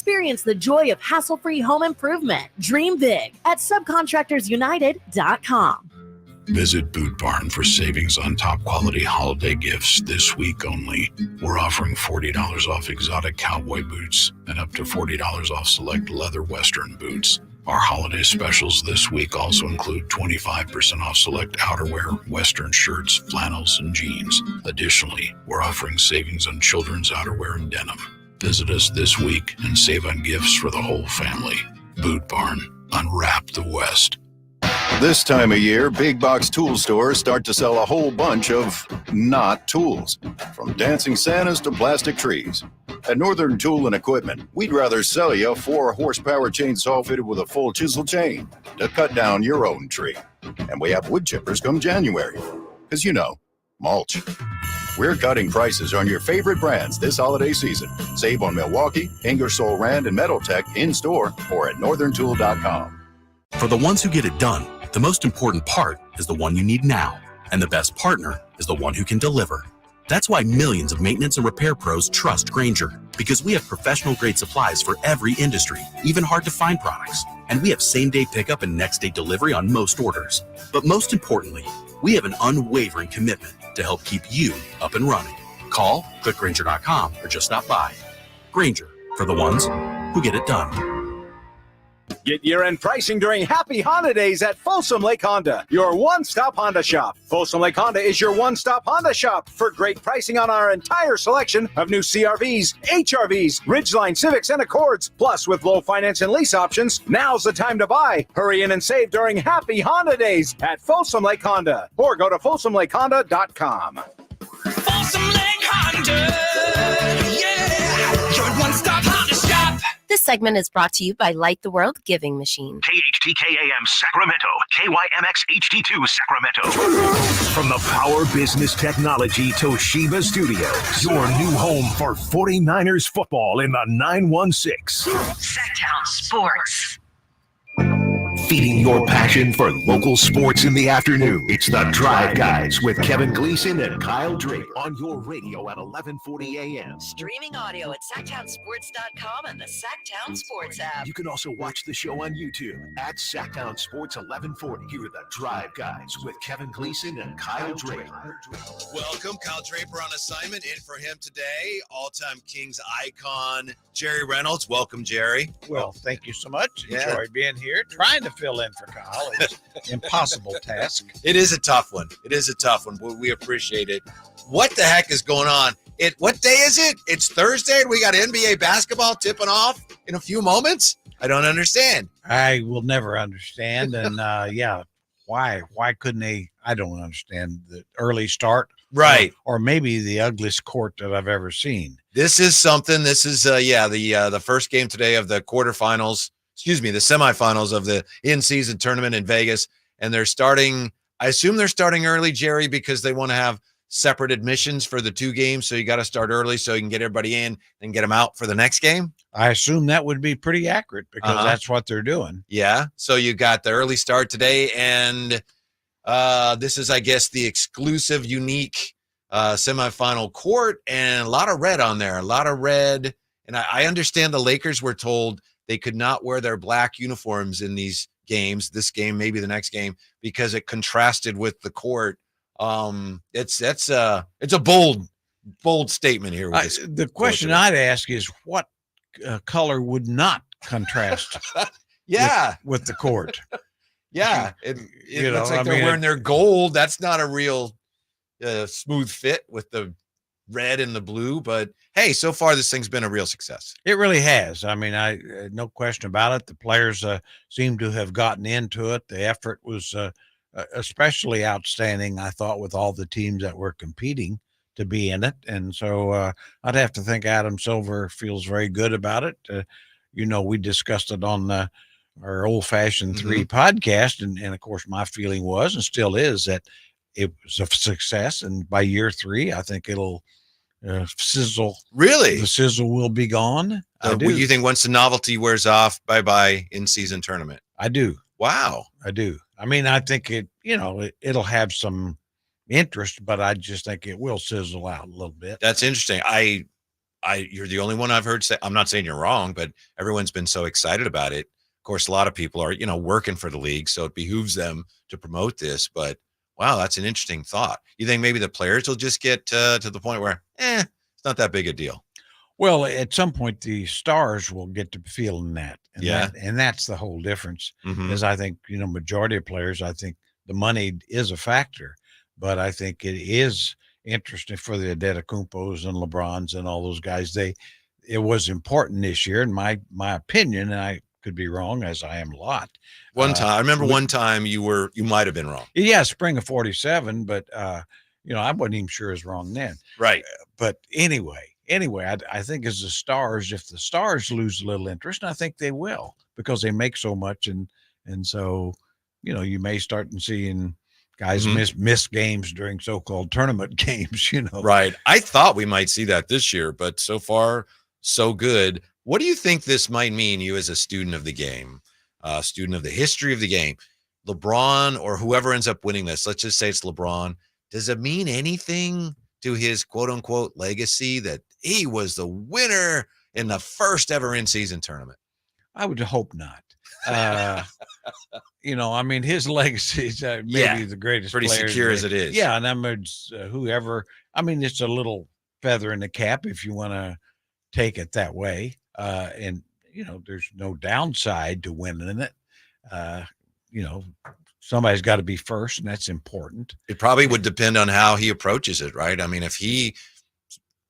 Experience the joy of hassle-free home improvement. Dream big at subcontractorsunited.com. Visit Boot Barn for savings on top quality holiday gifts this week only. We're offering $40 off exotic cowboy boots and up to $40 off select leather western boots. Our holiday specials this week also include 25% off select outerwear, western shirts, flannels, and jeans. Additionally, we're offering savings on children's outerwear and denim. Visit us this week and save on gifts for the whole family. Boot Barn, unwrap the West. This time of year, big box tool stores start to sell a whole bunch of not tools, from dancing Santas to plastic trees. At Northern Tool and Equipment, we'd rather sell you a 4-horsepower chainsaw fitted with a full chisel chain to cut down your own tree. And we have wood chippers come January, because mulch. We're cutting prices on your favorite brands this holiday season. Save on Milwaukee, Ingersoll Rand, and Metaltech in-store or at northerntool.com. For the ones who get it done, the most important part is the one you need now. And the best partner is the one who can deliver. That's why millions of maintenance and repair pros trust Grainger, because we have professional-grade supplies for every industry, even hard-to-find products. And we have same-day pickup and next-day delivery on most orders. But most importantly, we have an unwavering commitment to help keep you up and running. Call, click Grainger.com, or just stop by. Grainger, for the ones who get it done. Get year-end pricing during Happy Holidays at Folsom Lake Honda, your one-stop Honda shop. Folsom Lake Honda is your one-stop Honda shop for great pricing on our entire selection of new CRVs, HRVs, Ridgeline Civics, and Accords. Plus, with low finance and lease options, now's the time to buy. Hurry in and save during Happy Holidays at Folsom Lake Honda, or go to folsomlakehonda.com. Folsom Lake Honda, yeah, your one-stop Honda shop. This segment is brought to you by Light the World Giving Machine. KHTKAM Sacramento, KYMX HD2 Sacramento. From the Power Business Technology Toshiba Studios, your new home for 49ers football in the 916. Sactown Sports. Feeding your passion for local sports in the afternoon. It's the Drive Guys with Kevin Gleason and Kyle Drake on your radio at 1140 a.m. Streaming audio at SactownSports.com and the Sactown Sports app. You can also watch the show on YouTube at Sactown Sports 1140. Here are the Drive Guys with Kevin Gleason and Kyle Drake. Welcome, Kyle Draper on assignment. In for him today, all-time Kings icon, Jerry Reynolds. Welcome, Jerry. Well, thank you so much. Enjoy being here. Trying to fill in for Kyle. It's an impossible task. It is a tough one. We appreciate it. What the heck is going on? What day is it? It's Thursday and we got NBA basketball tipping off in a few moments? I don't understand. I will never understand. And why couldn't they? I don't understand the early start. Right. Or maybe the ugliest court that I've ever seen. This is something. This is the first game today of the quarterfinals. The semifinals of the in-season tournament in Vegas. And they're starting, I assume they're starting early, Jerry, because they want to have separate admissions for the two games. So you got to start early so you can get everybody in and get them out for the next game. I assume that would be pretty accurate because that's what they're doing. Yeah. So you got the early start today. And this is, I guess, the exclusive, unique semifinal court, and a lot of red on there, And I understand the Lakers were told they could not wear their black uniforms in these games, this game, maybe the next game, because it contrasted with the court. It's a bold statement here. With the question I'd ask is what color would not contrast with the court? Yeah. It looks like they're wearing their gold. That's not a real smooth fit with the red and the blue, but hey, so far this thing's been a real success. It really has. I mean, no question about it. The players seem to have gotten into it. The effort was especially outstanding, I thought, with all the teams that were competing to be in it. And so I'd have to think Adam Silver feels very good about it. We discussed it on our old-fashioned 3 podcast, and of course my feeling was and still is that it was a success, and by year 3 I think it'll sizzle. Really? The sizzle will be gone. You think once the novelty wears off, bye-bye in-season tournament? I do. Wow. I do. I mean, I think it'll have some interest, but I just think it will sizzle out a little bit. That's interesting. You're the only one I've heard say. I'm not saying you're wrong, but everyone's been so excited about it. Of course, a lot of people are, working for the league, so it behooves them to promote this. But wow, that's an interesting thought. You think maybe the players will just get to the point where, it's not that big a deal? Well, at some point, the stars will get to feeling that. And Yeah. and that's the whole difference. Mhm. Is I think, majority of players, I think the money is a factor, but I think it is interesting for the Adetokounmpos and LeBrons and all those guys. It was important this year, in my opinion, and I could be wrong, as I am a lot. One time, I remember one time you might have been wrong. Yeah, spring of 47, but I wasn't even sure it was wrong then. Right. But anyway, I think as the stars, if the stars lose a little interest, and I think they will, because they make so much, and so you may start seeing guys miss games during so-called tournament games. Right. I thought we might see that this year, but so far so good. What do you think this might mean, you as a student of the game, student of the history of the game? LeBron, or whoever ends up winning this, let's just say it's LeBron. Does it mean anything to his quote-unquote legacy that he was the winner in the first ever in-season tournament? I would hope not. His legacy is maybe the greatest pretty players secure as it is. Yeah, and whoever. It's a little feather in the cap if you want to take it that way. And there's no downside to winning it. Somebody's got to be first, and that's important. It probably would depend on how he approaches it, right? I mean, if he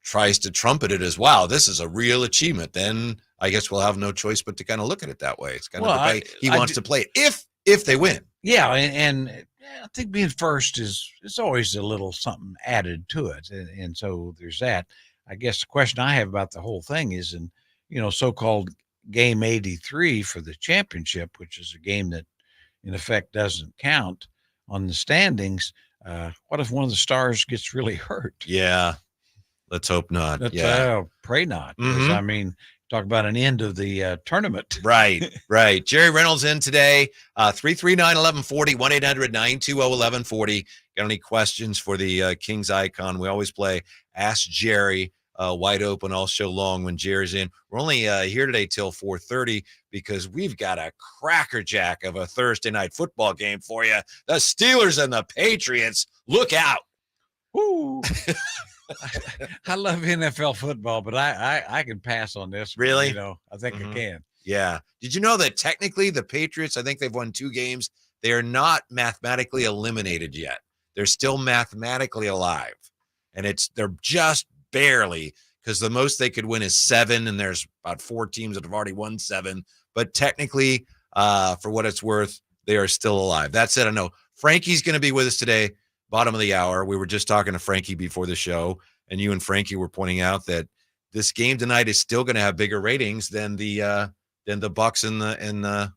tries to trumpet it as, wow, this is a real achievement, then I guess we'll have no choice but to kind of look at it that way. It's kind of the way he wants to play it if they win. Yeah, and I think being first it's always a little something added to it, and so there's that. I guess the question I have about the whole thing is, so-called game 83 for the championship, which is a game that in effect doesn't count on the standings. What if one of the stars gets really hurt? Yeah, let's hope not. Pray not. Talk about an end of the tournament. Right. Jerry Reynolds in today, 339-1140, 1-800-920-1140. Got any questions for the Kings icon? We always play Ask Jerry, wide open all show long when Jerry's in. We're only here today till 4:30 because we've got a crackerjack of a Thursday night football game for you. The Steelers and the Patriots. Look out. Woo. I love NFL football, but I can pass on this. Really? I think I can. Yeah. Did you know that technically the Patriots, I think they've won 2 games. They are not mathematically eliminated yet. They're still mathematically alive. And they're just barely, because the most they could win is 7, and there's about 4 teams that have already won 7. But technically, for what it's worth, they are still alive. That said, I know Frankie's going to be with us today, bottom of the hour. We were just talking to Frankie before the show, and you and Frankie were pointing out that this game tonight is still going to have bigger ratings than the Bucks and the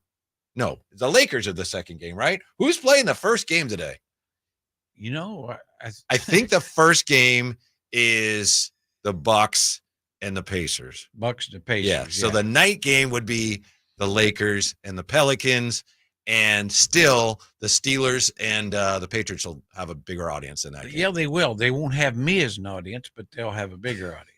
Lakers are the second game, right? Who's playing the first game today? I think the first game is the Bucks and the Pacers. Bucks and the Pacers. Yeah. So the night game would be the Lakers and the Pelicans, and still the Steelers and the Patriots will have a bigger audience in that game. Yeah, they will. They won't have me as an audience, but they'll have a bigger audience.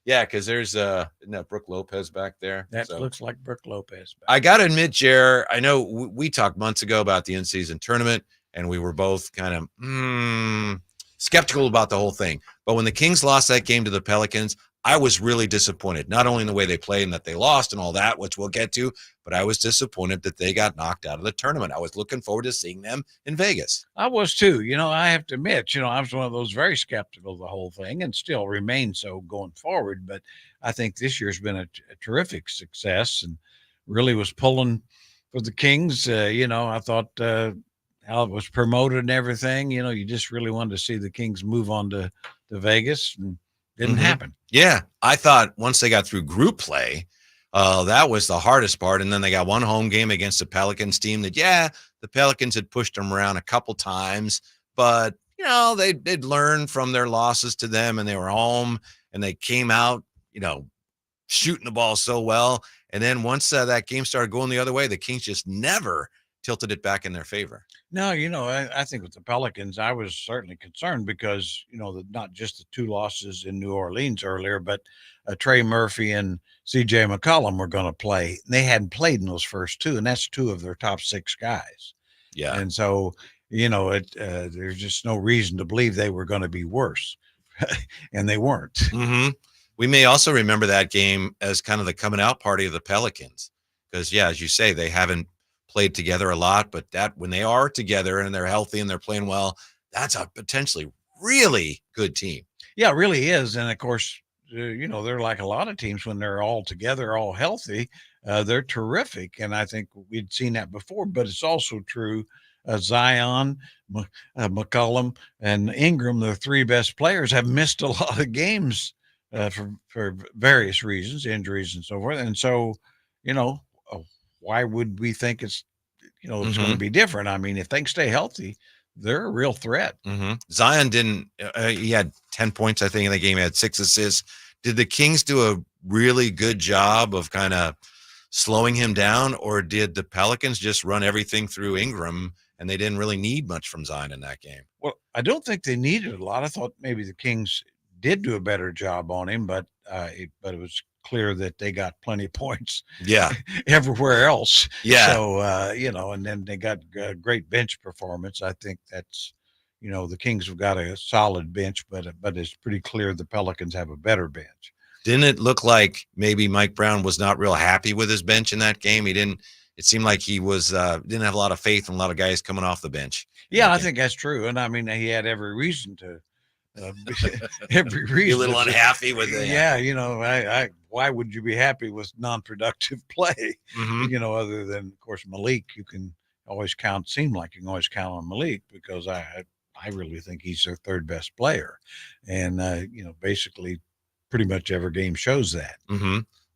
Yeah, because there's isn't that Brooke Lopez back there? That looks like Brooke Lopez. I got to admit, Jer, I know we talked months ago about the in-season tournament, and we were both kind of skeptical about the whole thing. But when the Kings lost that game to the Pelicans, I was really disappointed, not only in the way they played and that they lost and all that, which we'll get to, but I was disappointed that they got knocked out of the tournament. I was looking forward to seeing them in Vegas. I was too. I have to admit, I was one of those very skeptical of the whole thing, and still remain so going forward. But I think this year's been a terrific success, and really was pulling for the Kings. I thought how it was promoted and everything. You just really wanted to see the Kings move on to Vegas, and didn't happen. Yeah, I thought once they got through group play, that was the hardest part. And then they got one home game against the Pelicans team that, the Pelicans had pushed them around a couple times, but, they'd learned from their losses to them, and they were home, and they came out, shooting the ball so well. And then once that game started going the other way, the Kings just never tilted it back in their favor. No, I think with the Pelicans, I was certainly concerned because, not just the 2 losses in New Orleans earlier, but Trey Murphy and C.J. McCollum were going to play. They hadn't played in those first 2, and that's 2 of their top 6 guys. Yeah. And so, there's just no reason to believe they were going to be worse, and they weren't. Mm-hmm. We may also remember that game as kind of the coming out party of the Pelicans because, yeah, as you say, they haven't played together a lot, but that when they are together and they're healthy and they're playing well, that's a potentially really good team. Yeah, it really is. And of course, they're like a lot of teams when they're all together, all healthy, they're terrific. And I think we'd seen that before, but it's also true. Zion, McCollum, and Ingram, the 3 best players, have missed a lot of games for various reasons, injuries and so forth. And so, why would we think it's going to be different? I mean, if they can stay healthy, they're a real threat. Zion didn't. He had 10 points, I think, in the game. He had 6 assists. Did the Kings do a really good job of kind of slowing him down, or did the Pelicans just run everything through Ingram and they didn't really need much from Zion in that game? Well, I don't think they needed a lot. I thought maybe the Kings did do a better job on him, but it was clear that they got plenty of points everywhere else. So and then they got a great bench performance. I think that's the Kings have got a solid bench, but it's pretty clear the Pelicans have a better bench. Didn't it look like maybe Mike Brown was not real happy with his bench in that game? It seemed like he was didn't have a lot of faith in a lot of guys coming off the bench. Yeah, I think that's true. And I mean, he had every reason to every reason. Be a little unhappy with it. Yeah, why would you be happy with non-productive play? Other than, of course, Malik, you can always seem like you can always count on Malik because I really think he's their 3rd best player. And, basically pretty much every game shows that.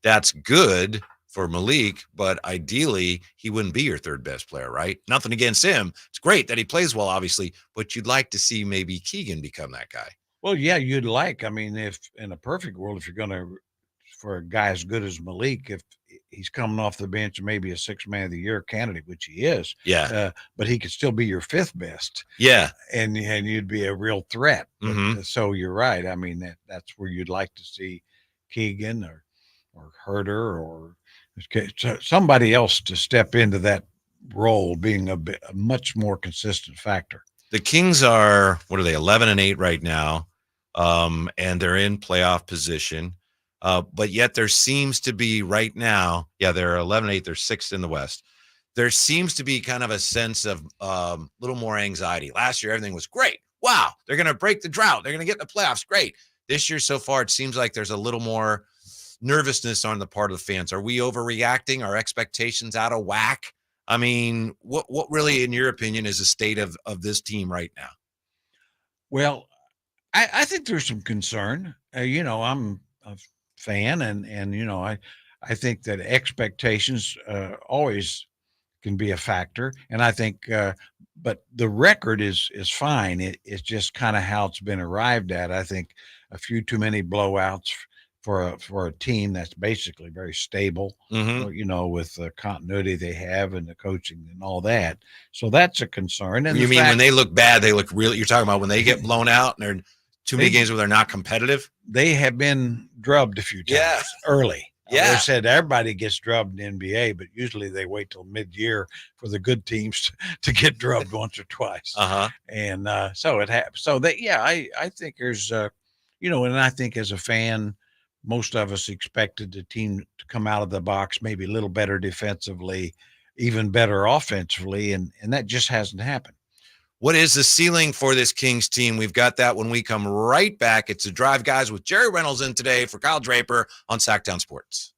That's good for Malik, but ideally he wouldn't be your 3rd best player, right? Nothing against him. It's great that he plays well, obviously, but you'd like to see maybe Keegan become that guy. Well, yeah, you'd like. I mean, if in a perfect world, if you're going to, for a guy as good as Malik, if he's coming off the bench and maybe a 6th man of the year candidate, which he is, but he could still be your 5th best. Yeah. And you'd be a real threat. So you're right. I mean, that's where you'd like to see Keegan or Herter or somebody else to step into that role, being a much more consistent factor. The Kings are, 11-8 right now, and they're in playoff position. But yet there seems to be right now, they're 11-8, they're 6th in the West. There seems to be kind of a sense of a little more anxiety. Last year, everything was great. Wow, they're going to break the drought. They're going to get in the playoffs. Great. This year so far, it seems like there's a little more nervousness on the part of the fans. Are we overreacting? Are expectations out of whack? I mean, what really, in your opinion, is the state of this team right now? Well, I think there's some concern. I'm a fan, and I think that expectations always can be a factor, and I think but the record is fine. It's just kind of how it's been arrived at. I think a few too many blowouts for a team that's basically very stable, with the continuity they have and the coaching and all that. So that's a concern. And you mean when they look bad, they look really, you're talking about when they get blown out and there are too many games where they're not competitive? They have been drubbed a few times early. They said everybody gets drubbed in the NBA, but usually they wait till mid-year for the good teams to get drubbed once or twice. And so it happens. So I think there's, and I think as a fan, most of us expected the team to come out of the box maybe a little better defensively, even better offensively, and that just hasn't happened. What is the ceiling for this Kings team? We've got that when we come right back. It's The Drive Guys with Jerry Reynolds in today for Kyle Draper on Sactown Sports.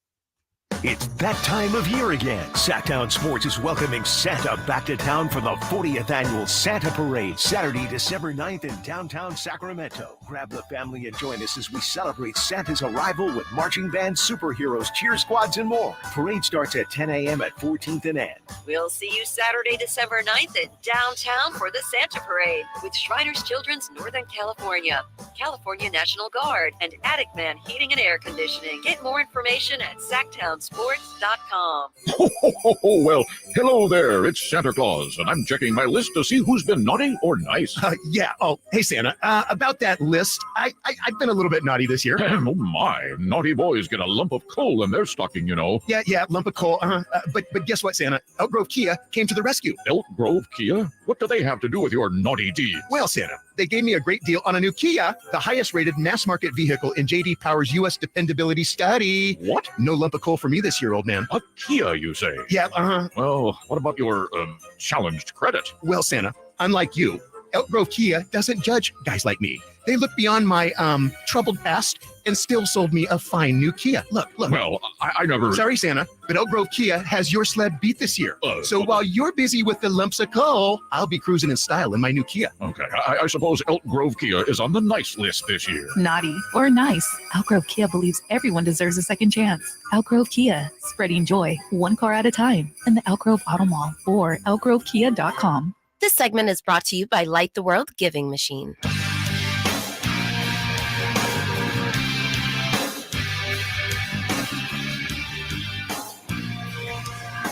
It's that time of year again. Sactown Sports is welcoming Santa back to town for the 40th annual Santa Parade, Saturday, December 9th in downtown Sacramento. Grab the family and join us as we celebrate Santa's arrival with marching bands, superheroes, cheer squads, and more. Parade starts at 10 a.m. at 14th and N. We'll see you Saturday, December 9th in downtown for the Santa Parade with Shriners Children's Northern California, California National Guard, and Attic Man Heating and Air Conditioning. Get more information at Sactownsports.com. SactownSports.com. Well, hello there. It's Santa Claus, and I'm checking my list to see who's been naughty or nice. Yeah. Oh, hey, Santa. About that list, I've been a little bit naughty this year. Oh, my. Naughty boys get a lump of coal in their stocking, you know. Yeah, lump of coal. But guess what, Santa? Elk Grove Kia came to the rescue. Elk Grove Kia? What do they have to do with your naughty deeds? Well, Santa, they gave me a great deal on a new Kia, the highest-rated mass-market vehicle in J.D. Power's U.S. dependability study. What? No lump of coal for me this year, old man. A Kia, you say? Yeah, Well, what about your, challenged credit? Well, Santa, unlike you, Elk Grove Kia doesn't judge guys like me. They looked beyond my, troubled past and still sold me a fine new Kia. Look. Well, I never... Sorry, Santa, but Elk Grove Kia has your sled beat this year. So while you're busy with the lumps of coal, I'll be cruising in style in my new Kia. Okay, I suppose Elk Grove Kia is on the nice list this year. Naughty or nice, Elk Grove Kia believes everyone deserves a second chance. Elk Grove Kia, spreading joy, one car at a time, in the Elk Grove Auto Mall or elkgrovekia.com. This segment is brought to you by Light the World Giving Machine.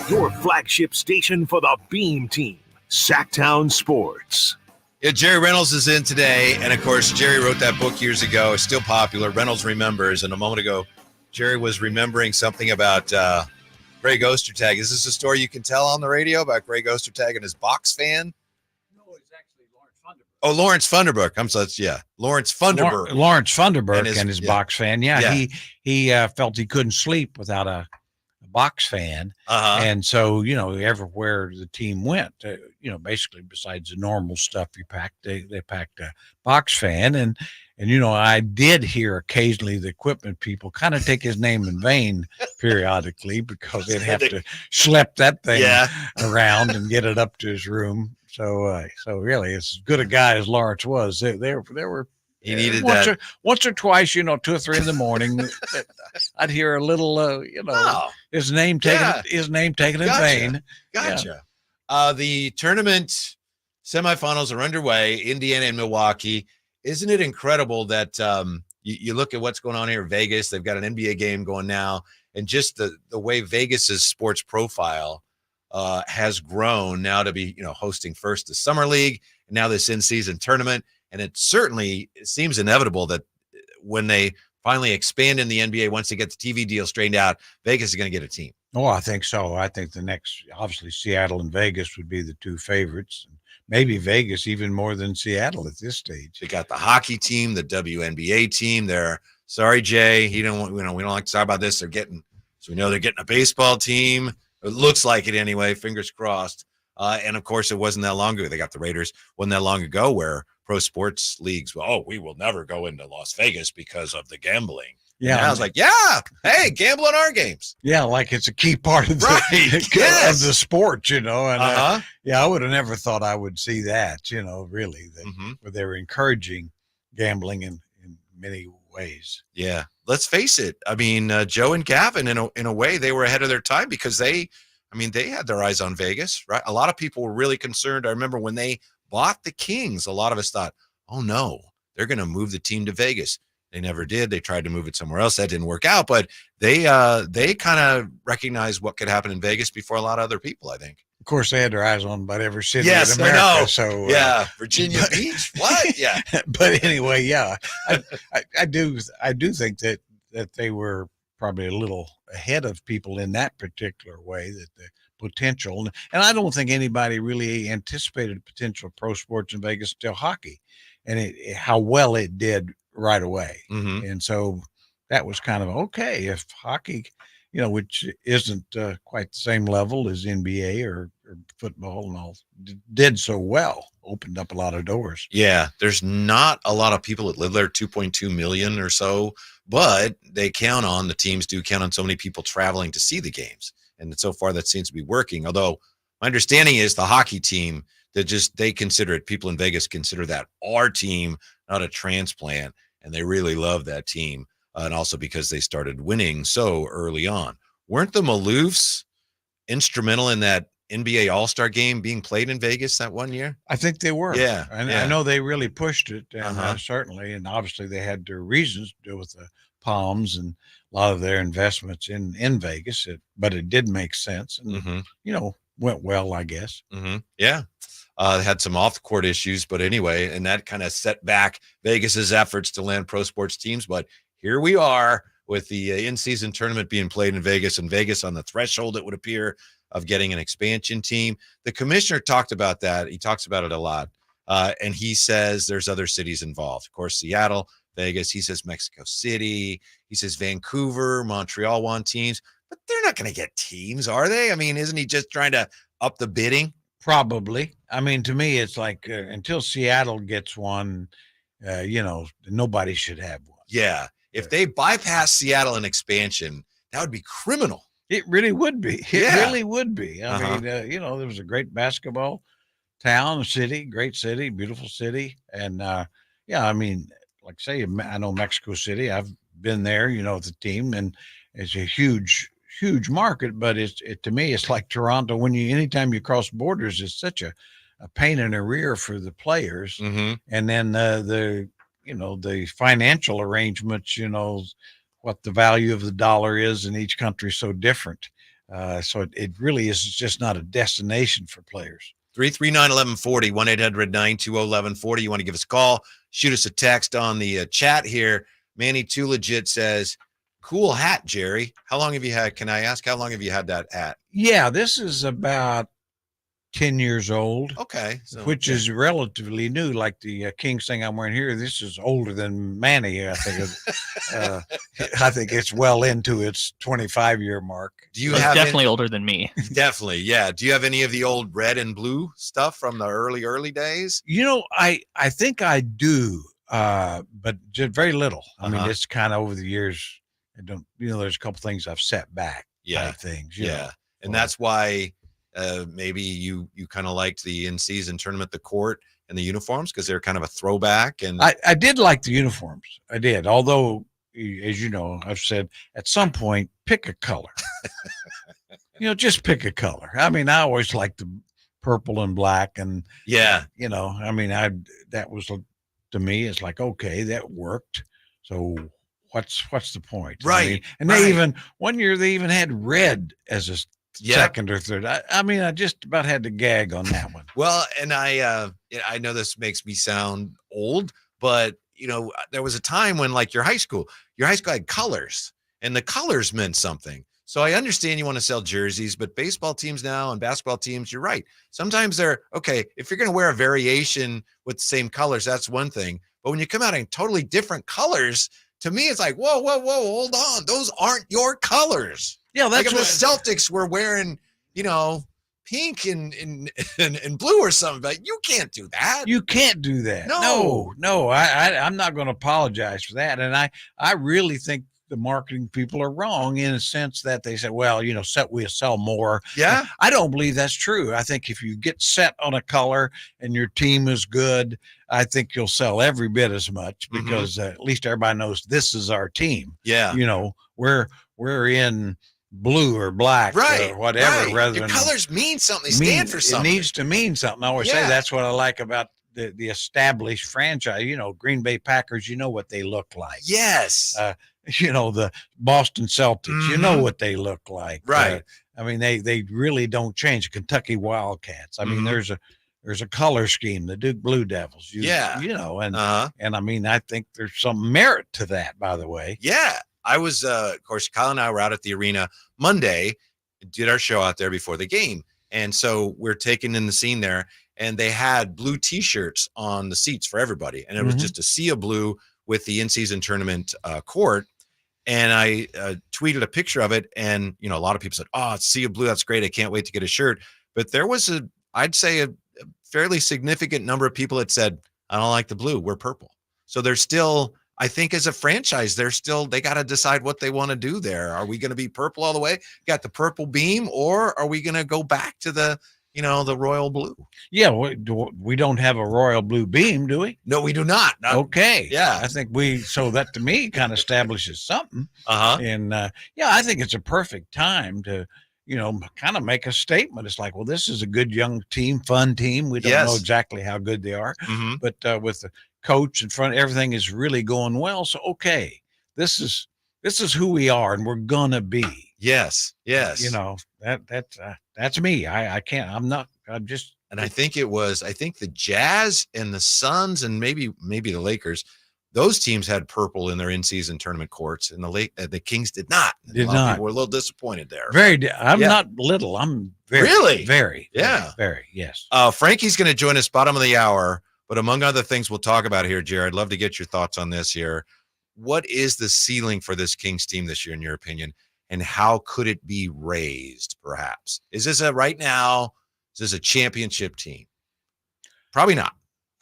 Your flagship station for the Beam Team, Sactown Sports. Yeah, Jerry Reynolds is in today, and of course, Jerry wrote that book years ago. It's still popular. Reynolds Remembers, and a moment ago, Jerry was remembering something about Greg Ostertag. Is this a story you can tell on the radio about Greg Ostertag and his box fan? No, it's actually Lawrence Funderburk. Oh, Lawrence Funderburk. I'm sorry, yeah, Lawrence Funderburk. Lawrence Funderburk and his box fan. Yeah. He felt he couldn't sleep without a box fan, and so everywhere the team went, basically besides the normal stuff you packed, they packed a box fan, and I did hear occasionally the equipment people kind of take his name in vain periodically because they'd have to schlep that thing around and get it up to his room. So really, as good a guy as Lawrence was, there were. He needed once or twice, 2 or 3 in the morning, I'd hear a little, his name taken in vain. Gotcha. Yeah. The tournament semifinals are underway, Indiana and Milwaukee. Isn't it incredible that you look at what's going on here in Vegas? They've got an NBA game going now, and just the way Vegas's sports profile has grown now to be, hosting first the Summer League and now this in-season tournament. And it seems inevitable that when they finally expand in the NBA, once they get the TV deal straightened out, Vegas is going to get a team. Oh, I think so. I think the next, obviously, Seattle and Vegas would be the two favorites. Maybe Vegas even more than Seattle at this stage. They got the hockey team, the WNBA team. Sorry, Jay, we don't like to talk about this. So we know they're getting a baseball team. It looks like it anyway. Fingers crossed. And of course, it wasn't that long ago. They got the Raiders. Wasn't that long ago where pro sports leagues, we will never go into Las Vegas because of the gambling. Yeah. And I was like, hey, gamble on our games. Yeah, like it's a key part of of the sport, And I would have never thought I would see that, really, where they were encouraging gambling in many ways. Yeah. Let's face it. I mean, Joe and Gavin, in a way, they were ahead of their time because they had their eyes on Vegas, right? A lot of people were really concerned. I remember when they bought the Kings, a lot of us thought, oh no, they're going to move the team to Vegas. They never did. They tried to move it somewhere else. That didn't work out, but they kind of recognized what could happen in Vegas before a lot of other people, I think. Of course, they had their eyes on about every city in America. I know. So Virginia Beach. What? Yeah. But anyway, I do think that they were probably a little ahead of people in that particular way, that the potential, and I don't think anybody really anticipated potential pro sports in Vegas until hockey, and how well it did right away. And so that was kind of okay if hockey, which isn't quite the same level as NBA or football and all, did so well, opened up a lot of doors. Yeah, there's not a lot of people that live there, 2.2 million or so, but the teams do count on so many people traveling to see the games. And so far that seems to be working. Although my understanding is the hockey team, they consider it, people in Vegas consider that our team, not a transplant. And they really love that team. And also because they started winning so early on. Weren't the Maloofs instrumental in that NBA All-Star game being played in Vegas that one year? I think they were. Yeah. And I know they really pushed it, and certainly. And obviously they had their reasons to do with the Palms and lot of their investments in Vegas, but it did make sense, and went well, I guess. Yeah. They had some off-court issues, but anyway, and that kind of set back Vegas's efforts to land pro sports teams. But here we are with the in-season tournament being played in Vegas, and Vegas on the threshold, it would appear, of getting an expansion team. The commissioner talked about that. He talks about it a lot. And he says there's other cities involved. Of course, Seattle, Vegas. He says Mexico City. He says Vancouver, Montreal want teams. But they're not going to get teams, are they? I mean, isn't he just trying to up the bidding? Probably. I mean, to me, it's like until Seattle gets one, nobody should have one. Yeah. If they bypass Seattle in expansion, that would be criminal. It really would be. It really would be. I mean, there was a great basketball town, great city, beautiful city. And, I mean, like say, I know Mexico City. I've been there, with the team, and it's a huge market, but to me, it's like Toronto. Anytime you cross borders, it's such a pain in the rear for the players. And then the financial arrangements, what the value of the dollar is in each country is so different. So it really is just not a destination for players. 339-1140, 1-800-920-1140. You want to give us a call, shoot us a text on the chat here. Manny Too Legit says, cool hat, Jerry. How long have you had? Can I ask how long have you had that hat? Yeah, this is about 10 years old. Okay. Which is relatively new. Like the Kings thing I'm wearing here, this is older than Manny. I think I think it's well into its 25-year mark. Do you have definitely older than me? Definitely, yeah. Do you have any of the old red and blue stuff from the early days? I think I do, but just very little. I mean, it's kind of over the years. I don't, there's a couple things I've set back. Yeah. Things. And that's why maybe you kind of liked the in-season tournament, the court and the uniforms, because they're kind of a throwback. And I did like the uniforms. I did. Although, as you know, I've said at some point, pick a color. Just pick a color. I mean, I always liked the purple and black, and I mean, that was, to me, it's like, okay, that worked. So what's the point? Right. I mean, and they even one year they even had red as a second or third. I mean, I just about had to gag on that one. Well, and I know this makes me sound old, but there was a time when, like, your high school had colors, and the colors meant something. So I understand you want to sell jerseys, but baseball teams now and basketball teams, you're right. Sometimes they're okay. If you're going to wear a variation with the same colors, that's one thing. But when you come out in totally different colors, to me, it's like, whoa, hold on. Those aren't your colors. Yeah, that's like if the Celtics were wearing, pink and blue or something, but you can't do that. You can't do that. No. I'm not going to apologize for that. And I really think the marketing people are wrong in a sense that they say, well, we'll sell more. Yeah. I don't believe that's true. I think if you get set on a color and your team is good, I think you'll sell every bit as much because at least everybody knows this is our team. Yeah. We're in blue or black or whatever. Rather your than colors mean something. They stand for something. It needs to mean something. I always say that's what I like about the established franchise. Green Bay Packers, what they look like. Yes. The Boston Celtics, you know what they look like. Right. I mean, they really don't change. Kentucky Wildcats. I mean, there's a color scheme, the Duke Blue Devils. And I mean, I think there's some merit to that, by the way. Yeah. I was, of course, Kyle and I were out at the arena Monday, did our show out there before the game. And so we're taking in the scene there, and they had blue T-shirts on the seats for everybody. And it was just a sea of blue with the in-season tournament court. And I tweeted a picture of it, and, a lot of people said, oh, it's sea of blue. That's great. I can't wait to get a shirt. But there was I'd say a fairly significant number of people that said, I don't like the blue. We're purple. So they're still, I think as a franchise, they got to decide what they want to do there. Are we going to be purple all the way? Got the purple beam, or are we going to go back to the royal blue? Yeah. We don't have a royal blue beam, do we? No, we do not. Okay. Yeah. I think so that to me kind of establishes something. And I think it's a perfect time to, kind of make a statement. It's like, well, this is a good young team, fun team. We don't know exactly how good they are, but with the coach in front, everything is really going well. So, okay, this is this is who we are, and we're gonna be. Yes. You know, that's me. I can't. I'm just. And I think the Jazz and the Suns and maybe the Lakers, those teams had purple in their in-season tournament courts, and the Kings did not. And a lot of people were a little disappointed there. I'm not little. I'm very, yes. Frankie's going to join us bottom of the hour, but among other things we'll talk about here, Jerry, I'd love to get your thoughts on this here. What is the ceiling for this Kings team this year, in your opinion, and how could it be raised, perhaps? Is this right now, is this a championship team? Probably not.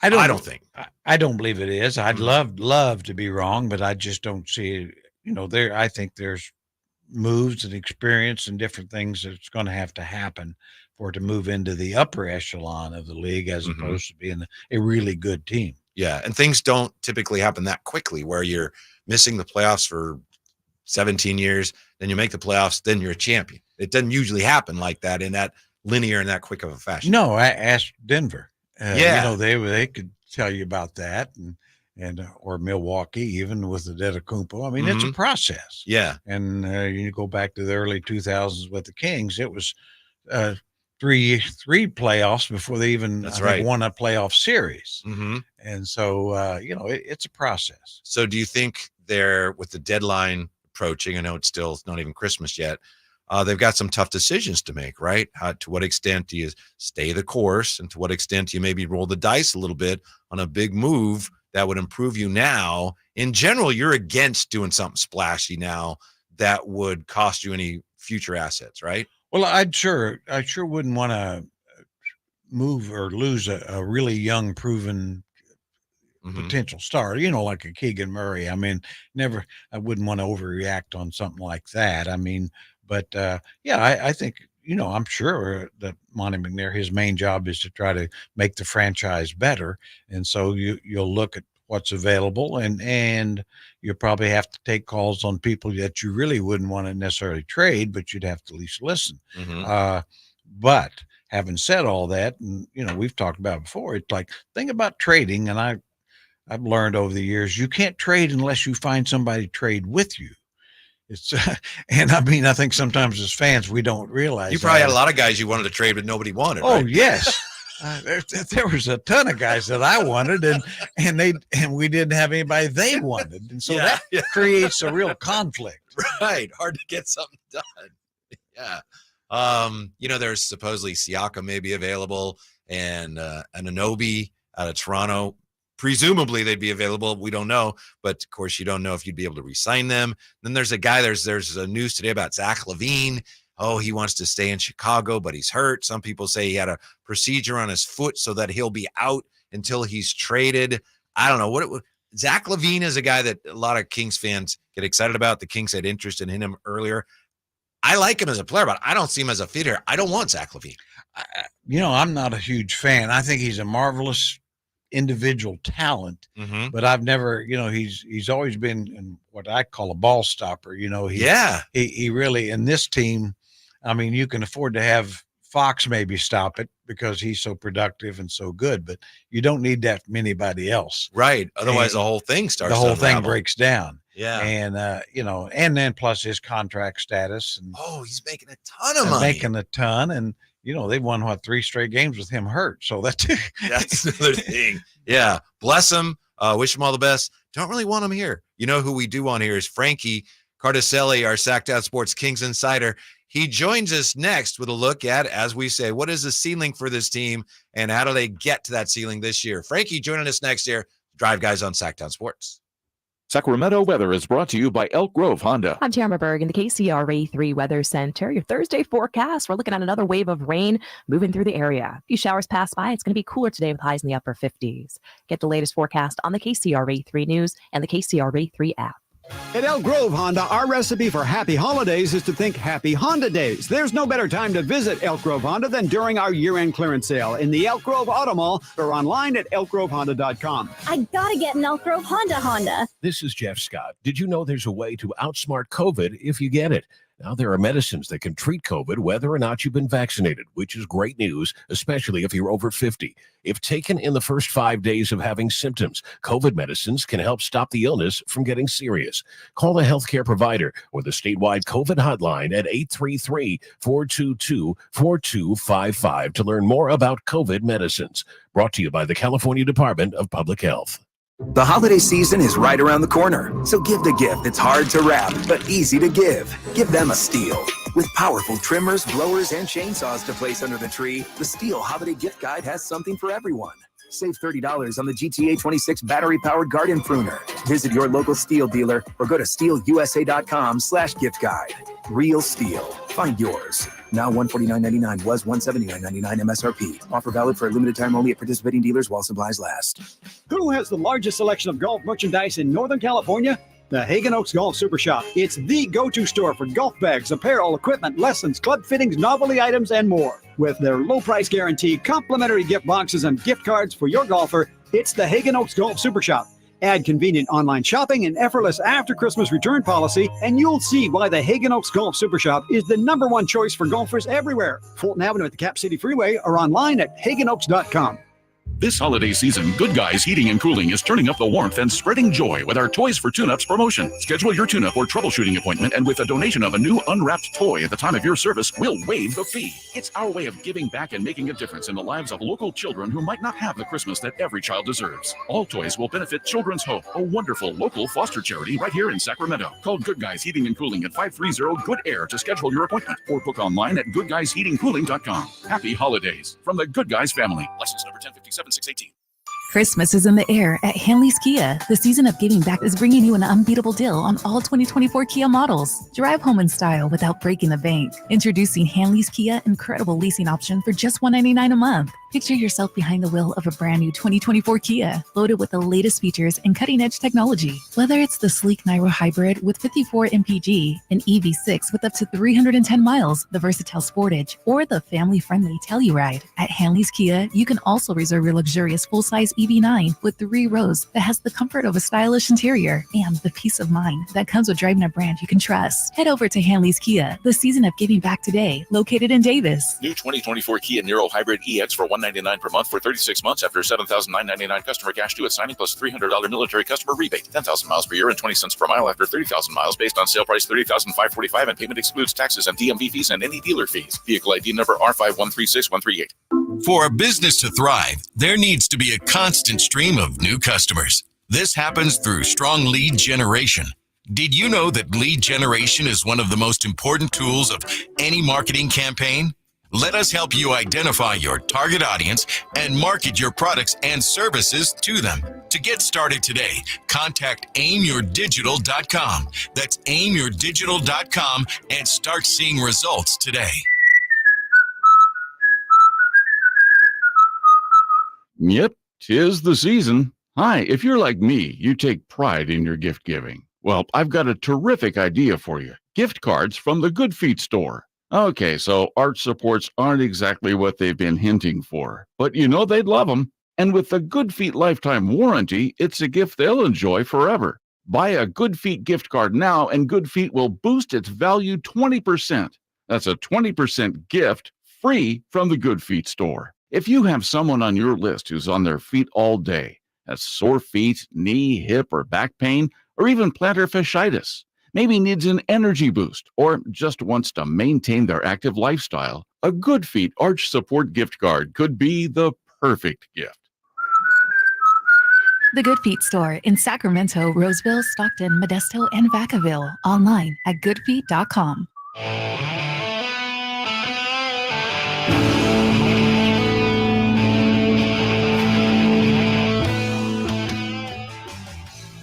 I don't think. I don't believe it is. I'd love to be wrong, but I just don't see, I think there's moves and experience and different things that's going to have to happen for it to move into the upper echelon of the league as opposed to being a really good team. Yeah, and things don't typically happen that quickly where you're missing the playoffs for 17 years, then you make the playoffs, then you're a champion. It doesn't usually happen like that in that linear and that quick of a fashion. No, I asked Denver. They could tell you about that, and or Milwaukee, even with the Antetokounmpo. I mean, it's a process. Yeah, and you go back to the early 2000s with the Kings. It was three playoffs before they even won a playoff series. And so it's a process. So do you think they're, with the deadline approaching, I know it's not even Christmas yet, they've got some tough decisions to make, right? To what extent do you stay the course, and to what extent do you maybe roll the dice a little bit on a big move that would improve you now? In general, you're against doing something splashy now that would cost you any future assets, right? Well, I sure wouldn't want to move or lose a really young, proven potential star, like a Keegan Murray. I mean, I wouldn't want to overreact on something like that. I mean, but I think, I'm sure that Monty McNair, his main job is to try to make the franchise better. And so you'll look at what's available, and you probably have to take calls on people that you really wouldn't want to necessarily trade, but you'd have to at least listen. But having said all that, and we've talked about it before, it's like, thing about trading, and I've learned over the years, you can't trade unless you find somebody to trade with you. It's and I mean, I think sometimes as fans we don't realize you probably had a lot of guys you wanted to trade but nobody wanted. Oh, right? Yes. There was a ton of guys that I wanted, and we didn't have anybody they wanted, and so that creates a real conflict. Right, hard to get something done. Yeah, there's supposedly Siakam may be available, and Anunoby out of Toronto. Presumably they'd be available. We don't know, but of course you don't know if you'd be able to re-sign them. Then there's a guy. There's a news today about Zach LaVine. Oh, he wants to stay in Chicago, but he's hurt. Some people say he had a procedure on his foot so that he'll be out until he's traded. I don't know Zach LaVine is a guy that a lot of Kings fans get excited about. The Kings had interest in him earlier. I like him as a player, but I don't see him as a fit here. I don't want Zach LaVine. I'm not a huge fan. I think he's a marvelous individual talent, but I've never, he's always been what I call a ball stopper. He really, in this team, I mean, you can afford to have Fox maybe stop it because he's so productive and so good, but you don't need that from anybody else. Right. Otherwise the whole thing the whole thing breaks down. Yeah. And, and then plus his contract status. And he's making a ton of money. Making a ton. And, they've won 3 straight games with him hurt. So that's another thing. Yeah. Bless him. Wish him all the best. Don't really want him here. Who we do want here is Frankie Cardicelli, our Sactown Sports Kings insider. He joins us next with a look at, as we say, what is the ceiling for this team and how do they get to that ceiling this year? Frankie joining us next year. Drive Guys on Sactown Sports. Sacramento weather is brought to you by Elk Grove Honda. I'm Tamara Berg in the KCRA 3 Weather Center. Your Thursday forecast, we're looking at another wave of rain moving through the area. A few showers pass by. It's going to be cooler today with highs in the upper 50s. Get the latest forecast on the KCRA 3 News and the KCRA 3 app. At Elk Grove Honda, our recipe for happy holidays is to think happy Honda days. There's no better time to visit Elk Grove Honda than during our year-end clearance sale in the Elk Grove Auto Mall or online at elkgrovehonda.com. I gotta get an Elk Grove Honda. This is Jeff Scott. Did you know there's a way to outsmart COVID if you get it? Now, there are medicines that can treat COVID whether or not you've been vaccinated, which is great news, especially if you're over 50. If taken in the first 5 days of having symptoms, COVID medicines can help stop the illness from getting serious. Call the healthcare provider or the statewide COVID hotline at 833-422-4255 to learn more about COVID medicines. Brought to you by the California Department of Public Health. The holiday season is right around the corner, so give the gift that's hard to wrap but easy to give. Give them a Steel. With powerful trimmers, blowers, and chainsaws to place under the tree, the Steel Holiday Gift Guide has something for everyone. Save $30 on the GTA 26 battery-powered garden pruner. Visit your local Steel dealer or go to steelusa.com/gift guide. Real Steel. Find yours. Now $149.99 was $179.99 MSRP. Offer valid for a limited time only at participating dealers while supplies last. Who has the largest selection of golf merchandise in Northern California? The Hagen Oaks Golf Super Shop. It's the go-to store for golf bags, apparel, equipment, lessons, club fittings, novelty items, and more. With their low price guarantee, complimentary gift boxes, and gift cards for your golfer, it's the Hagen Oaks Golf Super Shop. Add convenient online shopping and effortless after-Christmas return policy, and you'll see why the Hagen Oaks Golf Super Shop is the #1 choice for golfers everywhere. Fulton Avenue at the Cap City Freeway or online at hagenoaks.com. This holiday season, Good Guys Heating and Cooling is turning up the warmth and spreading joy with our Toys for Tune-Ups promotion. Schedule your tune-up or troubleshooting appointment, and with a donation of a new unwrapped toy at the time of your service, we'll waive the fee. It's our way of giving back and making a difference in the lives of local children who might not have the Christmas that every child deserves. All toys will benefit Children's Hope, a wonderful local foster charity right here in Sacramento. Call Good Guys Heating and Cooling at 530-GOOD-AIR to schedule your appointment, or book online at goodguysheatingcooling.com. Happy holidays from the Good Guys family. License number 1057-618. Christmas is in the air at Hanley's Kia. The season of giving back is bringing you an unbeatable deal on all 2024 Kia models. Drive home in style without breaking the bank. Introducing Hanley's Kia incredible leasing option for just $199 a month. Picture yourself behind the wheel of a brand new 2024 Kia, loaded with the latest features and cutting-edge technology. Whether it's the sleek Niro Hybrid with 54 mpg, an EV6 with up to 310 miles, the versatile Sportage, or the family-friendly Telluride. At Hanley's Kia, you can also reserve your luxurious full-size EV9 with 3 rows that has the comfort of a stylish interior and the peace of mind that comes with driving a brand you can trust. Head over to Hanley's Kia, the season of giving back today, located in Davis. New 2024 Kia Niro Hybrid EX for $199 per month for 36 months after $7,999 customer cash due at signing plus $300 military customer rebate. 10,000 miles per year and 20 cents per mile after 30,000 miles based on sale price $30,545 and payment excludes taxes and DMV fees and any dealer fees. Vehicle ID number R5136138. For a business to thrive, there needs to be a constant stream of new customers. This happens through strong lead generation. Did you know that lead generation is one of the most important tools of any marketing campaign? Let us help you identify your target audience and market your products and services to them. To get started today, contact aimyourdigital.com. That's aimyourdigital.com and start seeing results today. Yep, 'tis the season. Hi, if you're like me, you take pride in your gift giving. Well, I've got a terrific idea for you. Gift cards from the Good Feet store. Okay, so arch supports aren't exactly what they've been hinting for, but you know they'd love them. And with the Good Feet lifetime warranty, it's a gift they'll enjoy forever. Buy a Good Feet gift card now, and Good Feet will boost its value 20%. That's a 20% gift free from the Good Feet store. If you have someone on your list who's on their feet all day, has sore feet, knee, hip, or back pain, or even plantar fasciitis, maybe needs an energy boost, or just wants to maintain their active lifestyle, a Good Feet Arch Support gift card could be the perfect gift. The Good Feet store in Sacramento, Roseville, Stockton, Modesto, and Vacaville. Online at goodfeet.com.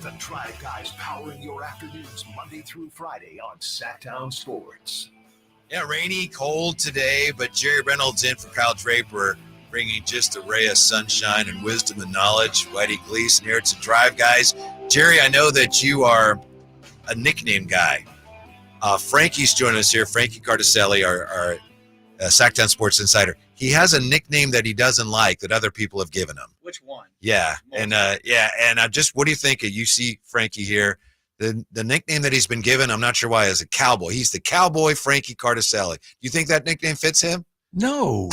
The Tribe Guys powering your afternoons Monday through Friday on Sactown Sports. Yeah, rainy, cold today, but Jerry Reynolds in for Kyle Draper, bringing just a ray of sunshine and wisdom and knowledge. Whitey Gleason here. It's a Drive Guys. Jerry, I know that you are a nickname guy. Frankie's joining us here. Frankie Cardicelli, our Sactown Sports Insider. He has a nickname that he doesn't like that other people have given him. Which one? Yeah, and I just, what do you think? You see Frankie here, the nickname that he's been given, I'm not sure why, is a cowboy. He's the cowboy Frankie Cardicelli. Do you think that nickname fits him? No.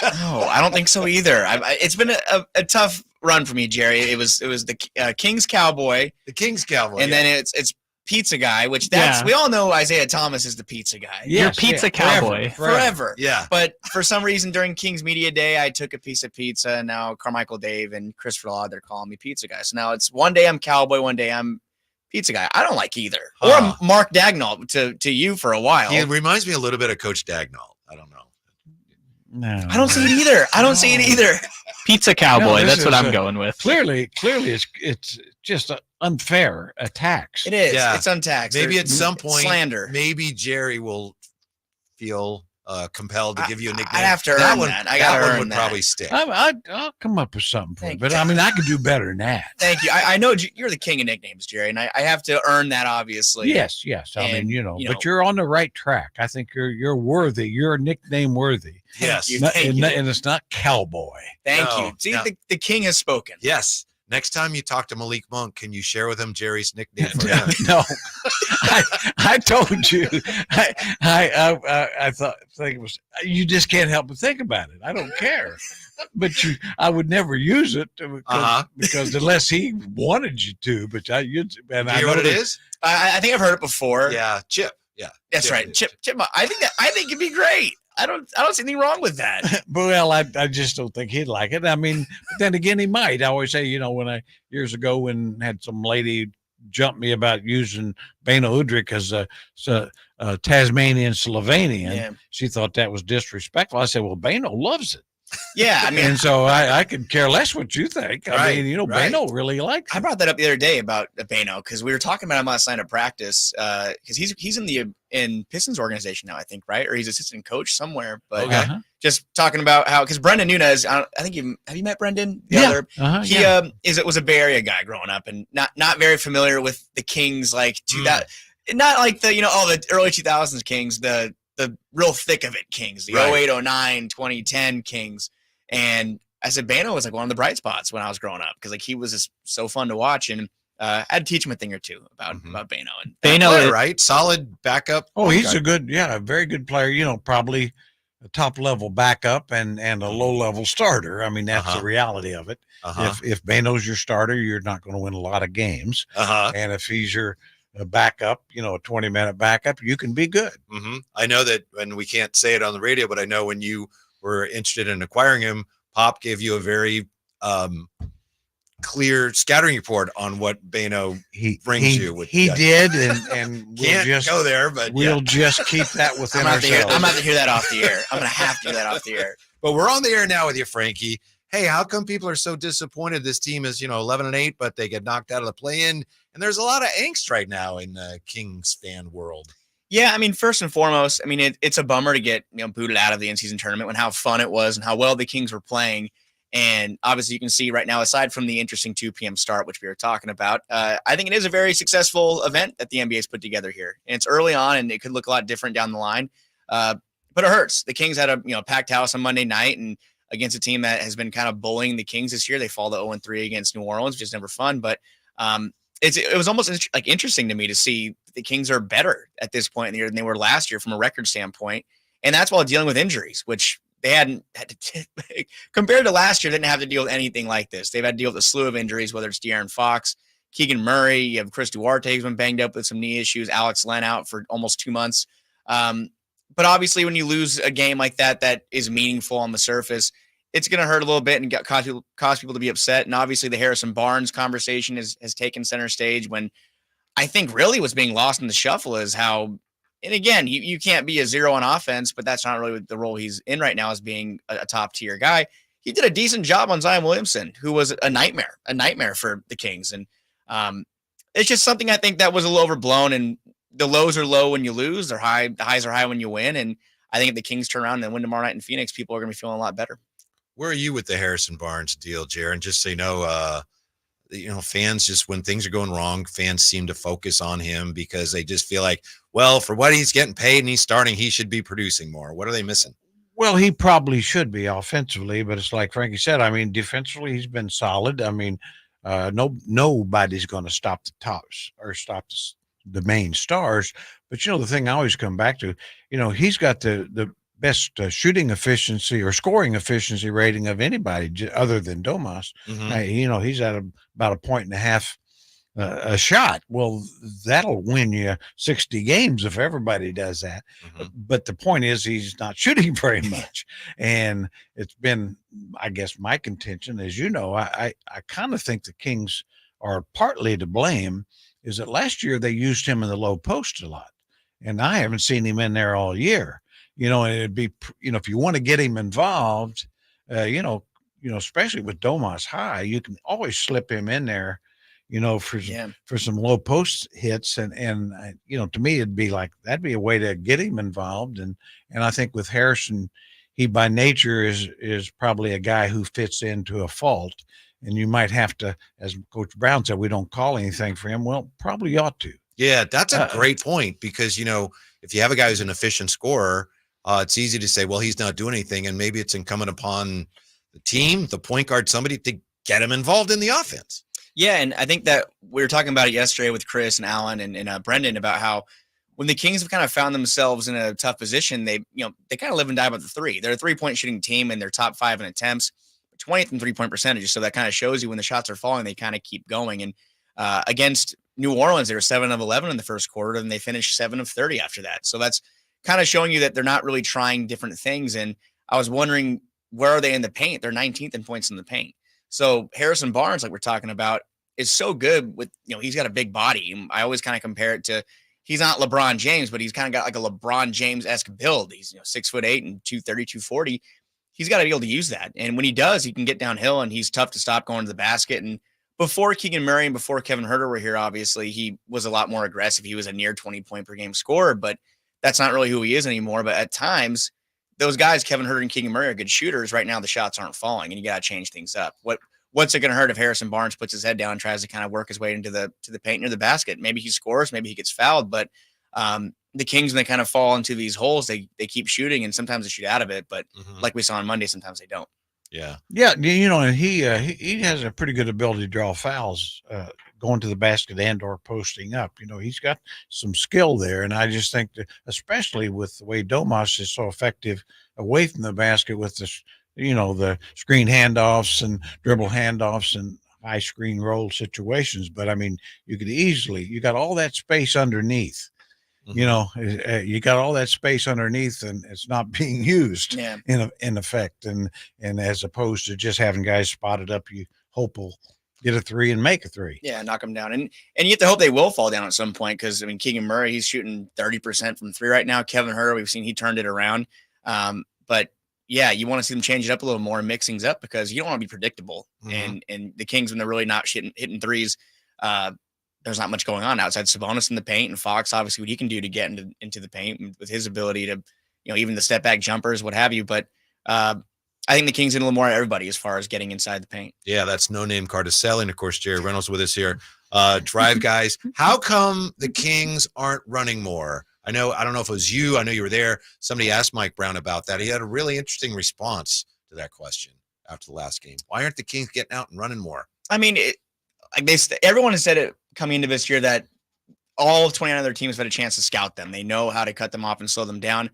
No, I don't think so either. It's been a tough run for me, Jerry. It was the King's Cowboy. The King's Cowboy. And then it's Pizza Guy, which we all know Isaiah Thomas is the pizza guy. You're Pizza Cowboy. Forever. Yeah. But for some reason during King's Media Day, I took a piece of pizza, and now Carmichael Dave and Christopher Law, they're calling me Pizza Guy. So now it's one day I'm Cowboy, one day I'm Pizza Guy. I don't like either. Or Mark Dagnall to you for a while. He reminds me a little bit of Coach Dagnall. I don't know. No. I don't see it either. I don't see it either. Pizza Cowboy. That's what I'm going with. Clearly, it's just unfair attacks. It is. Yeah. It's untaxed. Maybe There's at some point, slander. maybe Jerry will feel compelled to give you a nickname. I have to earn that. I got to earn would that. probably stick. I'll come up with something for it, but I mean, I could do better than that. Thank you. I know you're the king of nicknames, Jerry, and I have to earn that, obviously. Yes. I mean, but you're on the right track. I think you're worthy. You're nickname worthy. Yes. Thank you. And it's not cowboy. Thank you. See, the king has spoken. Yes. Next time you talk to Malik Monk, can you share with him Jerry's nickname for him? No, I told you. I think it was. You just can't help but think about it. I don't care, but I would never use it because unless he wanted you to. But I hear what it is? I think I've heard it before. Yeah, Chip. Yeah, that's right. Chip. I think it'd be great. I don't see anything wrong with that. Well, I just don't think he'd like it. I mean, but then again, he might. I always say, when years ago when had some lady jump me about using Beno Udrih as a Tasmanian Slovenian, she thought that was disrespectful. I said, well, Beno loves it. Yeah, I mean, and so I could care less what you think. I mean, right. Beno really likes it. I brought that up the other day about Beno because we were talking about him last night at practice because he's in Pistons organization now, I think, right? Or he's assistant coach somewhere. But just talking about how because Brendan Nunez, I think have you met Brendan? He was a Bay Area guy growing up and not very familiar with the Kings not like the the early 2000s Kings, the real thick of it Kings, the 08, 09, 2010 Kings. And I said, Beno was like one of the bright spots when I was growing up because he was just so fun to watch. And I had to teach him a thing or two about Beno. And Beno, right? Solid backup. Oh, he's a very good player, probably a top level backup and a low level starter. I mean, that's the reality of it. If Beno's your starter, you're not going to win a lot of games. And if he's your backup, a 20-minute backup, you can be good. I know that, and we can't say it on the radio, but I know when you were interested in acquiring him, Pop gave you a very clear scattering report on what Beno brings you. He did, and we'll can't just go there, but we'll just keep that within ourselves. I'm about to hear that off the air. I'm going to have to hear that off the air. But we're on the air now with you, Frankie. Hey, how come people are so disappointed? This team is, 11-8, but they get knocked out of the play-in. And there's a lot of angst right now in the Kings fan world. Yeah, I mean, first and foremost, I mean, it's a bummer to get booted out of the in-season tournament when how fun it was and how well the Kings were playing. And obviously you can see right now, aside from the interesting 2 p.m. start, which we were talking about, I think it is a very successful event that the NBA's put together here. And it's early on, and it could look a lot different down the line. But it hurts. The Kings had a packed house on Monday night, and against a team that has been kind of bullying the Kings this year. They fall to 0-3 against New Orleans, which is never fun. But it was almost interesting to me to see the Kings are better at this point in the year than they were last year from a record standpoint. And that's while dealing with injuries, which they hadn't had to compared to last year, didn't have to deal with anything like this. They've had to deal with a slew of injuries, whether it's De'Aaron Fox, Keegan Murray, you have Chris Duarte who's been banged up with some knee issues, Alex Len out for almost 2 months. But obviously when you lose a game like that is meaningful on the surface, it's going to hurt a little bit and cause people to be upset. And obviously the Harrison Barnes conversation has taken center stage when I think really what's being lost in the shuffle is how, and again, you can't be a zero on offense, but that's not really the role he's in right now as being a top tier guy. He did a decent job on Zion Williamson, who was a nightmare for the Kings. And it's just something I think that was a little overblown, and the lows are low when you lose. The highs are high when you win. And I think if the Kings turn around and win tomorrow night in Phoenix, people are going to be feeling a lot better. Where are you with the Harrison Barnes deal, Jaron? Just so you know, fans just, when things are going wrong, fans seem to focus on him because they just feel like, well, for what he's getting paid and he's starting, he should be producing more. What are they missing? Well, he probably should be offensively, but it's like Frankie said, I mean, defensively, he's been solid. I mean, Nobody's going to stop the tops or stop the main stars. But, the thing I always come back to, he's got the best shooting efficiency or scoring efficiency rating of anybody other than Domas. He's at about 1.5 a shot. Well, that'll win you 60 games if everybody does that. But the point is, he's not shooting very much. And it's been, I guess, my contention, as you know, I kind of think the Kings are partly to blame, is that last year they used him in the low post a lot. And I haven't seen him in there all year. And it'd be, if you want to get him involved, especially with Domas high, you can always slip him in there, for some low post hits. And to me, it'd be like, that'd be a way to get him involved. And I think with Harrison, he by nature is probably a guy who fits into a fault. And you might have to, as Coach Brown said, we don't call anything for him. Well, probably ought to. Yeah, that's a great point, because, if you have a guy who's an efficient scorer, it's easy to say, well, he's not doing anything. And maybe it's incumbent upon the team, the point guard, somebody to get him involved in the offense. Yeah, and I think that we were talking about it yesterday with Chris and Alan and Brendan about how when the Kings have kind of found themselves in a tough position, they kind of live and die by the three. They're a 3-point shooting team, and they're top 5 in attempts, 20th in 3-point percentages. So that kind of shows you when the shots are falling, they kind of keep going. And against New Orleans, they were 7 of 11 in the first quarter, and they finished 7 of 30 after that. So that's kind of showing you that they're not really trying different things. And I was wondering, where are they in the paint? They're 19th in points in the paint. So Harrison Barnes, like we're talking about, is so good with, he's got a big body. I always kind of compare it to, he's not LeBron James, but he's kind of got like a LeBron James-esque build. He's 6'8" and 230, 240. He's got to be able to use that. And when he does, he can get downhill, and he's tough to stop going to the basket. And before Keegan Murray and before Kevin Huerter were here, obviously, he was a lot more aggressive. He was a near 20-point per game scorer, but that's not really who he is anymore. But at times, those guys, Kevin Huerter and Keegan Murray, are good shooters. Right now, the shots aren't falling, and you got to change things up. What's it going to hurt if Harrison Barnes puts his head down and tries to kind of work his way into the paint near the basket? Maybe he scores, maybe he gets fouled, but the Kings, when they kind of fall into these holes, they keep shooting, and sometimes they shoot out of it. But like we saw on Monday, sometimes they don't. Yeah. Yeah. And he has a pretty good ability to draw fouls, going to the basket and or posting up. He's got some skill there. And I just think that, especially with the way Domas is so effective away from the basket with the screen handoffs and dribble handoffs and high screen roll situations. But I mean, you got all that space underneath. You got all that space underneath, and it's not being used in effect. And as opposed to just having guys spotted up, you hope will get a three and make a three. Yeah, knock them down. And you have to hope they will fall down at some point, because, I mean, Keegan Murray, he's shooting 30% from three right now. Kevin Huerter, we've seen he turned it around. But yeah, you want to see them change it up a little more and mix things up, because you don't want to be predictable. And the Kings, when they're really not hitting threes, there's not much going on outside Sabonis in the paint, and Fox, obviously, what he can do to get into the paint with his ability to, even the step back jumpers, what have you. But I think the Kings need a little more of everybody as far as getting inside the paint. Yeah, that's No Name Cardicelli, and of course Jerry Reynolds with us here. Drive guys, how come the Kings aren't running more? I don't know if it was you. I know you were there. Somebody asked Mike Brown about that. He had a really interesting response to that question after the last game. Why aren't the Kings getting out and running more? I mean, everyone has said it coming into this year that all of 29 other teams have had a chance to scout them. They know how to cut them off and slow them down.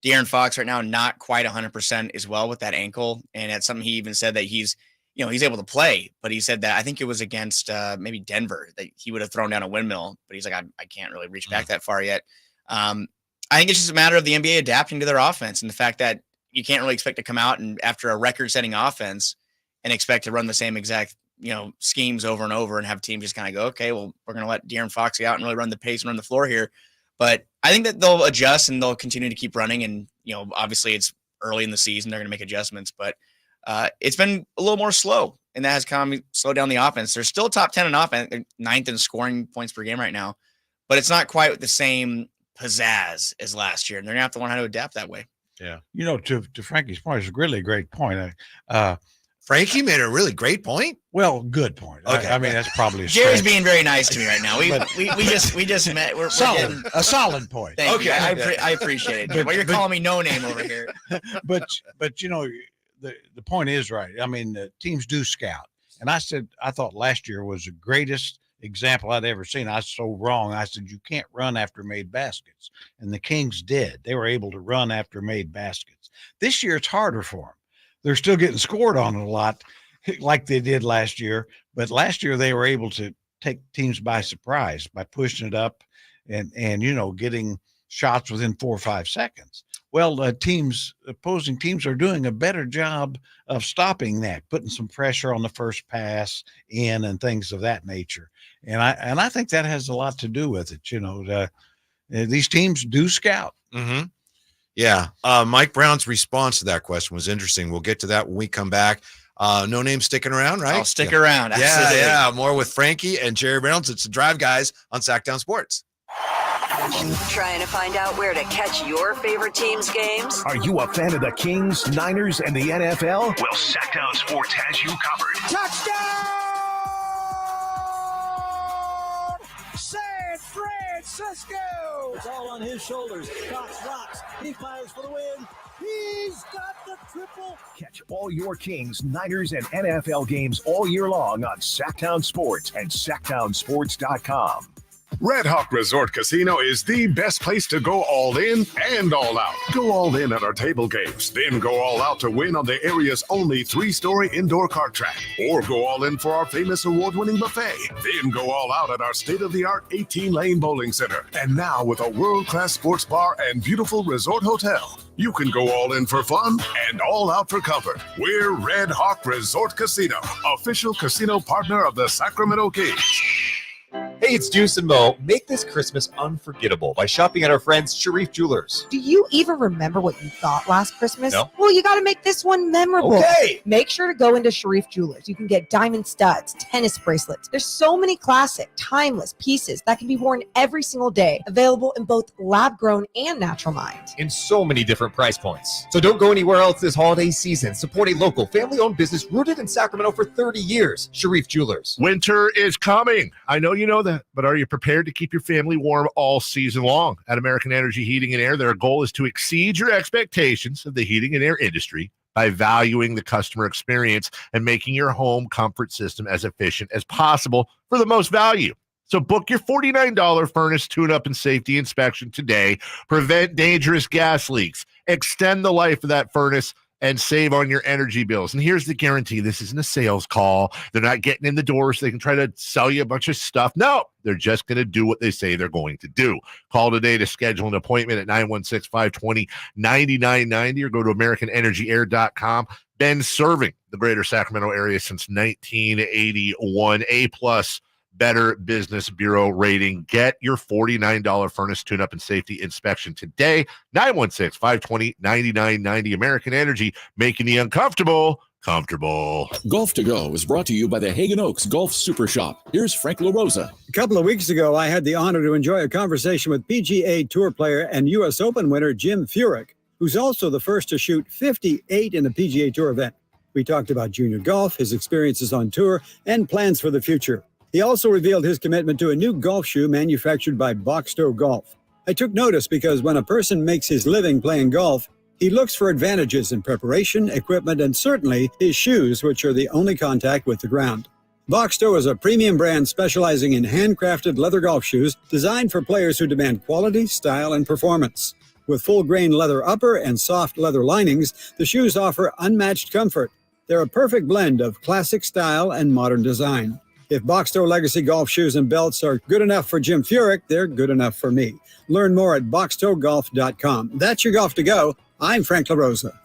De'Aaron Fox right now, not quite 100% as well with that ankle. And that's something he even said that he's able to play, but he said that, I think it was against maybe Denver, that he would have thrown down a windmill, but he's like, I can't really reach back that far yet. I think it's just a matter of the NBA adapting to their offense, and the fact that you can't really expect to come out and after a record-setting offense and expect to run the same exact schemes over and over and have teams just kind of go, okay, well, we're going to let De'Aaron Fox get out and really run the pace and run the floor here. But I think that they'll adjust and they'll continue to keep running. And, obviously it's early in the season, they're going to make adjustments, but it's been a little more slow, and that has kind of slowed down the offense. They're still top 10 in offense, they're 9th in scoring points per game right now, but it's not quite the same pizzazz as last year. And they're going to have to learn how to adapt that way. Yeah. To Frankie's point, it's a really great point. Frankie made a really great point. Well, good point. Okay. I mean, that's probably a Jerry's stretch. being very nice to me right now. We just met. We're getting a solid point. Thank you. I appreciate it. Well, you're calling me No Name over here. But the point is right. I mean, the teams do scout, And I thought last year was the greatest example I'd ever seen. I was so wrong. I said, you can't run after made baskets. And the Kings did. They were able to run after made baskets. This year, it's harder for them. They're still getting scored on a lot like they did last year. But last year, they were able to take teams by surprise by pushing it up and getting shots within 4 or 5 seconds. Well, opposing teams are doing a better job of stopping that, putting some pressure on the first pass in and things of that nature. And I think that has a lot to do with it. These teams do scout. Mm-hmm. Yeah. Mike Brown's response to that question was interesting. We'll get to that when we come back. No Name sticking around, right? I'll stick around. Absolutely. Yeah. More with Frankie and Jerry Reynolds. It's the Drive Guys on Sactown Sports. Trying to find out where to catch your favorite team's games? Are you a fan of the Kings, Niners, and the NFL? Well, Sactown Sports has you covered. Touchdown! San Francisco! It's all on his shoulders. Cox rocks. He fires for the win. He's got the triple. Catch all your Kings, Niners, and NFL games all year long on Sactown Sports and SactownSports.com. Red Hawk Resort Casino is the best place to go all in and all out. Go all in at our table games, then go all out to win on the area's only 3-story indoor kart track. Or go all in for our famous award-winning buffet. Then go all out at our state-of-the-art 18-lane bowling center. And now with a world-class sports bar and beautiful resort hotel, you can go all in for fun and all out for comfort. We're Red Hawk Resort Casino, official casino partner of the Sacramento Kings. Hey, it's Deuce and Mo. Make this Christmas unforgettable by shopping at our friends Sharif Jewelers. Do you even remember what you got last Christmas? No. Well, you got to make this one memorable. Okay. Make sure to go into Sharif Jewelers. You can get diamond studs, tennis bracelets. There's so many classic, timeless pieces that can be worn every single day, available in both lab-grown and natural mined. In so many different price points. So don't go anywhere else this holiday season. Support a local, family-owned business rooted in Sacramento for 30 years. Sharif Jewelers. Winter is coming. I know you know that, but are you prepared to keep your family warm all season long? At American Energy Heating and Air, their goal is to exceed your expectations of the heating and air industry by valuing the customer experience and making your home comfort system as efficient as possible for the most value. So book your $49 furnace tune-up and safety inspection today. Prevent dangerous gas leaks. Extend the life of that furnace and save on your energy bills. And here's the guarantee. This isn't a sales call. They're not getting in the door so they can try to sell you a bunch of stuff. No, they're just going to do what they say they're going to do. Call today to schedule an appointment at 916-520-9990 or go to AmericanEnergyAir.com. Been serving the greater Sacramento area since 1981. A+ Better Business Bureau rating. Get your $49 furnace tune-up and safety inspection today. 916-520-9990. American Energy, making the uncomfortable comfortable. Golf to Go is brought to you by the Hagen Oaks Golf Super Shop. Here's Frank LaRosa. A couple of weeks ago, I had the honor to enjoy a conversation with PGA Tour player and U.S. Open winner Jim Furyk, who's also the first to shoot 58 in a PGA Tour event. We talked about junior golf, his experiences on tour, and plans for the future. He also revealed his commitment to a new golf shoe manufactured by Boxto Golf. I took notice because when a person makes his living playing golf, he looks for advantages in preparation, equipment, and certainly his shoes, which are the only contact with the ground. Boxto is a premium brand specializing in handcrafted leather golf shoes designed for players who demand quality, style, and performance. With full-grain leather upper and soft leather linings, the shoes offer unmatched comfort. They're a perfect blend of classic style and modern design. If Boxto Legacy golf shoes and belts are good enough for Jim Furyk, they're good enough for me. Learn more at boxtogolf.com. That's your golf to go. I'm Frank LaRosa.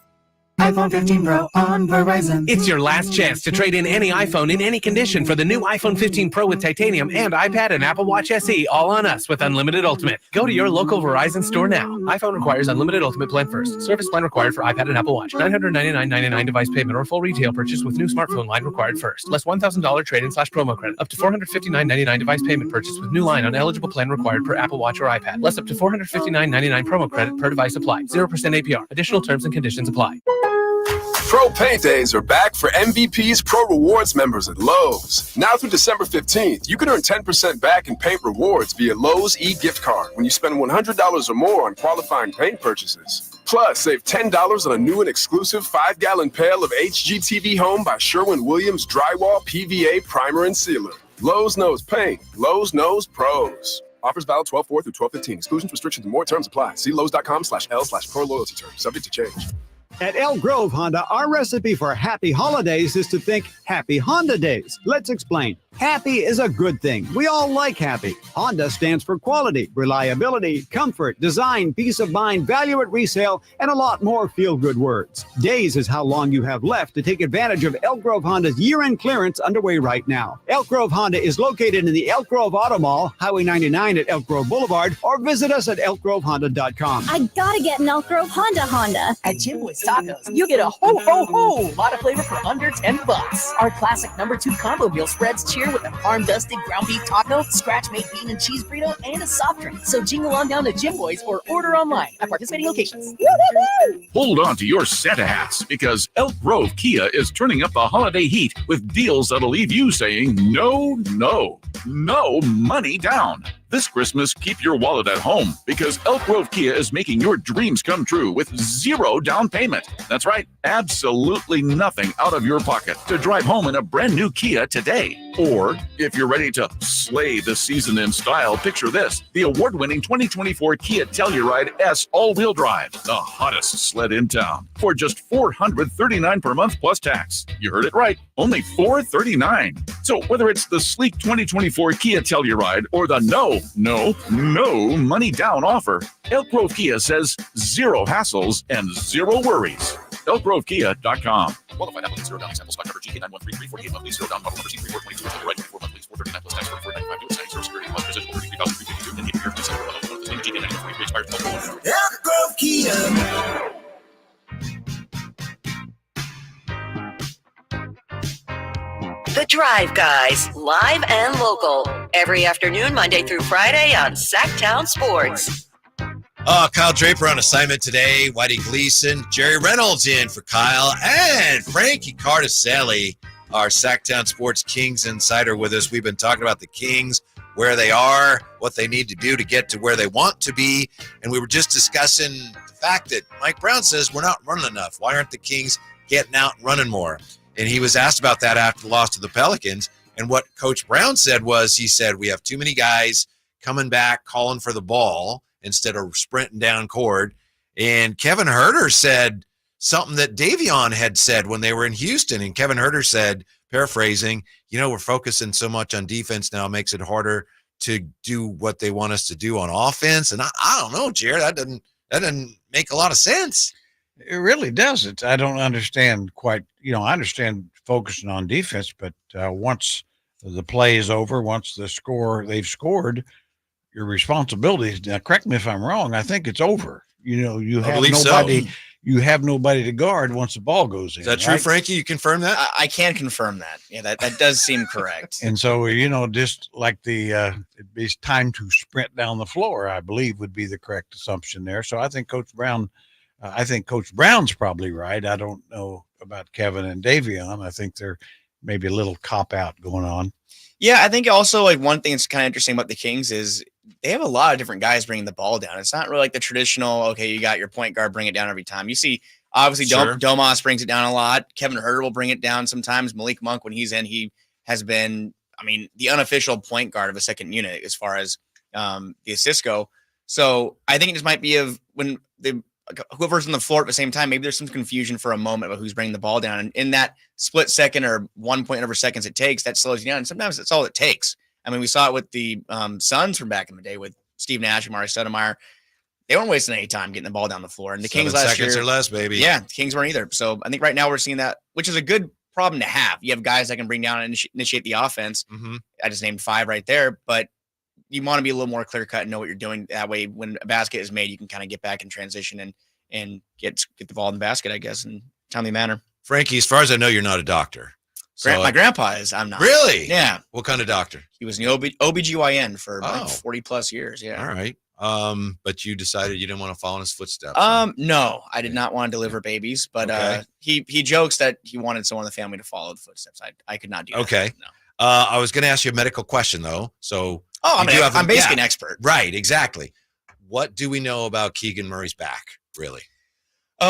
iPhone 15 Pro on Verizon. It's your last chance to trade in any iPhone in any condition for the new iPhone 15 Pro with titanium and iPad and Apple Watch SE, all on us with Unlimited Ultimate. Go to your local Verizon store now. iPhone requires Unlimited Ultimate plan first. Service plan required for iPad and Apple Watch. $999.99 device payment or full retail purchase with new smartphone line required first. Less $1,000 trade-in/promo credit. Up to $459.99 device payment purchase with new line on eligible plan required per Apple Watch or iPad. Less up to $459.99 promo credit per device applied. 0% APR. Additional terms and conditions apply. Pro Paint Days are back for MVP's Pro Rewards members at Lowe's. Now through December 15th, you can earn 10% back in paint rewards via Lowe's e-gift card when you spend $100 or more on qualifying paint purchases. Plus, save $10 on a new and exclusive 5-gallon pail of HGTV Home by Sherwin-Williams Drywall PVA Primer and Sealer. Lowe's knows paint. Lowe's knows pros. Offers valid 12/4 through 12/15. Exclusions, restrictions, and more terms apply. See Lowe's.com/L/Pro Loyalty Terms. Subject to change. At Elk Grove Honda, our recipe for happy holidays is to think happy Honda days. Let's explain. Happy is a good thing. We all like happy. Honda stands for quality, reliability, comfort, design, peace of mind, value at resale, and a lot more feel-good words. Days is how long you have left to take advantage of Elk Grove Honda's year-end clearance underway right now. Elk Grove Honda is located in the Elk Grove Auto Mall, Highway 99 at Elk Grove Boulevard, or visit us at elkgrovehonda.com. I gotta get an Elk Grove Honda. At Jim Boy's Tacos, you get a ho-ho-ho lot of flavor for under $10. Our classic #2 combo meal spreads cheer with a farm-dusted ground beef taco, scratch-made bean and cheese burrito, and a soft drink. So jingle on down to Jim Boy's or order online at participating locations. Hold on to your Santa hats because Elk Grove Kia is turning up the holiday heat with deals that'll leave you saying no money down. This Christmas, keep your wallet at home because Elk Grove Kia is making your dreams come true with 0 down payment. That's right, absolutely nothing out of your pocket to drive home in a brand new Kia today. Or if you're ready to slay the season in style, picture this: the award-winning 2024 Kia Telluride S all-wheel drive, the hottest sled in town, for just $439 per month plus tax. You heard it right, only $439. So whether it's the sleek 2024 Kia Telluride or the no money down offer, Elk Grove Kia says 0 hassles and 0 worries. ElkGroveKia.com. Qualified applicant 0 down. Sample spot number GK9133 48 monthly 0 down. Model number C3422 with the right 24 monthly 439 plus tax for 495. Do it signing 0 security plus residual 33,352 and 8 year December 11. GK9133 expires 12. Elk Grove Kia. The Drive Guys, live and local, every afternoon, Monday through Friday on Sactown Sports. Kyle Draper on assignment today. Whitey Gleason, Jerry Reynolds in for Kyle, and Frankie Cardicelli, our Sactown Sports Kings insider, with us. We've been talking about the Kings, where they are, what they need to do to get to where they want to be, and we were just discussing the fact that Mike Brown says we're not running enough. Why aren't the Kings getting out and running more? And he was asked about that after the loss to the Pelicans. And what Coach Brown said was, he said, we have too many guys coming back, calling for the ball instead of sprinting down court. And Kevin Huerter said something that Davion had said when they were in Houston. And Kevin Huerter said, paraphrasing, we're focusing so much on defense now, it makes it harder to do what they want us to do on offense. And I don't know, Jared, that doesn't make a lot of sense. It really doesn't. I don't understand quite. I understand focusing on defense, but once the play is over, once they've scored, your responsibility. Now, correct me if I'm wrong. I think it's over. You have nobody. So. You have nobody to guard once the ball goes in. Is that true, right? Frankie? You confirm that? I can confirm that. Yeah, that does seem correct. And so, just like it's time to sprint down the floor, I believe would be the correct assumption there. So I think Coach Brown's probably right. I don't know about Kevin and Davion. I think they're maybe a little cop-out going on. Yeah, I think also one thing that's kind of interesting about the Kings is they have a lot of different guys bringing the ball down. It's not really like the traditional, okay, you got your point guard, bring it down every time. You see, obviously, sure. Domas brings it down a lot. Kevin Huerter will bring it down sometimes. Malik Monk, when he's in, he has been, the unofficial point guard of a second unit as far as the assists go. So I think it just might be when whoever's on the floor at the same time, maybe there's some confusion for a moment about who's bringing the ball down. And in that split second or 1.over seconds it takes, that slows you down. And sometimes that's all it takes. We saw it with the Suns from back in the day with Steve Nash and Mari Stoudemire. They weren't wasting any time getting the ball down the floor. And the Kings last year, 7 seconds or less, baby. Yeah, the Kings weren't either. So I think right now we're seeing that, which is a good problem to have. You have guys that can bring down and initiate the offense. Mm-hmm. I just named 5 right there, but you want to be a little more clear cut and know what you're doing. That way, when a basket is made, you can kind of get back in transition and get the ball in the basket, I guess, in a timely manner. Frankie, as far as I know, you're not a doctor. So my grandpa is. I'm not. Really? Yeah. What kind of doctor? He was an OBGYN for 40 plus years. Yeah. All right. But you decided you didn't want to follow in his footsteps. No, I did not want to deliver babies, but he jokes that he wanted someone in the family to follow the footsteps. I could not do that. Okay. No. I was going to ask you a medical question though. So I'm basically an expert. Right. Exactly. What do we know about Keegan Murray's back? Really?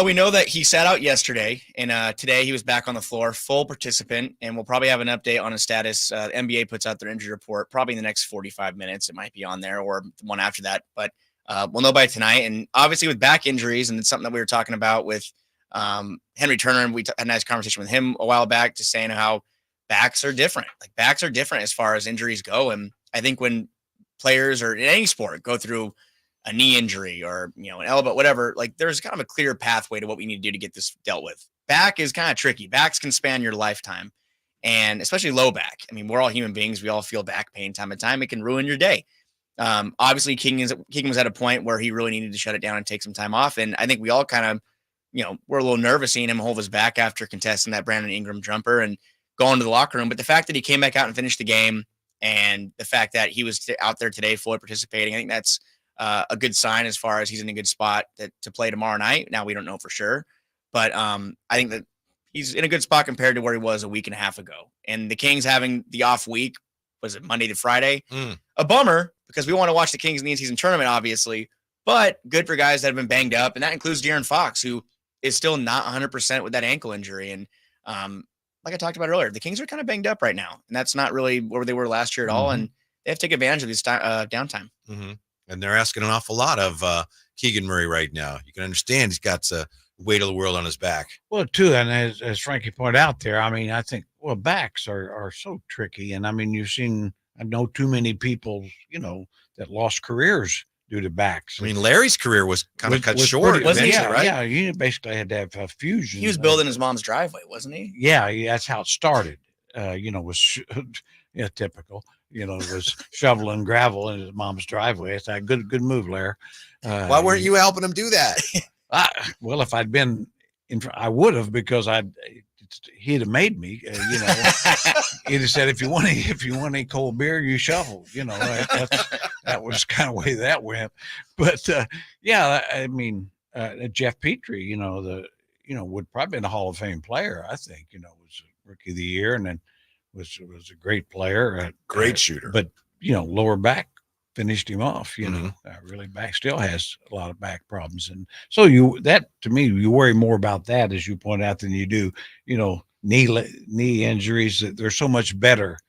We know that he sat out yesterday, and today he was back on the floor, full participant, and we'll probably have an update on his status. The NBA puts out their injury report probably in the next 45 minutes. It might be on there or the one after that, but we'll know by tonight. And obviously with back injuries, and it's something that we were talking about with Henry Turner, and we had a nice conversation with him a while back, just saying how backs are different. Like backs are different as far as injuries go. And I think when players or in any sport go through a knee injury or, an elbow, whatever, like there's kind of a clear pathway to what we need to do to get this dealt with. Back is kind of tricky. Backs can span your lifetime, and especially low back. I mean, we're all human beings. We all feel back pain time to time. It can ruin your day. Obviously King was at a point where he really needed to shut it down and take some time off. And I think we all kind of, we're a little nervous seeing him hold his back after contesting that Brandon Ingram jumper and going to the locker room. But the fact that he came back out and finished the game, and the fact that he was out there today fully participating, I think that's a good sign as far as he's in a good spot to play tomorrow night. Now we don't know for sure, but I think that he's in a good spot compared to where he was a week and a half ago. And the Kings having the off week, was it Monday to Friday? A bummer, because we want to watch the Kings in the in-season tournament, obviously, but good for guys that have been banged up. And that includes De'Aaron Fox, who is still not 100% with that ankle injury. And like I talked about earlier, the Kings are kind of banged up right now, and that's not really where they were last year at all. And they have to take advantage of this downtime. And they're asking an awful lot of Keegan Murray right now. You can understand he's got the weight of the world on his back. Well, too, and as Frankie pointed out there, I mean, I think, backs are so tricky. And I mean, I know too many people, that lost careers due to backs. I mean, Larry's career was kind of cut short, wasn't he? Right? Yeah, you basically had to have a fusion. He was building his mom's driveway, wasn't he? Yeah, that's how it started. Was typical. Was shoveling gravel in his mom's driveway. It's a good move, Larry. Why weren't you helping him do that? Well, if I'd been I would have, because he'd have made me. He'd have said, if you want a cold beer, you shovel. That was kind of the way that went. But I mean, Jeff Petrie, would probably been a Hall of Fame player. I think, was Rookie of the Year, and then was a great player, great shooter. But lower back finished him off. Really back still has a lot of back problems, and so to me, you worry more about that, as you point out, than you do knee injuries. That they're so much better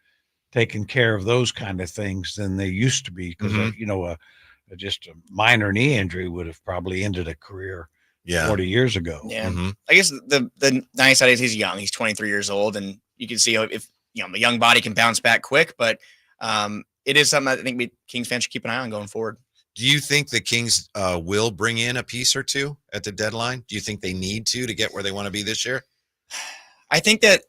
taking care of those kind of things than they used to be, because just a minor knee injury would have probably ended a career 40 years ago. I guess the nice side is he's young. He's 23 years old, and you can see if the young body can bounce back quick, but it is something that I think Kings fans should keep an eye on going forward. Do you think the Kings will bring in a piece or two at the deadline? Do you think they need to get where they want to be this year? I think that,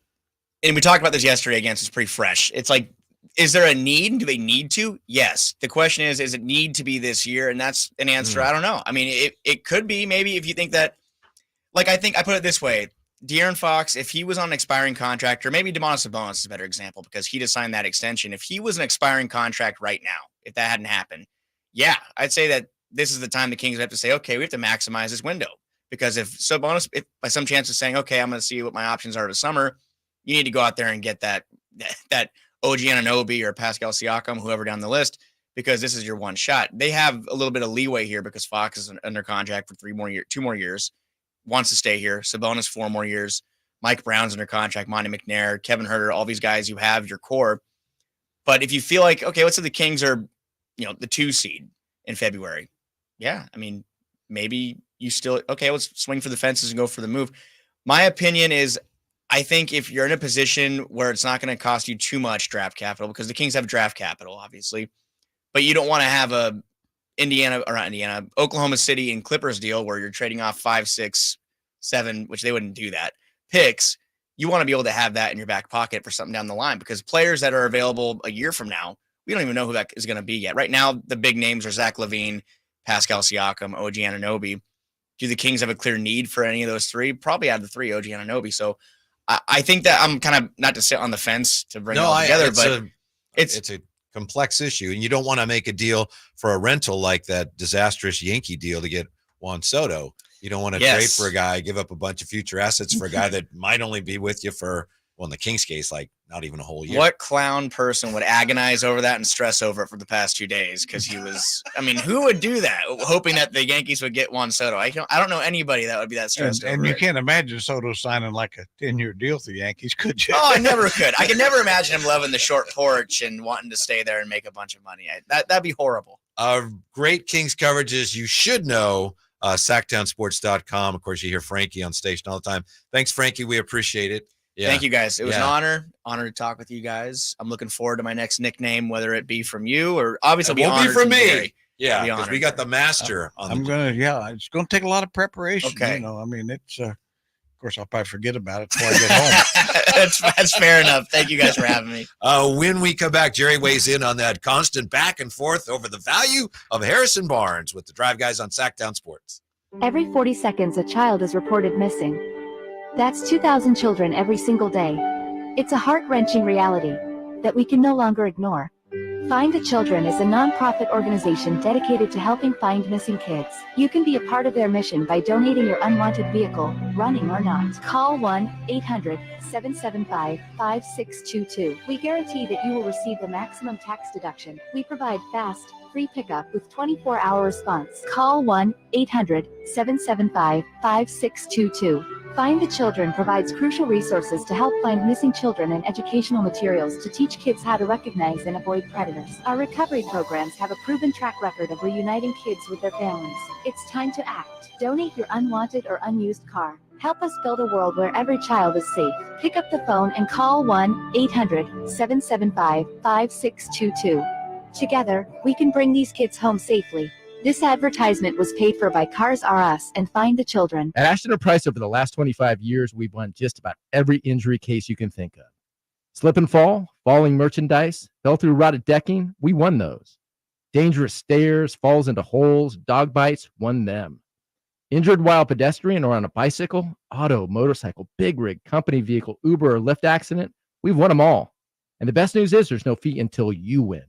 and we talked about this yesterday again, so it's pretty fresh. It's like, is there a need? Do they need to? Yes. The question is it need to be this year? And that's an answer. I don't know. I mean, it could be, maybe, if you think that, like, I think I put it this way. De'Aaron Fox, if he was on an expiring contract, or maybe Domantas Sabonis is a better example because he just signed that extension. If he was an expiring contract right now, if that hadn't happened, I'd say that this is the time the Kings have to say, okay, we have to maximize this window. Because if Sabonis, if by some chance is saying, okay, I'm going to see what my options are this summer, you need to go out there and get that OG Anunoby or Pascal Siakam, whoever down the list, because this is your one shot. They have a little bit of leeway here because Fox is under contract for 2 more years. Wants to stay here. Sabonis 4 more years. Mike Brown's under contract. Monty McNair, Kevin Huerter, all these guys, you have your core. But if you feel like, okay, let's say the Kings are, the 2 seed in February. Yeah, I mean, maybe you still, okay, let's swing for the fences and go for the move. My opinion is, I think if you're in a position where it's not going to cost you too much draft capital, because the Kings have draft capital, obviously, but you don't want to have a Oklahoma City and Clippers deal where you're trading off 5, 6, 7, which they wouldn't do that, picks. You want to be able to have that in your back pocket for something down the line, because players that are available a year from now, we don't even know who that is going to be yet. Right now, the big names are Zach LaVine, Pascal Siakam, OG Anunoby. Do the Kings have a clear need for any of those 3? Probably out of the 3, OG Anunoby. So I think that I'm kind of, not to sit on the fence to bring it all together, but it's a complex issue, and you don't want to make a deal for a rental like that disastrous Yankee deal to get Juan Soto. You don't want to trade for a guy, give up a bunch of future assets for a guy that might only be with you for Well, in the Kings case, like not even a whole year. What clown person would agonize over that and stress over it for the past 2 days? Because he was, I mean, who would do that, hoping that the Yankees would get Juan Soto? I don't know anybody that would be that stressed over And you it. can't imagine Soto signing like a 10-year deal with the Yankees, could you? Oh, I never could. I could never imagine him loving the short porch and wanting to stay there and make a bunch of money. That'd be horrible. Great Kings coverage, as you should know. Sactownsports.com. Of course, you hear Frankie on station all the time. Thanks, Frankie. We appreciate it. Yeah. Thank you, guys. It was an honor to talk with you guys. I'm looking forward to my next nickname, whether it be from you or obviously it won't be from me. Jerry. Yeah, because we got the master on. It's gonna take a lot of preparation. Okay. You know, I mean, it's of course I'll probably forget about it before I get home. That's fair enough. Thank you guys for having me. When we come back, Jerry weighs in on that constant back and forth over the value of Harrison Barnes with the Drive Guys on Sactown Sports. Every 40 seconds, a child is reported missing. That's 2,000 children every single day. It's a heart-wrenching reality that we can no longer ignore. Find the Children is a non-profit organization dedicated to helping find missing kids. You can be a part of their mission by donating your unwanted vehicle, running or not. Call 1-800-775-5622. We guarantee that you will receive the maximum tax deduction. We provide fast, free pickup with 24-hour response. Call 1-800-775-5622. Find the Children provides crucial resources to help find missing children and educational materials to teach kids how to recognize and avoid predators. Our recovery programs have a proven track record of reuniting kids with their families. It's time to act. Donate your unwanted or unused car. Help us build a world where every child is safe. Pick up the phone and call 1-800-775-5622. Together, we can bring these kids home safely. This advertisement was paid for by Cars R Us and Find the Children. At Ashton & Price, over the last 25 years, we've won just about every injury case you can think of. Slip and fall, falling merchandise, fell through rotted decking, we won those. Dangerous stairs, falls into holes, dog bites, won them. Injured while pedestrian or on a bicycle, auto, motorcycle, big rig, company vehicle, Uber, or Lyft accident, we've won them all. And the best news is there's no fee until you win.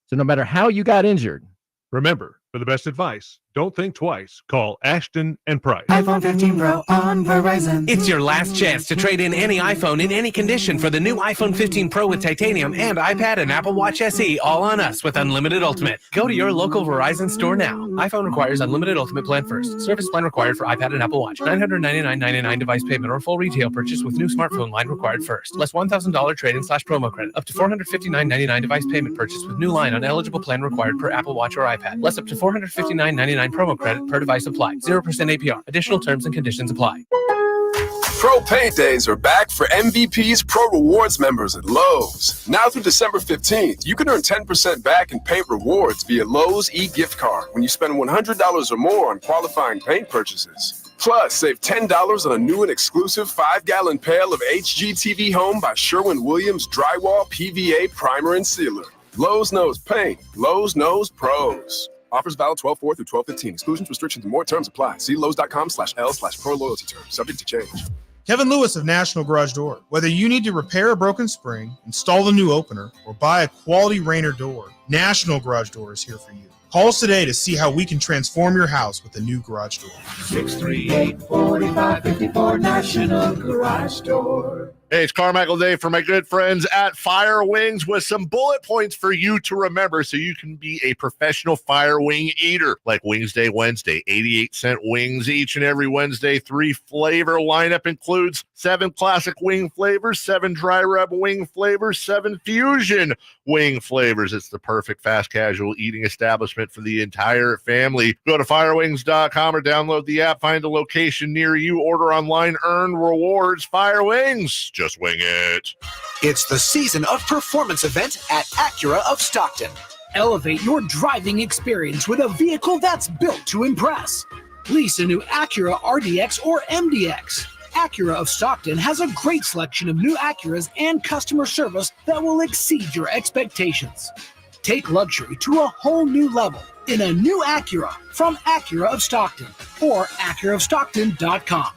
So no matter how you got injured, remember, for the best advice, don't think twice. Call Ashton and Price. iPhone 15 Pro on Verizon. It's your last chance to trade in any iPhone in any condition for the new iPhone 15 Pro with titanium and iPad and Apple Watch SE, all on us with Unlimited Ultimate. Go to your local Verizon store now. iPhone requires Unlimited Ultimate plan first. Service plan required for iPad and Apple Watch. $999.99 device payment or full retail purchase with new smartphone line required first. Less $1,000 trade-in/promo credit. Up to $459.99 device payment purchase with new line on eligible plan required per Apple Watch or iPad. Less up to $459.99 promo credit per device applied. 0% APR. Additional terms and conditions apply. Pro Paydays are back for MVP's Pro Rewards members at Lowe's. Now through December 15th, you can earn 10% back in paint rewards via Lowe's e-gift card when you spend $100 or more on qualifying paint purchases. Plus, save $10 on a new and exclusive 5-gallon pail of HGTV Home by Sherwin-Williams Drywall PVA Primer and Sealer. Lowe's knows paint. Lowe's knows pros. Offers valid 12/4 through 12/15. Exclusions, restrictions, and more terms apply. See Lowe's.com/L/pro loyalty terms. Subject to change. Kevin Lewis of National Garage Door. Whether you need to repair a broken spring, install a new opener, or buy a quality Rainer door, National Garage Door is here for you. Call us today to see how we can transform your house with a new garage door. 638-4554 National Garage Door. Hey, it's Carmichael Day for my good friends at Fire Wings with some bullet points for you to remember so you can be a professional fire wing eater. Like Wings Day Wednesday, 88-cent wings each and every Wednesday. 3 flavor lineup includes 7 classic wing flavors, 7 dry rub wing flavors, 7 fusion wing flavors. It's the perfect fast casual eating establishment for the entire family. Go to firewings.com or download the app, find a location near you, order online, earn rewards. Fire Wings. Just wing it. It's the season of performance event at Acura of Stockton. Elevate your driving experience with a vehicle that's built to impress. Lease a new Acura RDX or MDX. Acura of Stockton has a great selection of new Acuras and customer service that will exceed your expectations. Take luxury to a whole new level in a new Acura from Acura of Stockton or AcuraofStockton.com.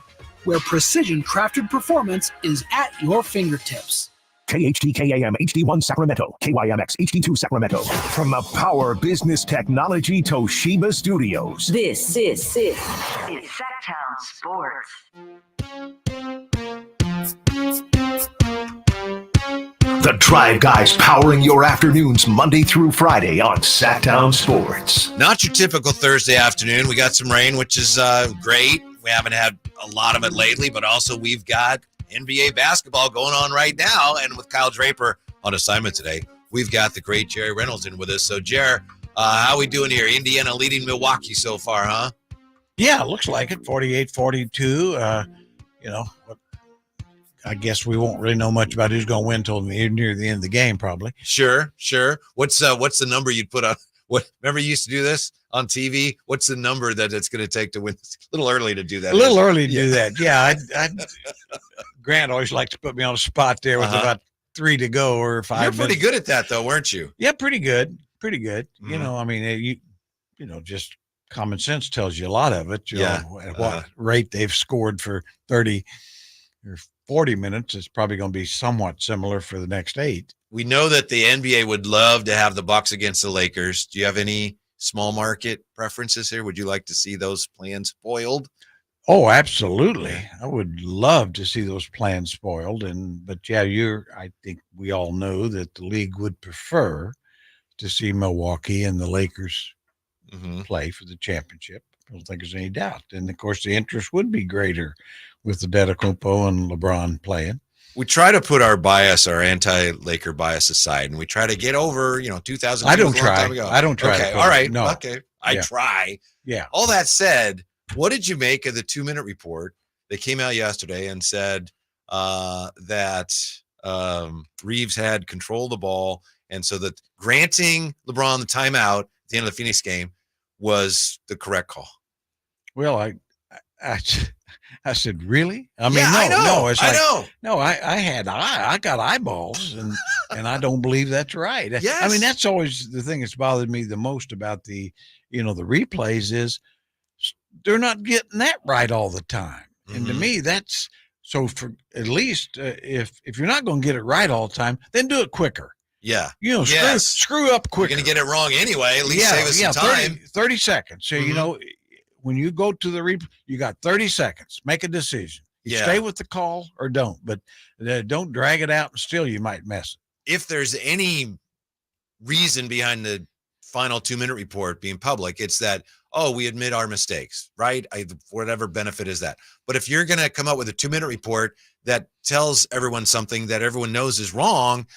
where precision-crafted performance is at your fingertips. KHTKAM HD1 Sacramento, KYMX HD2 Sacramento. From the Power Business Technology Toshiba Studios. This is Sactown Sports. The Drive Guys powering your afternoons Monday through Friday on Sactown Sports. Not your typical Thursday afternoon. We got some rain, which is great. We haven't had a lot of it lately, but also we've got NBA basketball going on right now. And with Kyle Draper on assignment today, we've got the great Jerry Reynolds in with us. So, Jer, how we doing here? Indiana leading Milwaukee so far, huh? Yeah, looks like it. 48-42. I guess we won't really know much about who's going to win until near the end of the game, probably. Sure. What's the number you'd put on? What? Remember you used to do this on TV? What's the number that it's going to take to win? It's a little early to do that. A little early to do that. Yeah. Grant always liked to put me on a spot there with about 3 to go or 5 minutes. You're pretty good at that, though, weren't you? Yeah, pretty good. Mm-hmm. Just common sense tells you a lot of it. You know, at what rate they've scored for 30 or 40 minutes is probably going to be somewhat similar for the next 8. We know that the NBA would love to have the Bucks against the Lakers. Do you have any small market preferences here? Would you like to see those plans spoiled? Oh, absolutely. I would love to see those plans spoiled. I think we all know that the league would prefer to see Milwaukee and the Lakers play for the championship. I don't think there's any doubt. And of course, the interest would be greater with the Antetokounmpo and LeBron playing. We try to put our bias, our anti-Laker bias aside, and we try to get over, 2002. I don't try. Okay. All right. No. Okay. I try. Yeah. All that said, what did you make of the 2-minute report that came out yesterday and said that Reeves had control of the ball, and so that granting LeBron the timeout at the end of the Phoenix game was the correct call? Well, I said, really? I mean, I know. I got eyeballs, and I don't believe that's right. Yes. I mean, that's always the thing that's bothered me the most about the replays is they're not getting that right all the time. And to me, that's so. For at least if you're not going to get it right all the time, then do it quicker. Yeah. Screw up quicker. You're going to get it wrong anyway. At least save us some time. 30 seconds. So, when you go to the replay, you got 30 seconds. Make a decision. Stay with the call or don't. But don't drag it out and still you might mess it. If there's any reason behind the final 2-minute report being public, it's that, we admit our mistakes, right? Whatever benefit is that. But if you're going to come up with a 2-minute report that tells everyone something that everyone knows is wrong,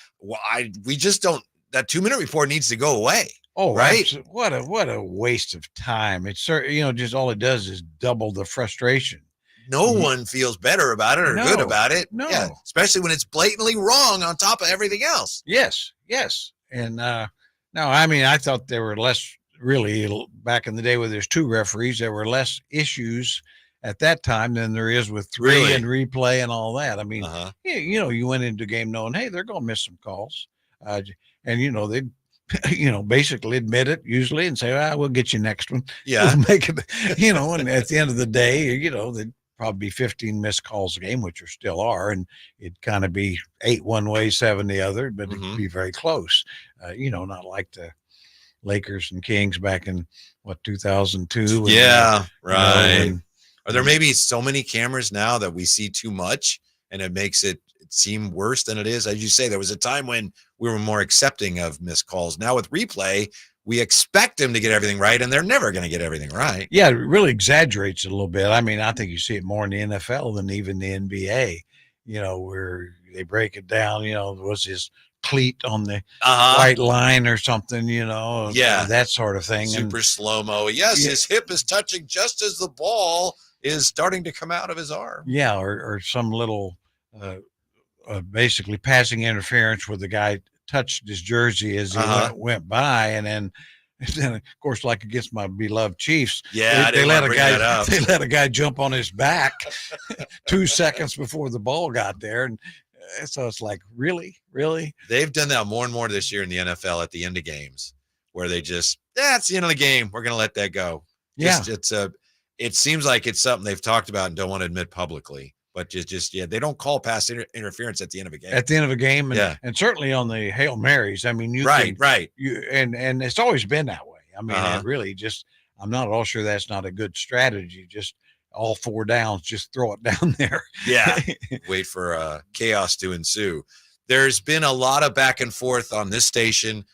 we just don't. That 2-minute report needs to go away. Oh, right. What a waste of time. It's just all it does is double the frustration. No one feels better about it or good about it. No. Yeah, especially when it's blatantly wrong on top of everything else. Yes. And I thought there were less, really, back in the day where there's 2 referees, there were less issues at that time than there is with 3 and replay and all that. I mean, you went into game knowing, hey, they're going to miss some calls. They'd basically admit it usually and say, we'll get you next one. Yeah. We'll make it, and at the end of the day, there'd probably be 15 missed calls a game, which there still are. And it'd kind of be 8 one way, 7 the other, but it'd be very close. Not like the Lakers and Kings back in 2002. Yeah. Right. Are there maybe so many cameras now that we see too much and it makes it seem worse than it is? As you say, there was a time when we were more accepting of missed calls. Now with replay, we expect them to get everything right, and they're never going to get everything right. Yeah, it really exaggerates it a little bit. I mean, I think you see it more in the NFL than even the NBA, where they break it down, was his cleat on the white line or something, that sort of thing. Super slow-mo. Yes, his hip is touching just as the ball is starting to come out of his arm. Yeah, or some little basically passing interference where the guy touched his jersey as he went by, and then of course, like against my beloved Chiefs, they let a guy jump on his back 2 seconds before the ball got there, and so it's like, really? They've done that more and more this year in the NFL at the end of games, where they just, it's the end of the game, we're going to let that go. It seems like it's something they've talked about and don't want to admit publicly. But they don't call pass interference at the end of a game. At the end of a game, and certainly on the Hail Marys. I mean, right. And it's always been that way. I mean, it really I'm not all sure that's not a good strategy. Just all 4 downs, just throw it down there. Yeah, wait for chaos to ensue. there's been a lot of back and forth on this station,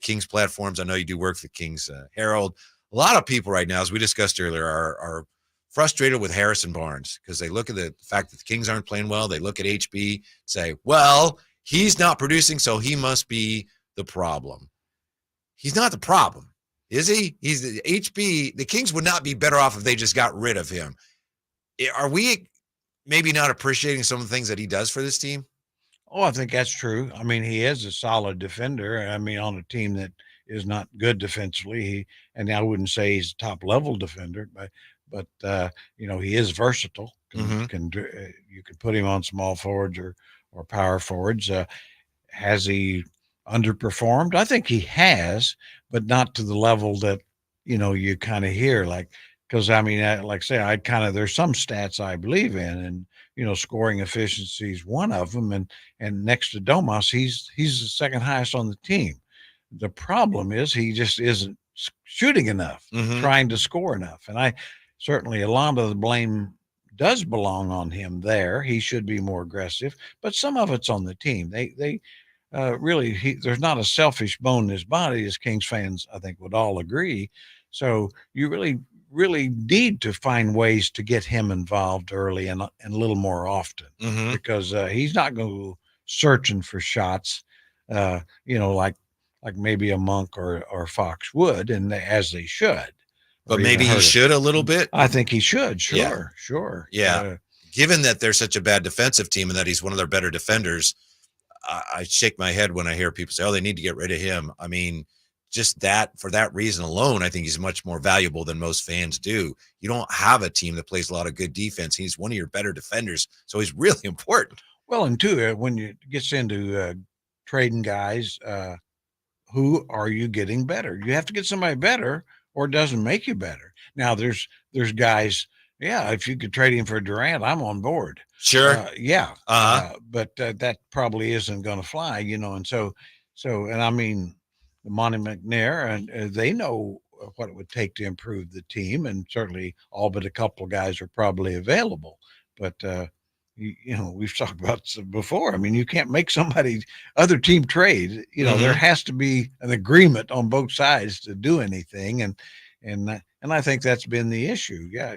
Kings platforms. I know you do work for Kings Herald. A lot of people right now, as we discussed earlier, are frustrated with Harrison Barnes because they look at the fact that the Kings aren't playing well. They look at HB, say, well, he's not producing, so he must be the problem. He's not the problem, is he? He's the HB. The Kings would not be better off if they just got rid of him. Are we maybe not appreciating some of the things that he does for this team? Oh, I think that's true. I mean, he is a solid defender. I mean, on a team that is not good defensively, and I wouldn't say he's a top level defender, but he is versatile. You can put him on small forwards or power forwards. Has he underperformed? I think he has, but not to the level that you kind of hear, because I mean, like I say, there's some stats I believe in, and scoring efficiency is one of them, and next to Domas, he's the second highest on the team. The problem is he just isn't shooting enough, trying to score enough, and I certainly, a lot of the blame does belong on him there. He should be more aggressive, but some of it's on the team. They really, there's not a selfish bone in his body, as Kings fans I think would all agree. So you really need to find ways to get him involved early and a little more often, because he's not going to go searching for shots, like maybe a Monk or Fox would, and as they should. But maybe he should a little bit. I think he should. Sure. Yeah. Given that they're such a bad defensive team and that he's one of their better defenders, I shake my head when I hear people say, "Oh, they need to get rid of him." I mean, just for that reason alone, I think he's much more valuable than most fans do. You don't have a team that plays a lot of good defense. He's one of your better defenders, so he's really important. Well, and two, when it gets into trading guys, who are you getting better? You have to get somebody better, or it doesn't make you better. Now, there's guys. Yeah, if you could trade him for Durant, I'm on board. Sure. But that probably isn't going to fly, and so, and I mean, Monty McNair, and they know what it would take to improve the team, and certainly all but a couple of guys are probably available. But we've talked about this before. I mean, you can't make other team trade. There has to be an agreement on both sides to do anything, and I think that's been the issue. Yeah,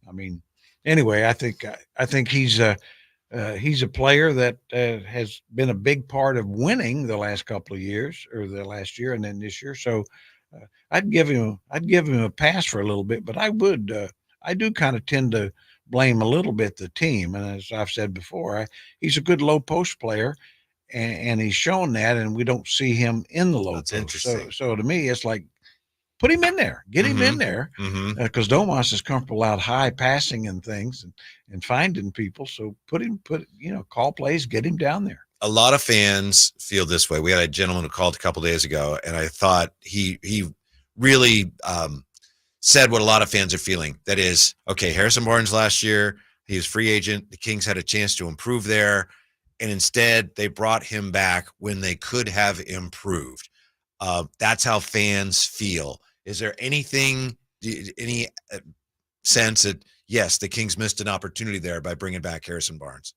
I mean, anyway, I think he's a player that has been a big part of winning the last couple of years, or the last year and then this year. So I'd give him a pass for a little bit, but I do kind of tend to blame a little bit the team. And as I've said before, he's a good low post player, and he's shown that, and we don't see him in the low post. Interesting. So to me, it's like, put him in there, get him in there, because Domas is comfortable out high passing and things and finding people. So call plays, get him down there. A lot of fans feel this way. We had a gentleman who called a couple days ago, and I thought he really said what a lot of fans are feeling. That is, okay, Harrison Barnes last year, he was free agent. The Kings had a chance to improve there, and instead they brought him back when they could have improved. That's how fans feel. Is there any sense that, yes, the Kings missed an opportunity there by bringing back Harrison Barnes?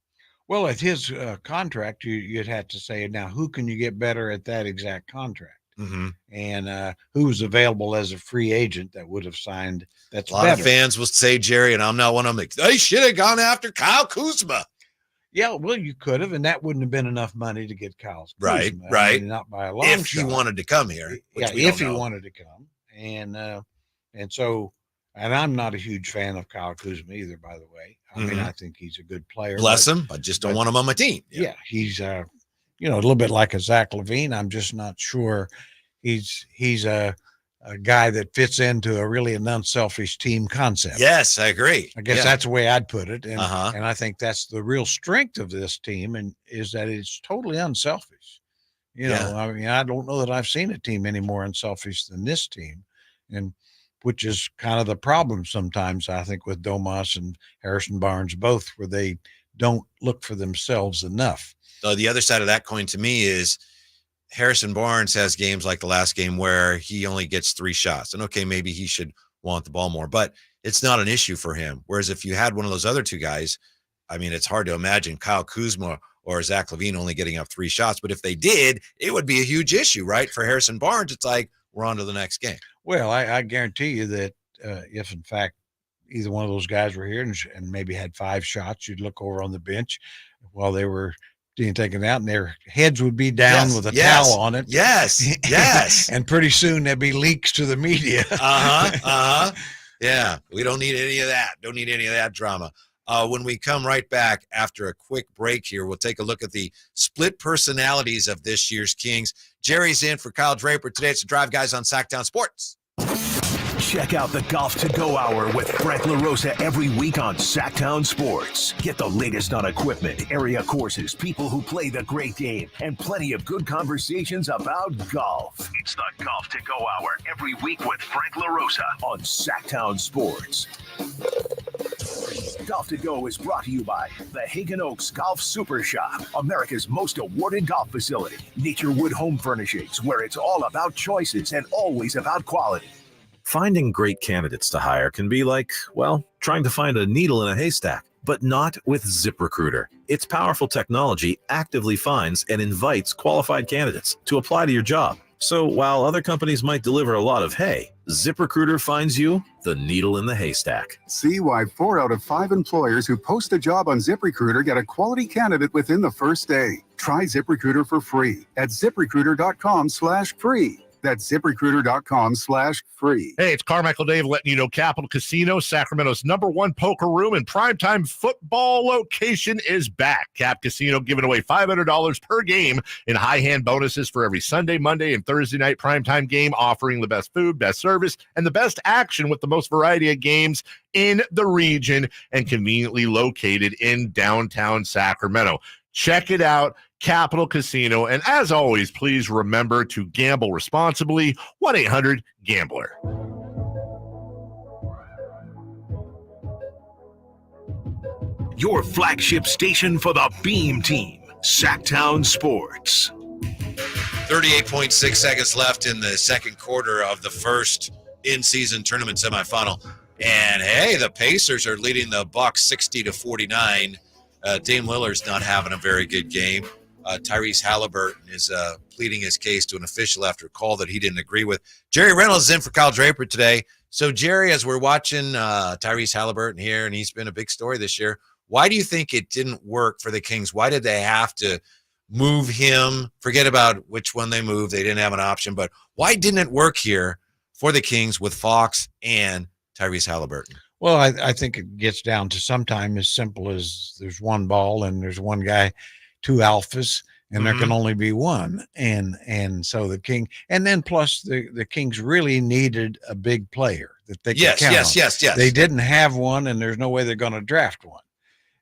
Well, at his contract, you'd have to say, now, who can you get better at that exact contract? And who's available as a free agent that would have signed that's better? A lot of fans will say, Jerry, and I'm not one of them, they should have gone after Kyle Kuzma. Yeah, well, you could have, and that wouldn't have been enough money to get Kyle Kuzma. Right. I mean, not by a long if shot. He wanted to come here. If he wanted to come. And so, and I'm not a huge fan of Kyle Kuzma either, by the way. I mean, I think he's a good player. Bless him. I just don't want him on my team. Yeah, he's a little bit like a Zach LaVine. I'm just not sure he's a guy that fits into an unselfish team concept. Yes, I agree. I guess that's the way I'd put it. And I think that's the real strength of this team, and is that it's totally unselfish. I mean, I don't know that I've seen a team any more unselfish than this team, and which is kind of the problem sometimes, I think, with Domas and Harrison Barnes both, where they don't look for themselves enough. So the other side of that coin to me is Harrison Barnes has games like the last game where he only gets 3 shots. And okay, maybe he should want the ball more, but it's not an issue for him. Whereas if you had one of those other 2 guys, I mean, it's hard to imagine Kyle Kuzma or Zach LaVine only getting up 3 shots. But if they did, it would be a huge issue, right? For Harrison Barnes, it's like we're on to the next game. Well, I guarantee you that if, in fact, either one of those guys were here and maybe had 5 shots, you'd look over on the bench while they were being taken out, and their heads would be down with a towel on it. Yes. And pretty soon there'd be leaks to the media. Yeah, we don't need any of that. Don't need any of that drama. When we come right back after a quick break here, we'll take a look at the split personalities of this year's Kings. Jerry's in for Kyle Draper today. It's the Drive Guys on Sactown Sports. Check out the Golf to Go Hour with Frank LaRosa every week on Sactown Sports. Get the latest on equipment, area courses, people who play the great game, and plenty of good conversations about golf. It's the Golf to Go Hour every week with Frank LaRosa on Sactown Sports. Golf to Go is brought to you by the Hagen Oaks Golf Super Shop, America's most awarded golf facility. Nature Wood Home Furnishings, where it's all about choices and always about quality. Finding great candidates to hire can be like, well, trying to find a needle in a haystack, but not with ZipRecruiter. Its powerful technology actively finds and invites qualified candidates to apply to your job. So while other companies might deliver a lot of hay, ZipRecruiter finds you the needle in the haystack. See why 4 out of 5 employers who post a job on ZipRecruiter get a quality candidate within the first day. Try ZipRecruiter for free at ZipRecruiter.com/free. That's ZipRecruiter.com/free. Hey, it's Carmichael Dave letting you know Capital Casino, Sacramento's #1 poker room and primetime football location is back. Cap Casino giving away $500 per game in high hand bonuses for every Sunday, Monday, and Thursday night primetime game, offering the best food, best service, and the best action with the most variety of games in the region and conveniently located in downtown Sacramento. Check it out, Capital Casino. And as always, please remember to gamble responsibly. 1-800-GAMBLER. Your flagship station for the Beam Team, Sactown Sports. 38.6 seconds left in the second quarter of the first in-season tournament semifinal. And hey, the Pacers are leading the Bucks 60-49. Dame Lillard's not having a very good game. Tyrese Halliburton is pleading his case to an official after a call that he didn't agree with. Jerry Reynolds is in for Kyle Draper today. So, Jerry, as we're watching Tyrese Halliburton here, and he's been a big story this year, why do you think it didn't work for the Kings? Why did they have to move him? Forget about which one they moved. They didn't have an option. But why didn't it work here for the Kings with Fox and Tyrese Halliburton? Well, I think it gets down to sometime as simple as there's one ball and there's one guy, 2 alphas, and there can only be one. And so the King, and then plus the Kings really needed a big player that they could count on. Yes. They didn't have one, and there's no way they're going to draft one.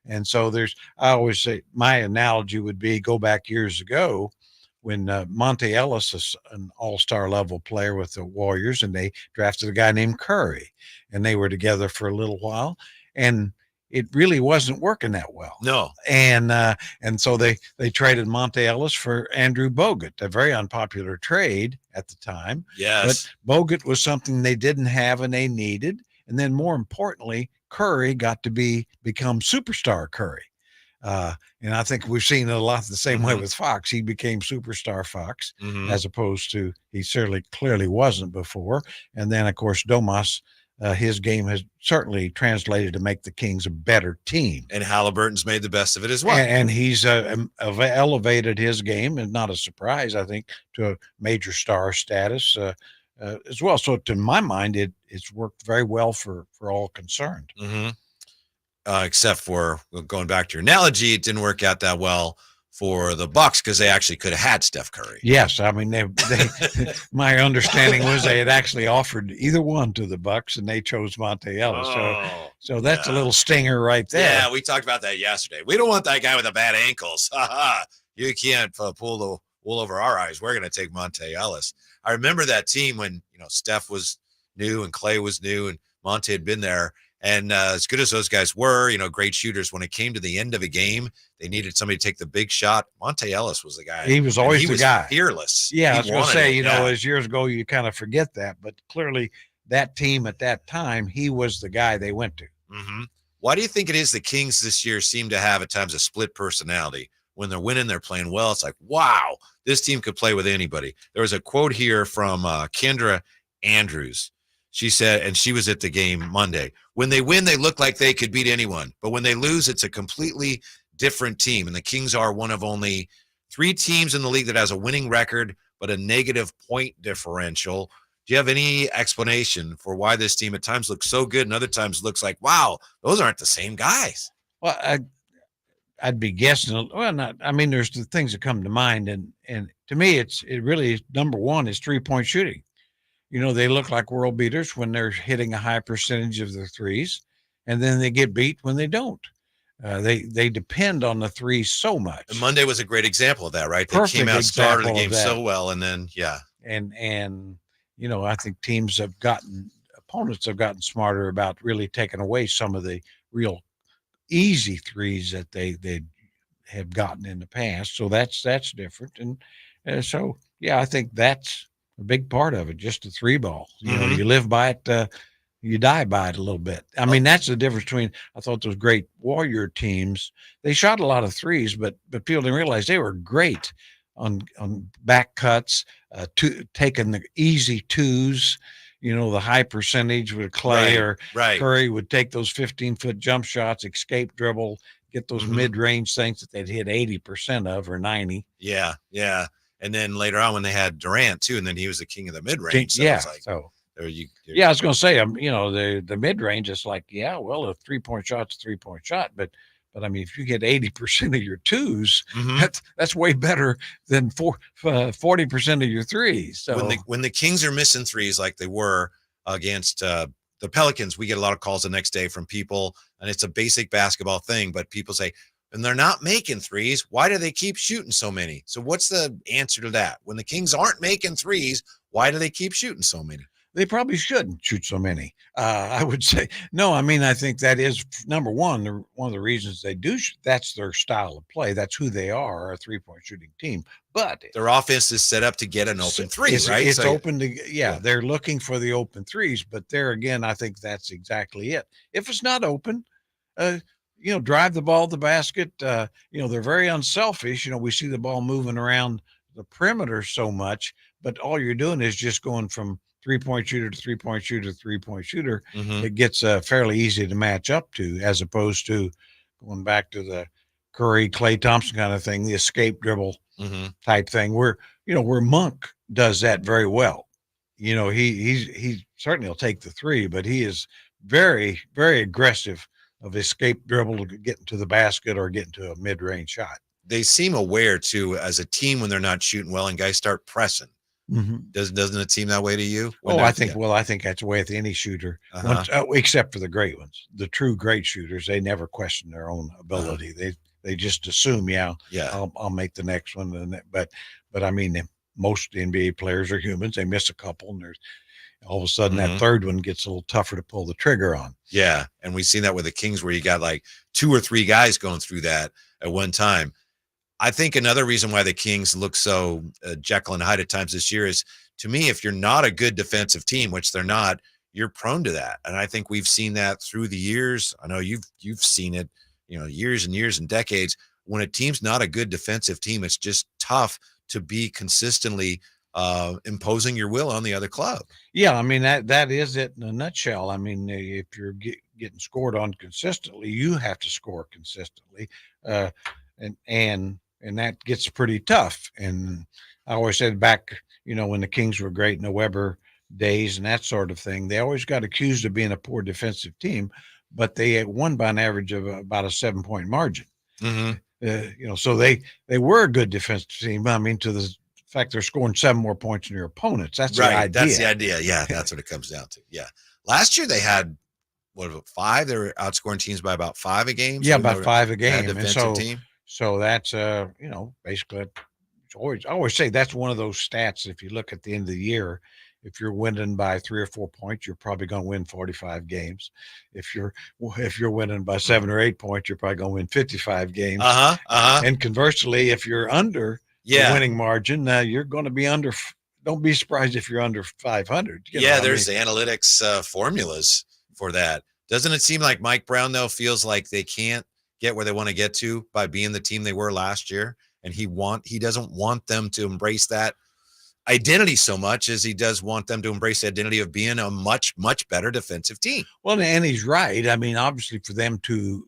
And so I always say, my analogy would be go back years ago when Monte Ellis is an all-star level player with the Warriors, and they drafted a guy named Curry, and they were together for a little while, and it really wasn't working that well. No. And so they traded Monte Ellis for Andrew Bogut, a very unpopular trade at the time. Yes. But Bogut was something they didn't have and they needed. And then more importantly, Curry got to become superstar Curry. And I think we've seen it a lot the same way with Fox. He became superstar Fox, as opposed to he clearly wasn't before. And then, of course, Domas, his game has certainly translated to make the Kings a better team. And Halliburton's made the best of it as well. And he's elevated his game, and not a surprise, I think, to a major star status as well. So to my mind, it's worked very well for all concerned. Except for, going back to your analogy, it didn't work out that well for the Bucks because they actually could have had Steph Curry. Yes, I mean they my understanding was they had actually offered either one to the Bucks, and they chose Monte Ellis. So that's a little stinger right there. Yeah, we talked about that yesterday. We don't want that guy with the bad ankles. You can't pull the wool over our eyes. We're going to take Monte Ellis. I remember that team when Steph was new and Clay was new and Monte had been there. And as good as those guys were, great shooters, when it came to the end of a game, they needed somebody to take the big shot. Monte Ellis was the guy. He was always the guy. Fearless. Yeah, I was going to say, as years ago, you kind of forget that. But clearly that team at that time, he was the guy they went to. Why do you think it is the Kings this year seem to have at times a split personality? when they're winning, they're playing well. It's like, wow, this team could play with anybody. There was a quote here from Kendra Andrews. She said, and she was at the game Monday, when they win, they look like they could beat anyone. But when they lose, it's a completely different team. And the Kings are one of only 3 teams in the league that has a winning record, but a negative point differential. Do you have any explanation for why this team at times looks so good and other times looks like, wow, those aren't the same guys? Well, I'd be guessing. Well, not. I mean, there's the things that come to mind, and to me, it really number one is 3-point shooting. They look like world beaters when they're hitting a high percentage of their threes, and then they get beat when they don't. They depend on the threes so much. And Monday was a great example of that, right? They Perfect came out, started the example game of that. so well, and then And I think opponents have gotten smarter about really taking away some of the real easy threes that they have gotten in the past. So that's different. And so, yeah, I think that's a big part of it, just the 3 ball. You live by it, you die by it a little bit. I mean, that's the difference between, I thought those great Warrior teams, they shot a lot of threes, but people didn't realize they were great on back cuts, taking the easy 2s, the high percentage with Clay or Curry would take those 15-foot jump shots, escape dribble, get those mid-range things that they'd hit 80% of or 90. Yeah. And then later on when they had Durant too, and then he was the king of the mid-range. So Yeah. it's like, I was going to say, the mid-range is like, yeah, well, a 3-point shot's a 3-point shot, but I mean, if you get 80% of your 2s, that's way better than 40% of your 3s. So when the Kings are missing threes like they were against the Pelicans, we get a lot of calls the next day from people, and it's a basic basketball thing, but people say, and they're not making threes, why do they keep shooting so many? So what's the answer to that? When the Kings aren't making threes, why do they keep shooting so many? They probably shouldn't shoot so many. I would say no. I mean, I think that is number one. One of the reasons they do. That's their style of play. That's who they are, a 3-point shooting team. But their offense is set up to get an open 3, right? It's open to They're looking for the open 3s. But there again, I think that's exactly it. If it's not open, drive the ball to the basket. They're very unselfish. We see the ball moving around the perimeter so much, but all you're doing is just going from 3-point shooter to 3-point shooter, 3-point shooter. It gets fairly easy to match up to, as opposed to going back to the Curry, Klay Thompson kind of thing, the escape dribble type thing, where Monk does that very well. He certainly will take the 3, but he is very, very aggressive of escape dribble to get into the basket or get into a mid-range shot. They seem aware too, as a team, when they're not shooting well and guys start pressing. Doesn't it seem that way to you? I think that's the way with any shooter, except for the great ones. The true great shooters, they never question their own ability. They just assume, I'll make the next one. But I mean, most NBA players are humans. They miss a couple, and there's all of a sudden that third one gets a little tougher to pull the trigger on. Yeah, and we've seen that with the Kings, where you got like 2 or 3 guys going through that at one time. I think another reason why the Kings look so Jekyll and Hyde at times this year is, to me, if you're not a good defensive team, which they're not, you're prone to that. And I think we've seen that through the years. I know you've seen it, years and years and decades. When a team's not a good defensive team, it's just tough to be consistently imposing your will on the other club. Yeah, I mean, that is it in a nutshell. I mean, if you're getting scored on consistently, you have to score consistently. And that gets pretty tough. And I always said back, when the Kings were great in the Weber days and that sort of thing, they always got accused of being a poor defensive team, but they won by an average of about a 7-point margin. So they were a good defensive team. I mean, to the fact they're scoring 7 more points than your opponents. That's the idea. That's the idea. Yeah, that's what it comes down to. Yeah. Last year they had, 5? They were outscoring teams by about 5 a game. Yeah, about 5 a game. Defensive team. So that's, basically, I always say that's one of those stats. If you look at the end of the year, if you're winning by 3 or 4 points, you're probably going to win 45 games. If you're winning by 7 or 8 points, you're probably going to win 55 games. And conversely, if you're under the winning margin, you're going to be under. Don't be surprised if you're under 500. There's analytics formulas for that. Doesn't it seem like Mike Brown, though, feels like they can't get where they want to get to by being the team they were last year. And he doesn't want them to embrace that identity so much as he does want them to embrace the identity of being a much, much better defensive team. Well, and he's right. I mean, obviously for them to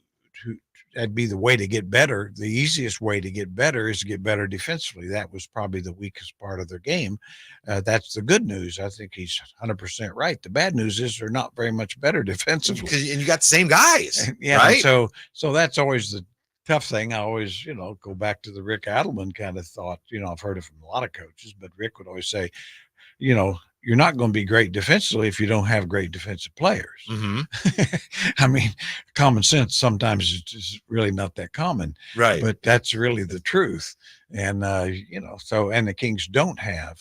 that'd be the way to get better. The easiest way to get better is to get better defensively. That was probably the weakest part of their game. That's the good news. I think he's 100% right. The bad news is they're not very much better defensively. And you got the same guys, yeah. right? So that's always the tough thing. I always, go back to the Rick Adelman kind of thought. I've heard it from a lot of coaches, but Rick would always say, you're not going to be great defensively if you don't have great defensive players. Mm-hmm. I mean, common sense sometimes is just really not that common. Right. But that's really the truth. And, and the Kings don't have,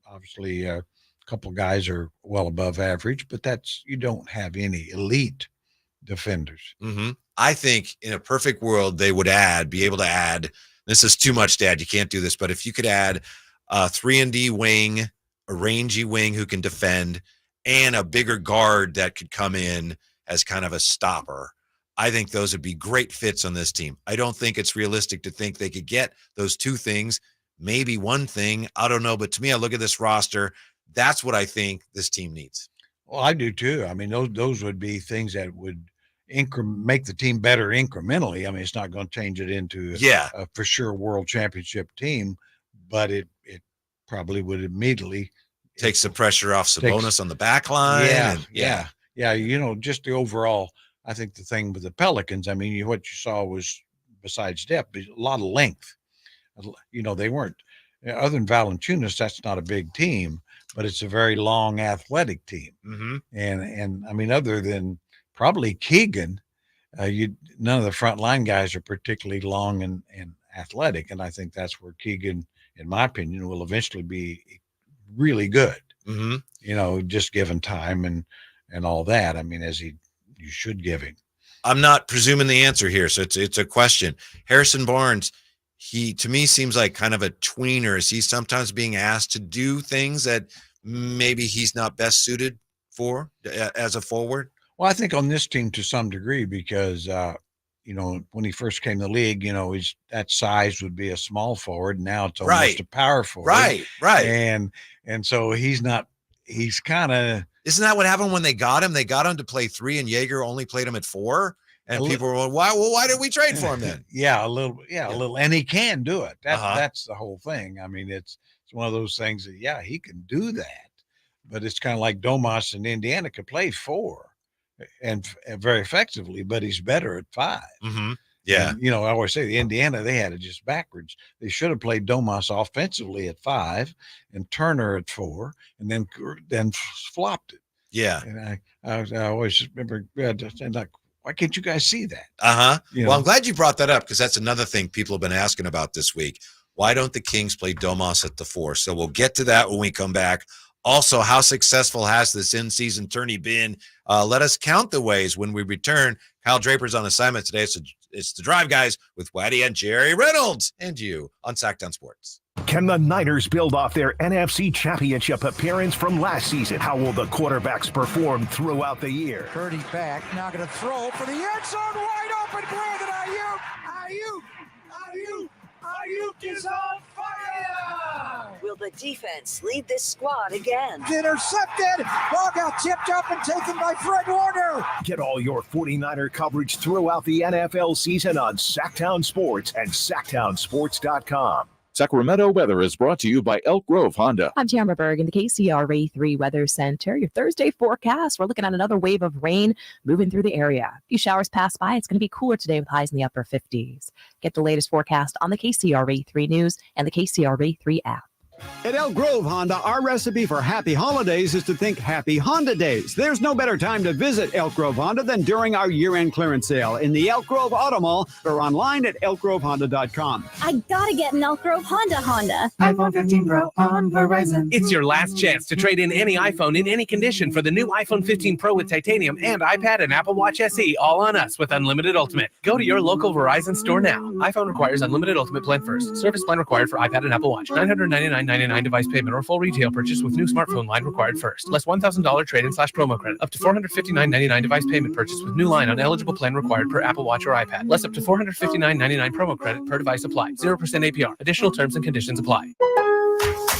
obviously a couple guys are well above average, but you don't have any elite defenders. Mm-hmm. I think in a perfect world, they would be able to add, this is too much to add, you can't do this, but if you could add a 3-and-D wing, a rangy wing who can defend, and a bigger guard that could come in as kind of a stopper, I think those would be great fits on this team. I don't think it's realistic to think they could get those two things, maybe one thing. I don't know. But to me, I look at this roster. That's what I think this team needs. Well, I do too. I mean, those would be things that would make the team better incrementally. I mean, it's not going to change it into a for sure world championship team, but it probably would immediately takes the pressure off Sabonis on the back line. Yeah. Just the overall, I think the thing with the Pelicans, I mean, what you saw was, besides depth, a lot of length. They weren't, other than Valanciunas, that's not a big team, but it's a very long athletic team. Mm-hmm. And I mean, other than probably Keegan, none of the front line guys are particularly long and athletic. And I think that's where Keegan, in my opinion, will eventually be really good. Mm-hmm. Just given time and all that. I mean, you should give him. I'm not presuming the answer here, so it's a question. Harrison Barnes, he to me seems like kind of a tweener. Is he sometimes being asked to do things that maybe he's not best suited for as a forward? Well, I think on this team to some degree, because when he first came to the league, that size would be a small forward. Now it's almost a power forward. Right. And so he's kind of. Isn't that what happened when they got him? They got him to play 3 and Jaeger only played him at 4. And people were going, why did we trade for him then? A little. And he can do it. That's the whole thing. I mean, it's one of those things that, he can do that. But it's kind of like Domas in Indiana could play 4 and very effectively, but he's better at 5. Mm-hmm. Yeah. And, I always say the Indiana, they had it just backwards. They should have played Domas offensively at 5 and Turner at 4 and then flopped it. Yeah. And I always remember saying, like, why can't you guys see that? Well, I'm glad you brought that up because that's another thing people have been asking about this week. Why don't the Kings play Domas at the 4? So we'll get to that when we come back. Also, how successful has this in-season tourney been? Let us count the ways when we return. Kyle Draper's on assignment today. So it's the Drive Guys with Whitey and Jerry Reynolds and you on Sactown Sports. Can the Niners build off their NFC Championship appearance from last season? How will the quarterbacks perform throughout the year? Purdy back, now going to throw for the end zone, wide open, Brandon Ayuk is on fire! Will the defense lead this squad again? Intercepted! Ball got tipped up and taken by Fred Warner! Get all your 49er coverage throughout the NFL season on Sactown Sports and SactownSports.com. Sacramento weather is brought to you by Elk Grove Honda. I'm Tamara Berg in the KCRA 3 Weather Center. Your Thursday forecast, we're looking at another wave of rain moving through the area. A few showers pass by. It's going to be cooler today with highs in the upper 50s. Get the latest forecast on the KCRA 3 News and the KCRA 3 app. At Elk Grove Honda, our recipe for happy holidays is to think happy Honda days. There's no better time to visit Elk Grove Honda than during our year-end clearance sale in the Elk Grove Auto Mall or online at elkgrovehonda.com. I gotta get an Elk Grove Honda. iPhone 15 Pro on Verizon. It's your last chance to trade in any iPhone in any condition for the new iPhone 15 Pro with titanium and iPad and Apple Watch SE, all on us with Unlimited Ultimate. Go to your local Verizon store now. iPhone requires Unlimited Ultimate plan first. Service plan required for iPad and Apple Watch. $999 $459.99 device payment or full retail purchase with new smartphone line required first. Less $1,000 trade-in/promo credit. Up to $459.99 device payment purchase with new line on eligible plan required per Apple Watch or iPad. Less up to $459.99 promo credit per device applied. 0% APR. Additional terms and conditions apply.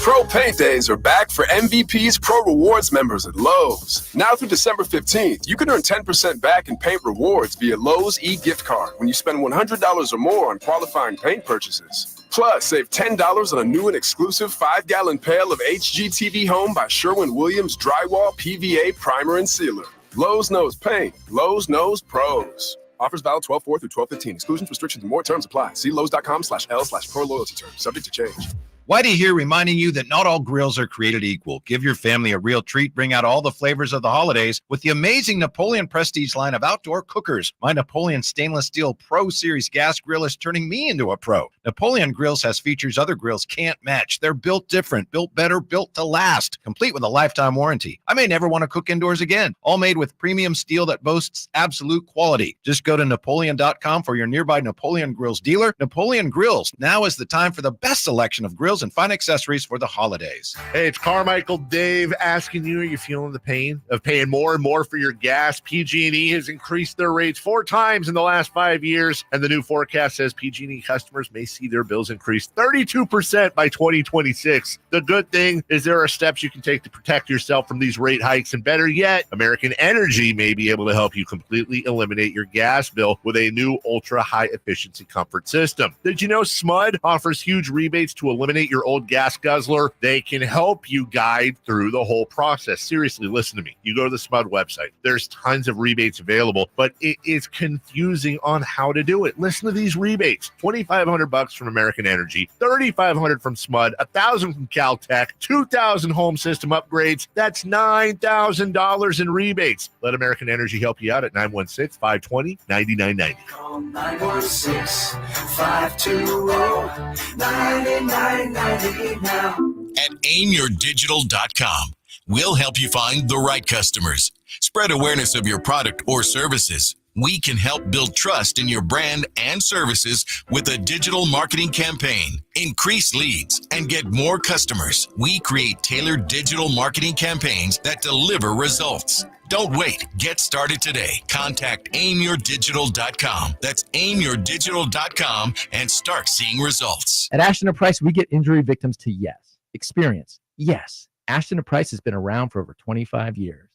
Pro Paint Days are back for MVP's Pro Rewards members at Lowe's. Now through December 15th, you can earn 10% back in paint rewards via Lowe's e-gift card when you spend $100 or more on qualifying paint purchases. Plus, save $10 on a new and exclusive 5-gallon pail of HGTV Home by Sherwin-Williams Drywall, PVA, Primer, and Sealer. Lowe's knows paint. Lowe's knows pros. Offers valid 12/4 through 12/15. Exclusions, restrictions, and more terms apply. See Lowe's.com/L/pro loyalty terms. Subject to change. Whitey here, reminding you that not all grills are created equal. Give your family a real treat. Bring out all the flavors of the holidays with the amazing Napoleon Prestige line of outdoor cookers. My Napoleon Stainless Steel Pro Series gas grill is turning me into a pro. Napoleon Grills has features other grills can't match. They're built different, built better, built to last, complete with a lifetime warranty. I may never want to cook indoors again. All made with premium steel that boasts absolute quality. Just go to Napoleon.com for your nearby Napoleon Grills dealer. Napoleon Grills. Now is the time for the best selection of grills and fine accessories for the holidays. Hey, it's Carmichael Dave asking you, are you feeling the pain of paying more and more for your gas? PG&E has increased their rates 4 times in the last 5 years, and the new forecast says PG&E customers may see their bills increase 32% by 2026. The good thing is there are steps you can take to protect yourself from these rate hikes, and better yet, American Energy may be able to help you completely eliminate your gas bill with a new ultra-high efficiency comfort system. Did you know SMUD offers huge rebates to eliminate your old gas guzzler? They can help you guide through the whole process. Seriously, listen to me. You go to the SMUD website. There's tons of rebates available, but it is confusing on how to do it. Listen to these rebates. $2,500 from American Energy, $3,500 from SMUD, $1,000 from Caltech, $2,000 home system upgrades. That's $9,000 in rebates. Let American Energy help you out at 916-520-9990. Call 916-520-9990 now. At aimyourdigital.com, we'll help you find the right customers. Spread awareness of your product or services. We can help build trust in your brand and services with a digital marketing campaign. Increase leads and get more customers. We create tailored digital marketing campaigns that deliver results. Don't wait. Get started today. Contact aimyourdigital.com. That's aimyourdigital.com and start seeing results. At Ashton & Price, we get injury victims to yes. Experience, yes. Ashton & Price has been around for over 25 years.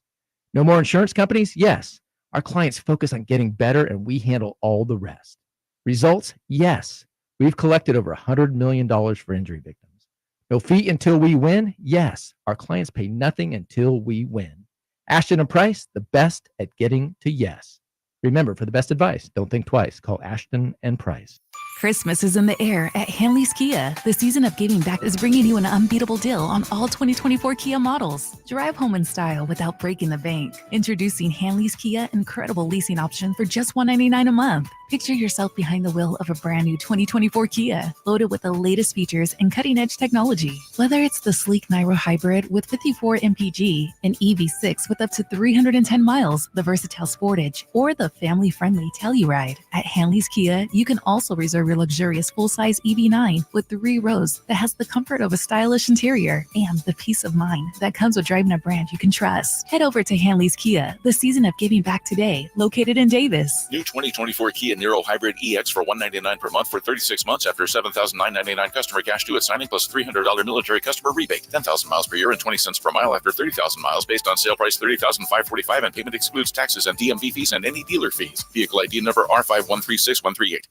No more insurance companies? Yes. Our clients focus on getting better, and we handle all the rest. Results? Yes. We've collected over $100 million for injury victims. No fee until we win? Yes. Our clients pay nothing until we win. Ashton & Price, the best at getting to yes. Remember, for the best advice, don't think twice. Call Ashton & Price. Christmas is in the air at Hanley's Kia. The season of giving back is bringing you an unbeatable deal on all 2024 Kia models. Drive home in style without breaking the bank. Introducing Hanley's Kia incredible leasing option for just $199 a month. Picture yourself behind the wheel of a brand new 2024 Kia, loaded with the latest features and cutting-edge technology. Whether it's the sleek Niro Hybrid with 54 mpg, an EV6 with up to 310 miles, the versatile Sportage, or the family-friendly Telluride. At Hanley's Kia, you can also reserve your luxurious full-size EV9 with 3 rows that has the comfort of a stylish interior and the peace of mind that comes with driving a brand you can trust. Head over to Hanley's Kia, the season of giving back today, located in Davis. New 2024 Kia Niro Hybrid EX for $199 per month for 36 months after $7,999 customer cash due at signing plus $300 military customer rebate. 10,000 miles per year and 20 cents per mile after 30,000 miles based on sale price $30,545 and payment excludes taxes and DMV fees and any dealer fees. Vehicle ID number R5136138.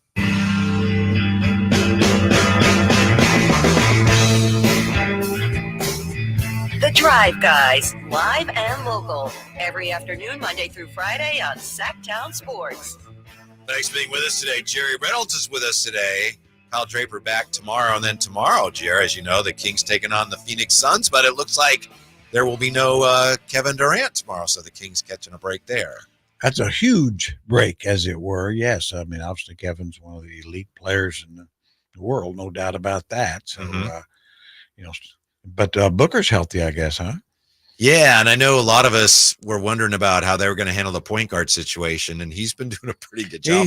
The Drive Guys, live and local, every afternoon, Monday through Friday on Sactown Sports. Thanks for being with us today. Jerry Reynolds is with us today. Kyle Draper back tomorrow. And then tomorrow, Jerry, as you know, the Kings taking on the Phoenix Suns. But it looks like there will be no Kevin Durant tomorrow. So the Kings catching a break there. That's a huge break, as it were. Yes. I mean, obviously, Kevin's one of the elite players in the world. No doubt about that. So, but Booker's healthy, I guess, huh? Yeah, and I know a lot of us were wondering about how they were going to handle the point guard situation, and he's been doing a pretty good job.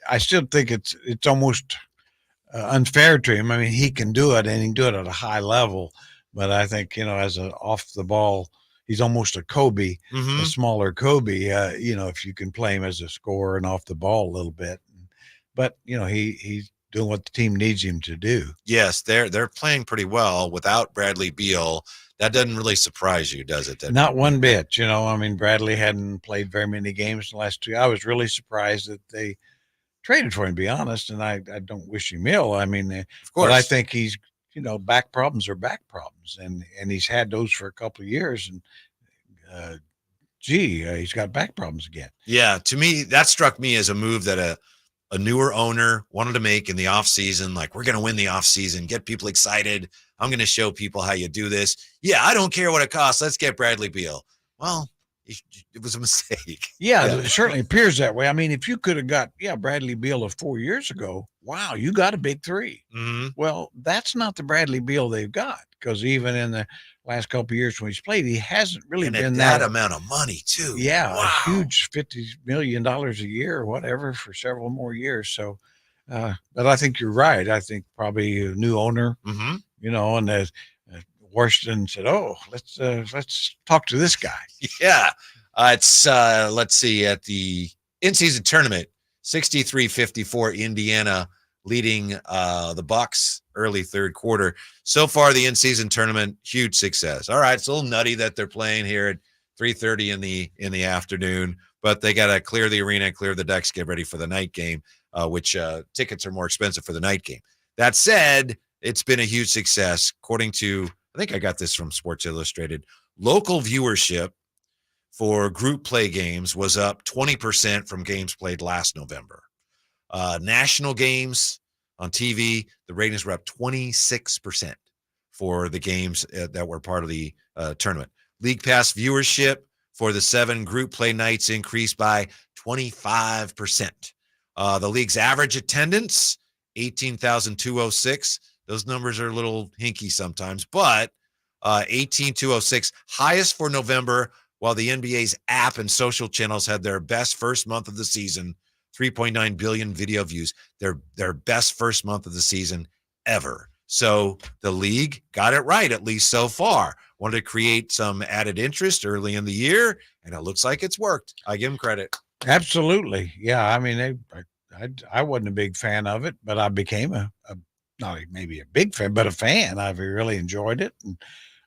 I still think it's almost unfair to him. I mean, he can do it, and he can do it at a high level. But I think, as an off the ball, he's almost a Kobe, a smaller Kobe. If you can play him as a scorer and off the ball a little bit. But he's doing what the team needs him to do. Yes, they're playing pretty well without Bradley Beal. That doesn't really surprise you, does it? Not one bit. Bradley hadn't played very many games in the last 2. I was really surprised that they traded for him, to be honest, and I don't wish him ill. I mean, of course, but I think he's, back problems are back problems, and he's had those for a couple of years, and he's got back problems again. Yeah, to me, that struck me as a move that a newer owner wanted to make in the offseason. Like, we're going to win the offseason, get people excited. I'm going to show people how you do this. Yeah, I don't care what it costs. Let's get Bradley Beal. Well, it was a mistake. Yeah, it certainly appears that way. I mean, if you could have got, Bradley Beal of 4 years ago, wow, you got a big 3. Well, that's not the Bradley Beal they've got, because even in the last couple of years when he's played, he hasn't really been that amount of money too. Yeah, wow. A huge $50 million a year or whatever for several more years. So, but I think you're right. I think probably a new owner, and Washington said, "Oh, let's talk to this guy." Yeah, it's let's see, at the in-season tournament, 63-54, Indiana leading the Bucks early third quarter. So far, the in-season tournament, huge success. All right, it's a little nutty that they're playing here at 3:30 in the afternoon, but they got to clear the arena, clear the decks, get ready for the night game, which tickets are more expensive for the night game. That said, it's been a huge success. According to, I think I got this from Sports Illustrated, local viewership for group play games was up 20% from games played last November. National games on TV, the ratings were up 26% for the games that were part of the tournament. League Pass viewership for the 7 group play nights increased by 25%. The league's average attendance, 18,206. Those numbers are a little hinky sometimes, but 18,206, highest for November, while the NBA's app and social channels had their best first month of the season, 3.9 billion video views, their best first month of the season ever. So the league got it right, at least so far. Wanted to create some added interest early in the year, and it looks like it's worked. I give them credit. Absolutely. Yeah, I mean, I wasn't a big fan of it, but I became not maybe a big fan, but a fan. I've really enjoyed it. And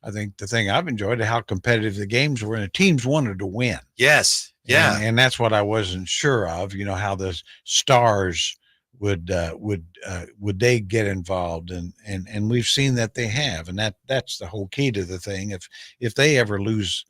I think the thing I've enjoyed is how competitive the games were, and the teams wanted to win. Yes. Yeah. And that's what I wasn't sure of, how the stars would they get involved, and we've seen that they have, and that's the whole key to the thing. If they ever lose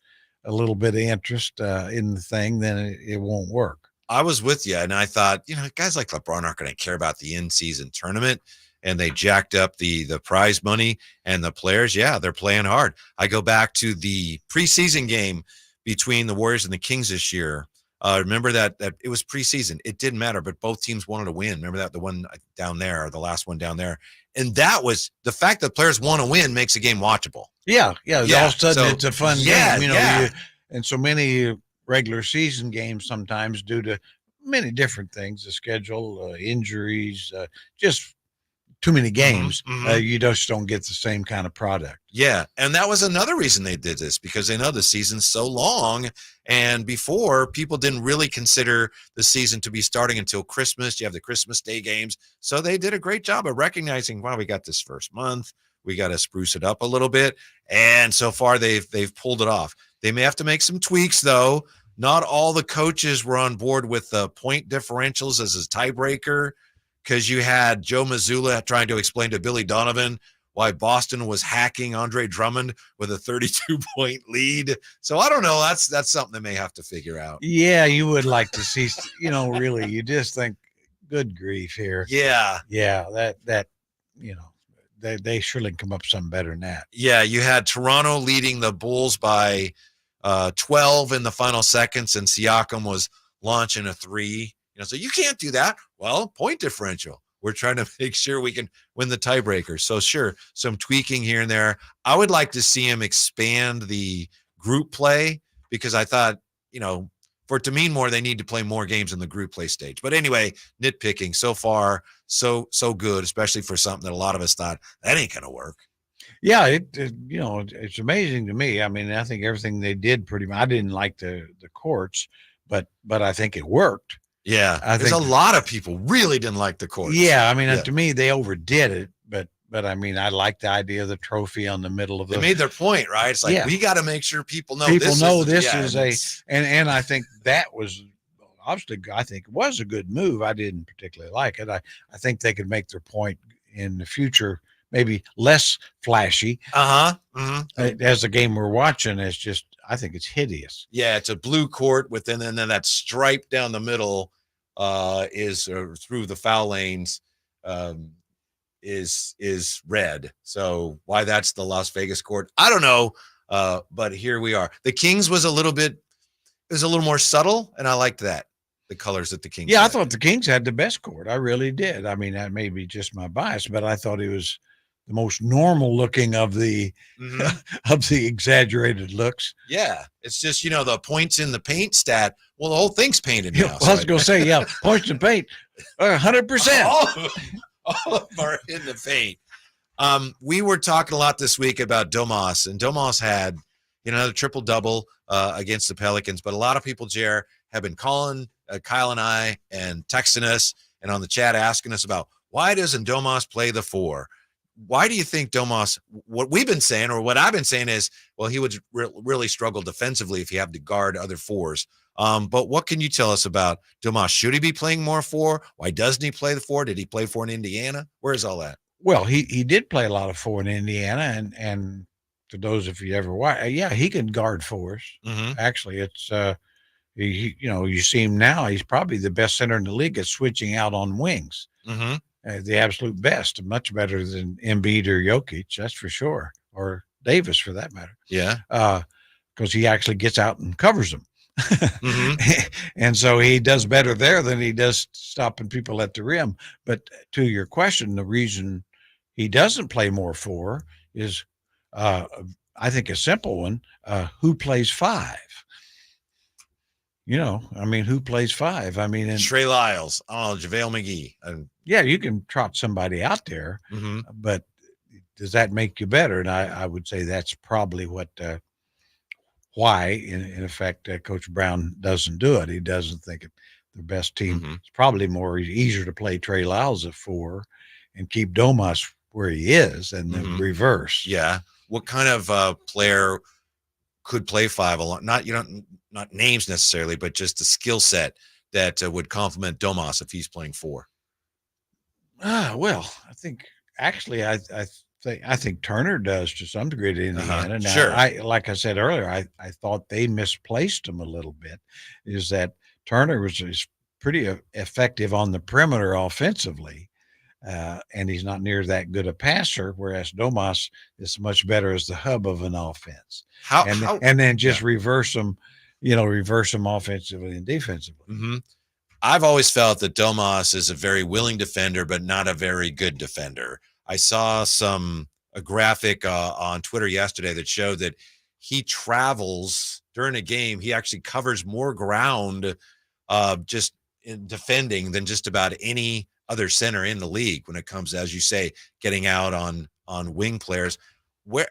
a little bit of interest in the thing, then it won't work. I was with you, and I thought, guys like LeBron aren't going to care about the in-season tournament, and they jacked up the prize money, and the players, they're playing hard. I go back to the preseason game between the Warriors and the Kings this year. Remember that it was preseason. It didn't matter, but both teams wanted to win. Remember that, the one down there, or the last one down there. And that was the fact that players want to win makes a game watchable. Yeah. All of a sudden, it's a fun game. And so many regular season games sometimes, due to many different things, the schedule, injuries, just too many games, you just don't get the same kind of product. Yeah, and that was another reason they did this, because they know the season's so long, and before, people didn't really consider the season to be starting until Christmas. You have the Christmas Day games, so they did a great job of recognizing, wow, we got this first month, we got to spruce it up a little bit, and so far they've pulled it off. They may have to make some tweaks, though. Not all the coaches were on board with the point differentials as a tiebreaker, because you had Joe Mazzulla trying to explain to Billy Donovan why Boston was hacking Andre Drummond with a 32-point lead. So I don't know. That's something they may have to figure out. Yeah, you would like to see, really, you just think, good grief here. Yeah. Yeah, that they surely can come up with something better than that. Yeah, you had Toronto leading the Bulls by 12 in the final seconds, and Siakam was launching a 3. So you can't do that. Well, point differential. We're trying to make sure we can win the tiebreaker. So sure, some tweaking here and there. I would like to see him expand the group play, because I thought, For it to mean more, they need to play more games in the group play stage. But anyway, nitpicking so far, so good, especially for something that a lot of us thought that ain't going to work. Yeah, it's amazing to me. I mean, I think everything they did pretty much. I didn't like the courts, but I think it worked. Yeah, there's a lot of people really didn't like the courts. Yeah, I mean, to me, they overdid it. But I mean, I like the idea of the trophy on the middle of the. They made their point, right? It's like we got to make sure people know. And I think that was obviously. I think it was a good move. I didn't particularly like it. I think they could make their point in the future. Maybe less flashy. As the game we're watching, it's just, I think it's hideous. Yeah, it's a blue court with and then that stripe down the middle is through the foul lanes is red. So why that's the Las Vegas court, I don't know. But here we are. The Kings was a little more subtle, and I liked that. The colors that the Kings had. I thought the Kings had the best court. I really did. I mean, that may be just my bias, but I thought it was the most normal looking of the of the exaggerated looks. Yeah, it's just the points in the paint stat. Well, the whole thing's painted now. I was going to say, points in paint, 100%. All of them are in the paint. We were talking a lot this week about Domas, and Domas had another triple double against the Pelicans. But a lot of people, Jer, have been calling Kyle and I and texting us and on the chat asking us about why doesn't Domas play the 4? Why do you think Domas, what we've been saying or what I've been saying is, well, he would really struggle defensively if he had to guard other 4s. But what can you tell us about Domas? Should he be playing more 4? Why doesn't he play the 4? Did he play 4 in Indiana? Where's all that? Well, he did play a lot of 4 in Indiana, and for those if you ever watch, he can guard 4s. Actually, it's you see him now. He's probably the best center in the league at switching out on wings. The absolute best, much better than Embiid or Jokic, that's for sure, or Davis for that matter. Yeah, because he actually gets out and covers them. And so he does better there than he does stopping people at the rim. But to your question, the reason he doesn't play more 4 is, I think, a simple one. Who plays 5? Who plays 5? I mean, Trey Lyles, JaVale McGee. You can trot somebody out there, but does that make you better? And I would say that's probably why, in effect, Coach Brown doesn't do it. He doesn't think the best team. It's probably easier to play Trey Lyles at 4 and keep Domas where he is, and then reverse. Yeah. What kind of player could play 5 a lot? Not names necessarily, but just the skill set that would complement Domas if he's playing 4. Well, I think actually, I think Turner does to some degree to Indiana. Now, sure. Like I said earlier, I thought they misplaced him a little bit. Is that Turner is pretty effective on the perimeter offensively, and he's not near that good a passer, whereas Domas is much better as the hub of an offense. And then just reverse them offensively and defensively. I've always felt that Domas is a very willing defender, but not a very good defender. I saw a graphic on Twitter yesterday that showed that he travels during a game. He actually covers more ground just in defending than just about any other center in the league when it comes, as you say, getting out on wing players.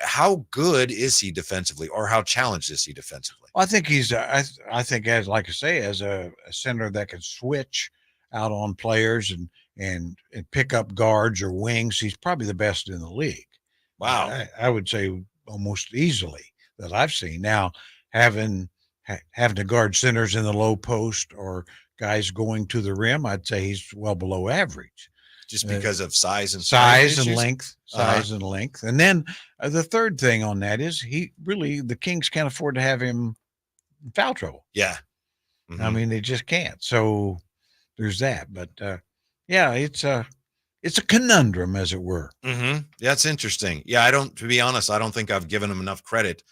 How good is he defensively, or how challenged is he defensively? Well, I think he's. I think, as like I say, as a center that can switch out on players and pick up guards or wings, he's probably the best in the league. Wow, I would say almost easily that I've seen. Now, having to guard centers in the low post or guys going to the rim, I'd say he's well below average. Just because of size and length. And then the third thing on that is the Kings can't afford to have him in foul trouble. Yeah. I mean, they just can't. So there's that. But it's a conundrum, as it were. That's interesting. Yeah, to be honest, I don't think I've given him enough credit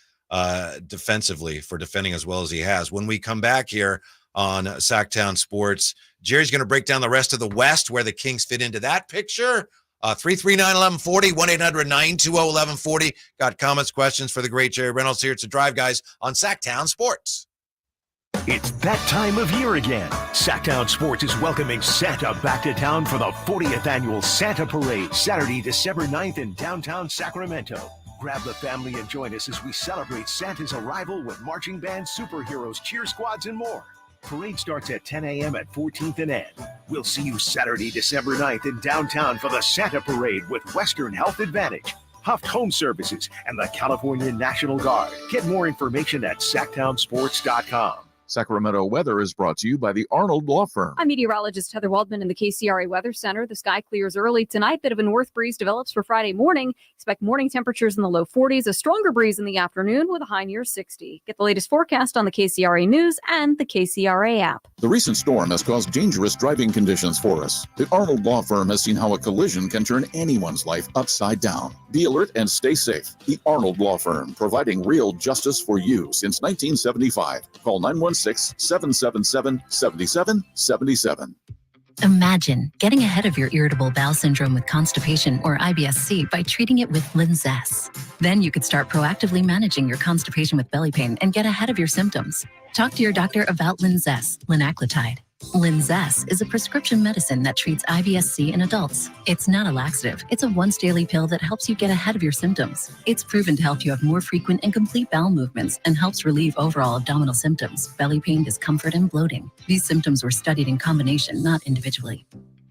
defensively for defending as well as he has. When we come back here on Sactown Sports, Jerry's going to break down the rest of the West, where the Kings fit into that picture. 339-1140, 1-800-920-1140. Got comments, questions for the great Jerry Reynolds here. It's a Drive Guys on Sactown Sports. It's that time of year again. Sactown Sports is welcoming Santa back to town for the 40th annual Santa Parade, Saturday, December 9th in downtown Sacramento. Grab the family and join us as we celebrate Santa's arrival with marching bands, superheroes, cheer squads, and more. Parade starts at 10 a.m. at 14th and N. We'll see you Saturday, December 9th in downtown for the Santa Parade with Western Health Advantage, Huff Home Services, and the California National Guard. Get more information at SactownSports.com. Sacramento weather is brought to you by the Arnold Law Firm. I'm meteorologist Heather Waldman in the KCRA Weather Center. The sky clears early tonight. Bit of a north breeze develops for Friday morning. Expect morning temperatures in the low 40s, a stronger breeze in the afternoon with a high near 60. Get the latest forecast on the KCRA News and the KCRA app. The recent storm has caused dangerous driving conditions for us. The Arnold Law Firm has seen how a collision can turn anyone's life upside down. Be alert and stay safe. The Arnold Law Firm, providing real justice for you since 1975. Call 916-777-7777. Imagine getting ahead of your irritable bowel syndrome with constipation or IBS-C by treating it with Linzess. Then you could start proactively managing your constipation with belly pain and get ahead of your symptoms. Talk to your doctor about Linzess, linaclotide. Linzess is a prescription medicine that treats IBS-C in adults. It's not a laxative. It's a once-daily pill that helps you get ahead of your symptoms. It's proven to help you have more frequent and complete bowel movements and helps relieve overall abdominal symptoms, belly pain, discomfort, and bloating. These symptoms were studied in combination, not individually.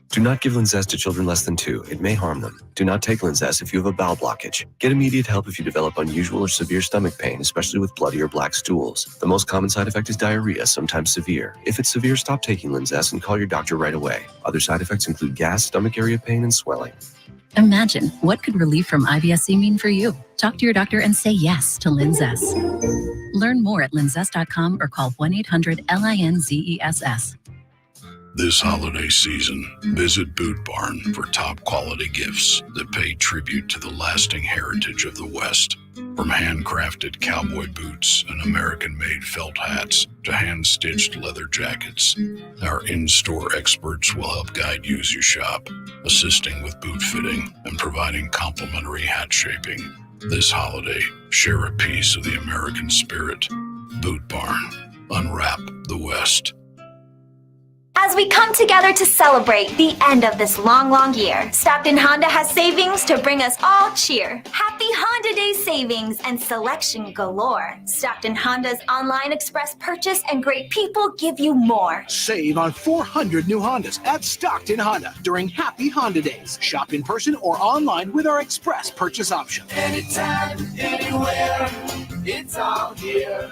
Do not give Linzess to children less than 2. It may harm them. Do not take Linzess if you have a bowel blockage. Get immediate help if you develop unusual or severe stomach pain, especially with bloody or black stools. The most common side effect is diarrhea, sometimes severe. If it's severe, stop taking Linzess and call your doctor right away. Other side effects include gas, stomach area pain, and swelling. Imagine what could relief from IBS-C mean for you. Talk to your doctor and say yes to Linzess. Learn more at linzess.com or call 1-800-LINZESS. This holiday season, visit Boot Barn for top quality gifts that pay tribute to the lasting heritage of the West. From handcrafted cowboy boots and American-made felt hats to hand-stitched leather jackets, our in-store experts will help guide you as you shop, assisting with boot fitting and providing complimentary hat shaping. This holiday, share a piece of the American spirit. Boot Barn. Unwrap the West. As we come together to celebrate the end of this long, long year, Stockton Honda has savings to bring us all cheer. Happy Honda Day savings and selection galore. Stockton Honda's online express purchase and great people give you more. Save on 400 new Hondas at Stockton Honda during Happy Honda Days. Shop in person or online with our express purchase option. Anytime, anywhere, it's all here.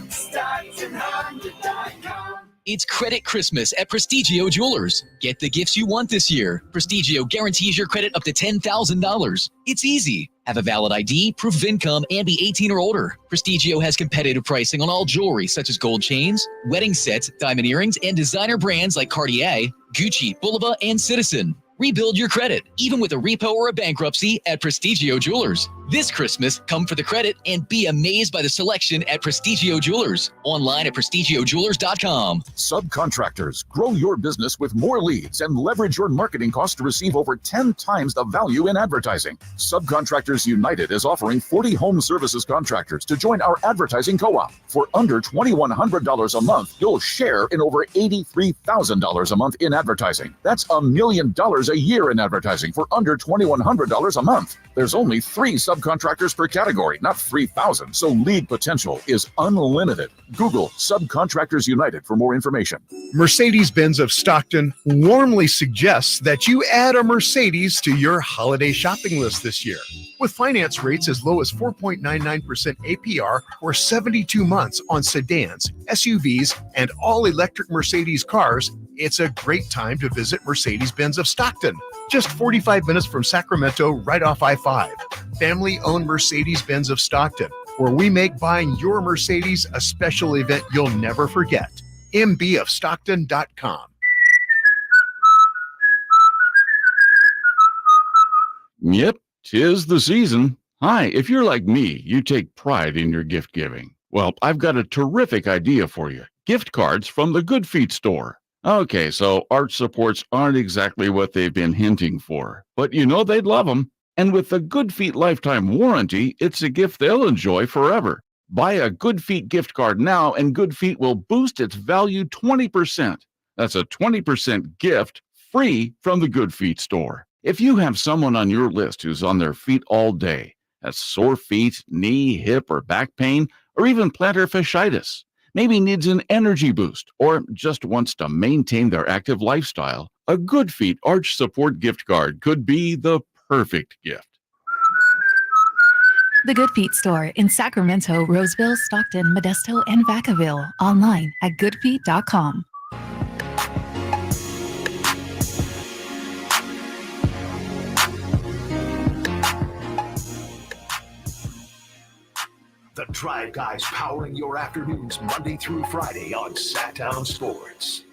StocktonHonda.com. It's Credit Christmas at Prestigio Jewelers. Get the gifts you want this year. Prestigio guarantees your credit up to $10,000. It's easy. Have a valid ID, proof of income, and be 18 or older. Prestigio has competitive pricing on all jewelry such as gold chains, wedding sets, diamond earrings, and designer brands like Cartier, Gucci, Bulova, and Citizen. Rebuild your credit, even with a repo or a bankruptcy at Prestigio Jewelers. This Christmas, come for the credit and be amazed by the selection at Prestigio Jewelers. Online at prestigiojewelers.com. Subcontractors, grow your business with more leads and leverage your marketing costs to receive over 10 times the value in advertising. Subcontractors United is offering 40 home services contractors to join our advertising co-op. For under $2,100 a month, you'll share in over $83,000 a month in advertising. That's $1 million a year in advertising for under $2,100 a month. There's only 3 subcontractors per category, not 3,000, so lead potential is unlimited. Google Subcontractors United for more information. Mercedes-Benz of Stockton warmly suggests that you add a Mercedes to your holiday shopping list this year. With finance rates as low as 4.99% APR or 72 months on sedans, SUVs, and all-electric Mercedes cars, it's a great time to visit Mercedes-Benz of Stockton. Just 45 minutes from Sacramento, right off I-5. Family-owned Mercedes-Benz of Stockton, where we make buying your Mercedes a special event you'll never forget. mbofstockton.com. Yep, 'tis the season. Hi, if you're like me, you take pride in your gift giving. Well, I've got a terrific idea for you. Gift cards from the Good Feet store. Okay, so arch supports aren't exactly what they've been hinting for, but you know they'd love them. And with the Good Feet lifetime warranty, it's a gift they'll enjoy forever. Buy a Good Feet gift card now, and Good Feet will boost its value 20%. That's a 20% gift free from the Good Feet store. If you have someone on your list who's on their feet all day, has sore feet, knee, hip, or back pain, or even plantar fasciitis, maybe needs an energy boost, or just wants to maintain their active lifestyle, a Good Feet Arch Support gift card could be the perfect gift. The Good Feet store in Sacramento, Roseville, Stockton, Modesto, and Vacaville. Online at goodfeet.com. The Drive Guys powering your afternoons Monday through Friday on Sactown Sports.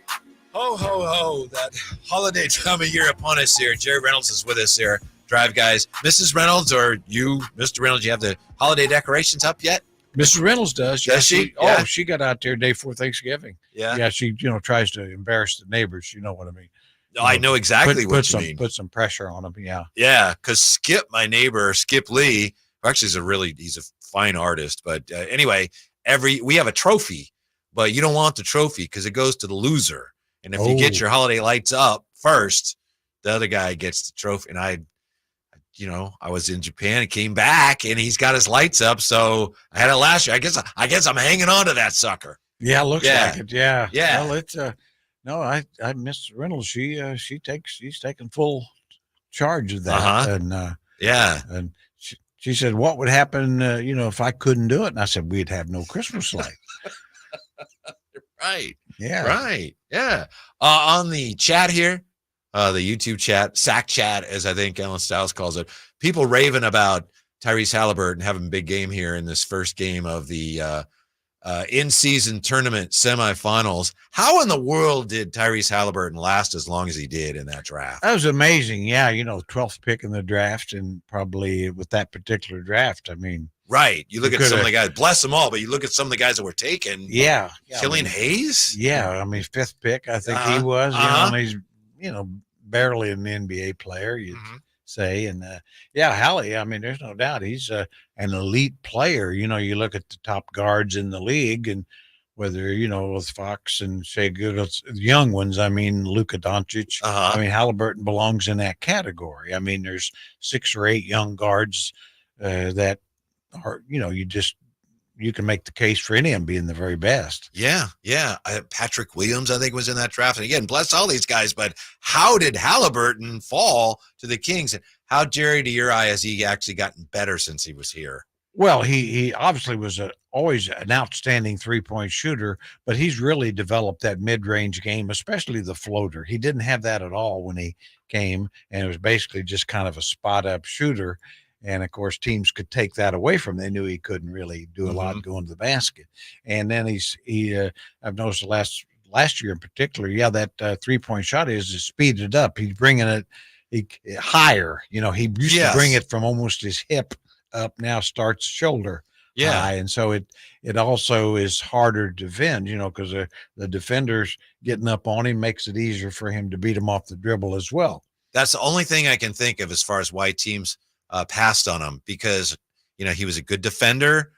Ho, ho, ho. That holiday time of year upon us here. Jerry Reynolds is with us here. Drive Guys. Mrs. Reynolds, or you, Mr. Reynolds, you have the holiday decorations up yet? Mrs. Reynolds does. Does she? Yeah. She got out there day before Thanksgiving. Yeah. Yeah, she, tries to embarrass the neighbors. You know what I mean? No, I know exactly what you mean. mean. Put some pressure on them, yeah. Yeah, because Skip, my neighbor, Skip Lee, who actually he's a fine artist. But anyway, we have a trophy, but you don't want the trophy because it goes to the loser. And if you get your holiday lights up first, the other guy gets the trophy. And I was in Japan and came back, and he's got his lights up. So I had it last year. I guess I'm hanging on to that sucker. Yeah, looks like it. Yeah. Yeah. Well, it's no, I Miss Reynolds. She's taking full charge of that. And and she said, "What would happen, if I couldn't do it?" And I said, "We'd have no Christmas light." Right. Yeah. Right. Yeah. On the chat here, the YouTube chat, Sack Chat, as I think Ellen Stiles calls it, people raving about Tyrese Halliburton having a big game here in this first game of the in-season tournament semifinals. How in the world did Tyrese Halliburton last as long as he did in that draft? That was amazing. Yeah, 12th pick in the draft, and probably with that particular draft, I mean. Right. You look at some of the guys, bless them all, but you look at some of the guys that were taken. Yeah. Killian Hayes? Yeah, I mean, 5th pick, I think he was. And he's, barely an NBA player, you'd say. And, Hallie, I mean, there's no doubt he's an elite player. You look at the top guards in the league, and whether, with Fox and Shea Gilgeous, young ones, I mean, Luka Doncic, I mean, Halliburton belongs in that category. I mean, there's 6 or 8 young guards that are, you can make the case for any of them being the very best. Yeah. Yeah. Patrick Williams, I think, was in that draft. And again, bless all these guys, but how did Halliburton fall to the Kings? And how, Jerry, to your eye, has he actually gotten better since he was here? Well, he obviously was always an outstanding three-point shooter, but he's really developed that mid-range game, especially the floater. He didn't have that at all when he came, and it was basically just kind of a spot-up shooter. And, of course, teams could take that away from him. They knew he couldn't really do a lot going to the basket. And then I've noticed last year in particular, that three-point shot is speeded up. He's bringing it higher. He used to bring it from almost his hip up, now starts shoulder high. And so it also is harder to defend, because the defenders getting up on him makes it easier for him to beat him off the dribble as well. That's the only thing I can think of as far as why teams passed on him, because he was a good defender,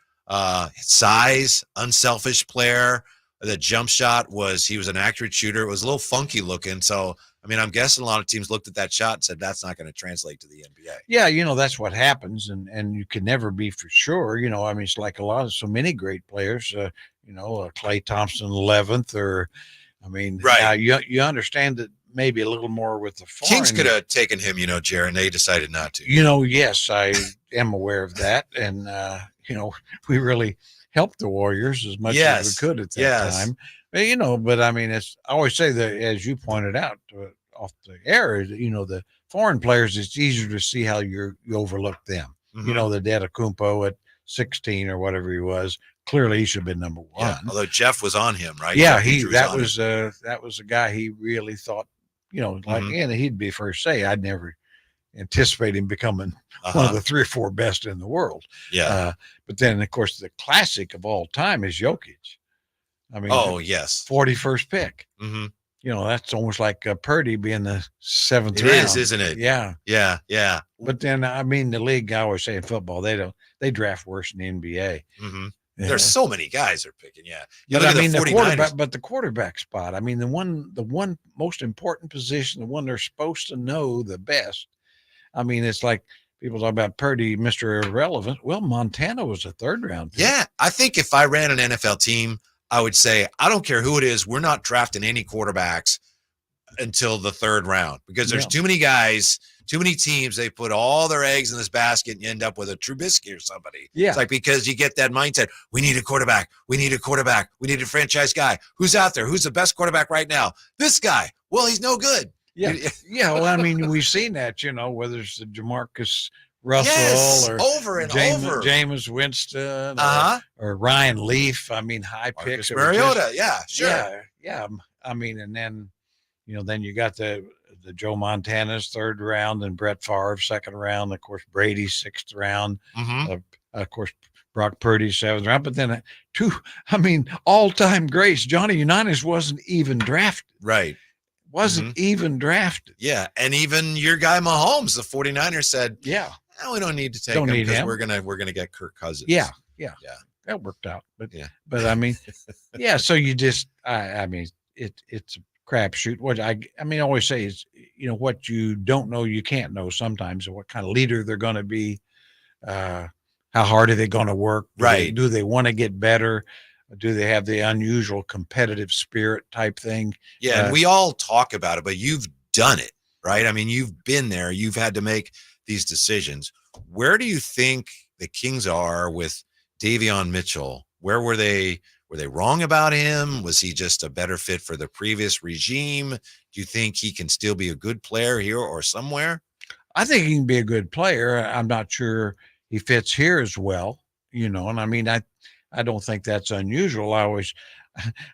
size, unselfish player. The jump shot he was an accurate shooter. It was a little funky looking. So, I mean, I'm guessing a lot of teams looked at that shot and said, that's not going to translate to the NBA. Yeah. That's what happens. And you can never be for sure. I mean, it's like so many great players, Klay Thompson, 11th, or, I mean, right. You understand that maybe a little more with the foreign. Kings could have taken him, Jerry, and they decided not to. Yes, I am aware of that. And, we really helped the Warriors as much as we could at that time. But I mean, I always say that, as you pointed out off the air, the foreign players, it's easier to see how you overlook them. The Antetokounmpo at 16 or whatever he was, clearly he should have been number 1. Yeah, although Jeff was on him, right? Yeah, that was a guy he really thought, and he'd be first say. I'd never anticipate him becoming one of the 3 or 4 best in the world. Yeah. But then, of course, the classic of all time is Jokic. I mean, 41st pick. That's almost like Purdy being the 7th round. It is, isn't it? Yeah. Yeah. Yeah. But then, I mean, the league, I always say in football, they draft worse than the NBA. There's so many guys they're picking. Yeah. You But look I at mean, the the 49ers. quarterback, but the quarterback spot. I mean, the one most important position, the one they're supposed to know the best. I mean, it's like people talk about Purdy, Mr. Irrelevant. Well, Montana was a 3rd round pick. Yeah. I think if I ran an NFL team, I would say, I don't care who it is. We're not drafting any quarterbacks until the 3rd round because there's too many guys, too many teams. They put all their eggs in this basket and you end up with a Trubisky or somebody. Yeah. It's like because you get that mindset. We need a quarterback. We need a quarterback. We need a franchise guy. Who's out there? Who's the best quarterback right now? This guy. Well, he's no good. Yeah. Yeah. Well, I mean, we've seen that, whether it's the Jamarcus Russell or over and over. Jameis Winston or Ryan Leaf. I mean, high picks. Mariota. Yeah, sure. Yeah. Yeah. I mean, and then, then you got the Joe Montana's 3rd round and Brett Favre 2nd round. Of course, Brady's 6th round. Of course, Brock Purdy's 7th round. But then all-time greats. Johnny Unitas wasn't even drafted. Right. Wasn't even drafted. Yeah. And even your guy Mahomes, the 49ers said, yeah, we don't need to take him because we're gonna get Kirk Cousins. Yeah. That worked out. But I mean, yeah. So you just, it's a crapshoot. What I always say is, what you don't know, you can't know sometimes, and what kind of leader they're going to be. How hard are they going to work? Do they want to get better? Do they have the unusual competitive spirit type thing? Yeah, and we all talk about it, but you've done it, right? I mean, you've been there. You've had to make these decisions. Where do you think the Kings are with Davion Mitchell? Where were they? Were they wrong about him? Was he just a better fit for the previous regime? Do you think he can still be a good player here or somewhere? I think he can be a good player. I'm not sure he fits here as well, and I mean, I don't think that's unusual. I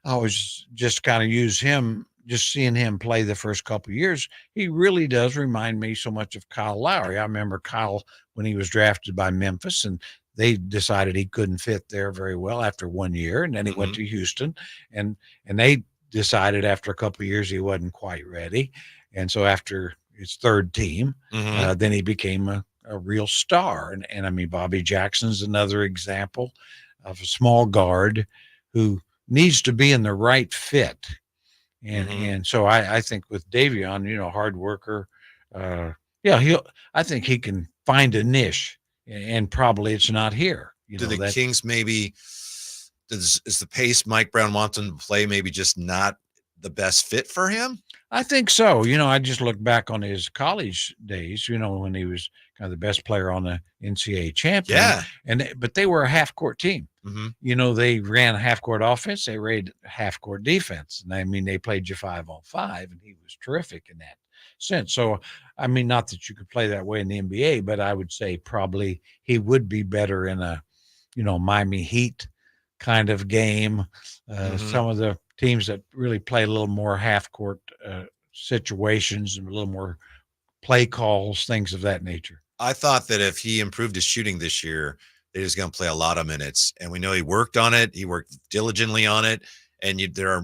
always just kind of use him, just seeing him play the first couple of years. He really does remind me so much of Kyle Lowry. I remember Kyle when he was drafted by Memphis, and they decided he couldn't fit there very well after 1 year. And then he went to Houston, and they decided after a couple of years he wasn't quite ready. And so after his 3rd team, then he became a real star. And I mean, Bobby Jackson's another example of a small guard who needs to be in the right fit. And so I think with Davion, hard worker, I think he can find a niche, and probably it's not here. Do the Kings maybe, is the pace Mike Brown wants him to play maybe just not the best fit for him? I think so. I just look back on his college days, when he was kind of the best player on the NCAA champion. Yeah. But they were a half-court team. They ran a half-court offense. They ran half-court defense. And I mean, they played you 5-on-5, and he was terrific in that sense. So, I mean, not that you could play that way in the NBA, but I would say probably he would be better in a, Miami Heat kind of game. Some of the teams that really play a little more half-court situations and a little more play calls, things of that nature. I thought that if he improved his shooting this year, that he was going to play a lot of minutes. And we know he worked on it. He worked diligently on it. And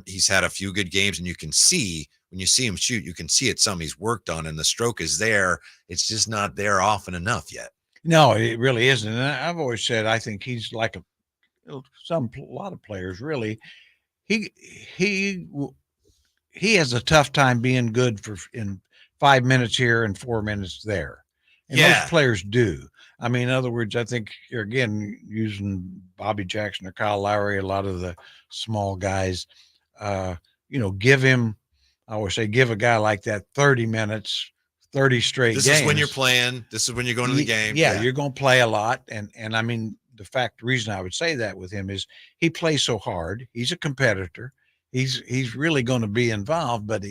he's had a few good games, and you can see when you see him shoot, you can see it's something he's worked on, and the stroke is there. It's just not there often enough yet. No, it really isn't. And I've always said I think he's like a lot of players really. He has a tough time being good in 5 minutes here and 4 minutes there. And most players do. I mean, in other words, I think you're again using Bobby Jackson or Kyle Lowry, a lot of the small guys, give him, I always say, give a guy like that 30 minutes, 30 straight games. This is when you're playing. This is when you're going to the game. Yeah, you're going to play a lot. And I mean, the reason I would say that with him is he plays so hard. He's a competitor. He's really going to be involved, but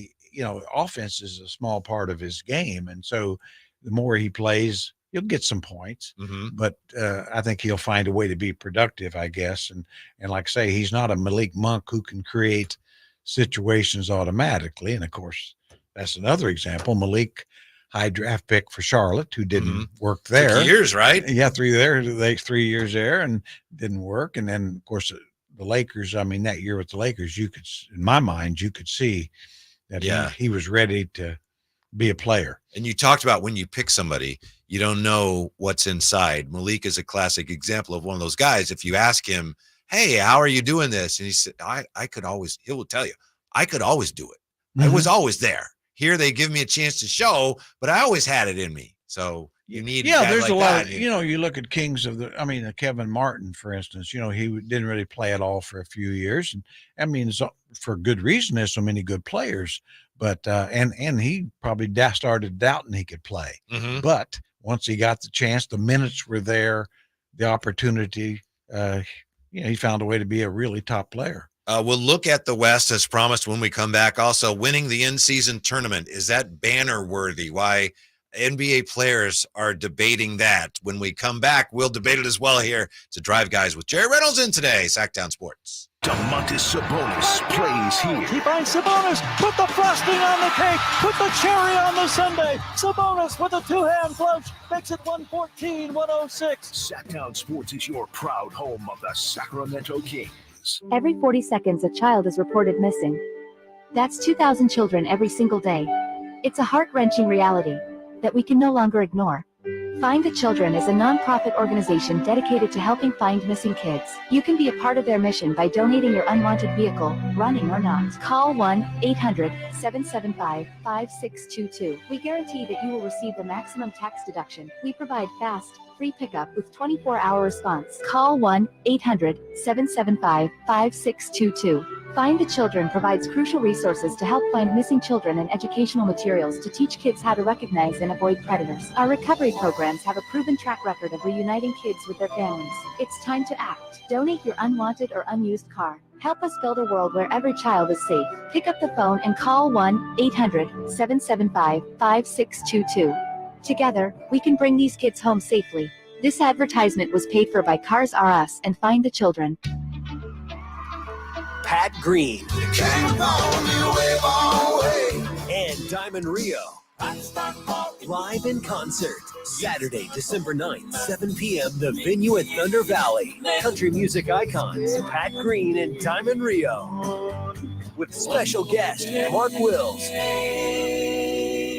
offense is a small part of his game. And so the more he plays, he'll get some points, but I think he'll find a way to be productive, I guess. And like I say, he's not a Malik Monk who can create situations automatically. And of course, that's another example. Malik, high draft pick for Charlotte, who didn't work there. 3 years, right? Yeah, 3 years there and didn't work. And then of course the Lakers, I mean, that year with the Lakers, in my mind, you could see that he was ready to be a player. And you talked about when you pick somebody, you don't know what's inside. Malik is a classic example of one of those guys. If you ask him hey, how are you doing this? And he said, he will tell you, I could always do it. I was always there. Here they give me a chance to show, but I always had it in me. So you need there's like a lot that. of, you look at Kings Kevin Martin, for instance, he didn't really play at all for a few years. And I mean, for good reason, there's so many good players, but, and he probably started doubting he could play. But once he got the chance, the minutes were there, the opportunity, he found a way to be a really top player. We'll look at the West as promised when we come back. Also, winning the in-season tournament, is that banner worthy? Why NBA players are debating that. When we come back, we'll debate it as well here to Drive Guys with Jerry Reynolds in today, Sactown Sports. Domantas Sabonis plays here. He finds Sabonis, put the frosting on the cake, put the cherry on the sundae. Sabonis with a two-hand clutch makes it 114-106. Sactown Sports is your proud home of the Sacramento Kings. Every 40 seconds, a child is reported missing. That's 2,000 children every single day. It's a heart-wrenching reality that we can no longer ignore. Find the Children is a non-profit organization dedicated to helping find missing kids. You can be a part of their mission by donating your unwanted vehicle, running or not. Call 1-800-775-5622. We guarantee that you will receive the maximum tax deduction. We provide fast, free pickup with 24-hour response. Call 1-800-775-5622. Find the Children provides crucial resources to help find missing children and educational materials to teach kids how to recognize and avoid predators. Our recovery programs have a proven track record of reuniting kids with their families. It's time to act. Donate your unwanted or unused car. Help us build a world where every child is safe. Pick up the phone and call 1-800-775-5622. Together, we can bring these kids home safely. This advertisement was paid for by Cars R Us and Find the Children. Pat Green and Diamond Rio live in concert Saturday, December 9th, 7 p.m. The venue at Thunder Valley. Country music icons Pat Green and Diamond Rio with special guest Mark Wills.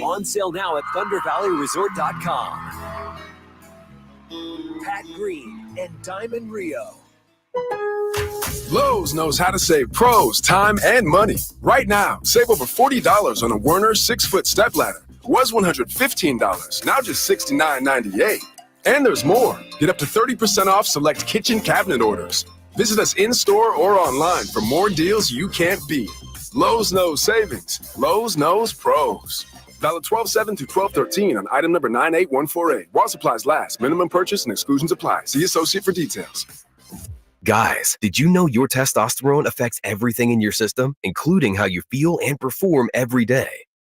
On sale now at ThunderValleyResort.com. Pat Green and Diamond Rio. Lowe's knows how to save pros time and money. Right now, save over $40 on a Werner 6-foot stepladder. Was $115, now just $69.98. And there's more. Get up to 30% off select kitchen cabinet orders. Visit us in-store or online for more deals you can't beat. Lowe's knows savings. Lowe's knows pros. Valid 12/7 to 12/13 on item number 98148. While supplies last. Minimum purchase and exclusions apply. See associate for details. Guys, did you know your testosterone affects everything in your system, including how you feel and perform every day?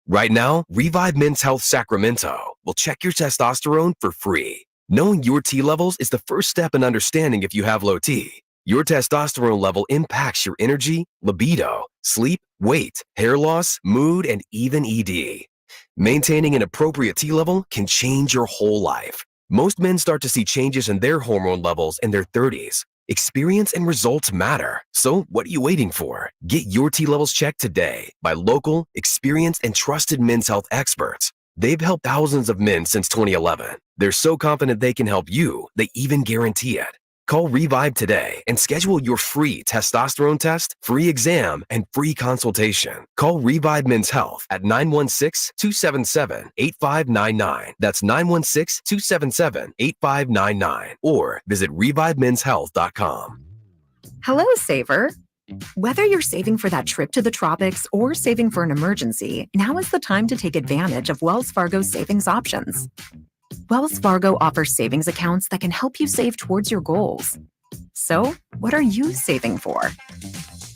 Right now, Revive Men's Health Sacramento will check your testosterone for free. Knowing your T levels is the first step in understanding if you have low T. Your testosterone level impacts your energy, libido, sleep, weight, hair loss, mood, and even ED. Maintaining an appropriate T level can change your whole life. Most men start to see changes in their hormone levels in their 30s. Experience and results matter. So what are you waiting for? Get your T levels checked today by local, experienced, and trusted men's health experts. They've helped thousands of men since 2011. They're so confident they can help you, they even guarantee it. Call Revive today and schedule your free testosterone test, free exam, and free consultation. Call Revive Men's Health at 916-277-8599. That's 916-277-8599. Or visit revivemenshealth.com. Hello, saver. Whether you're saving for that trip to the tropics or saving for an emergency, now is the time to take advantage of Wells Fargo's savings options. Wells Fargo offers savings accounts that can help you save towards your goals. So, what are you saving for?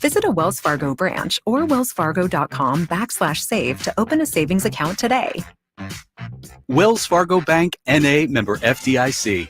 Visit a Wells Fargo branch or wellsfargo.com/save to open a savings account today. Wells Fargo Bank, N.A., member FDIC.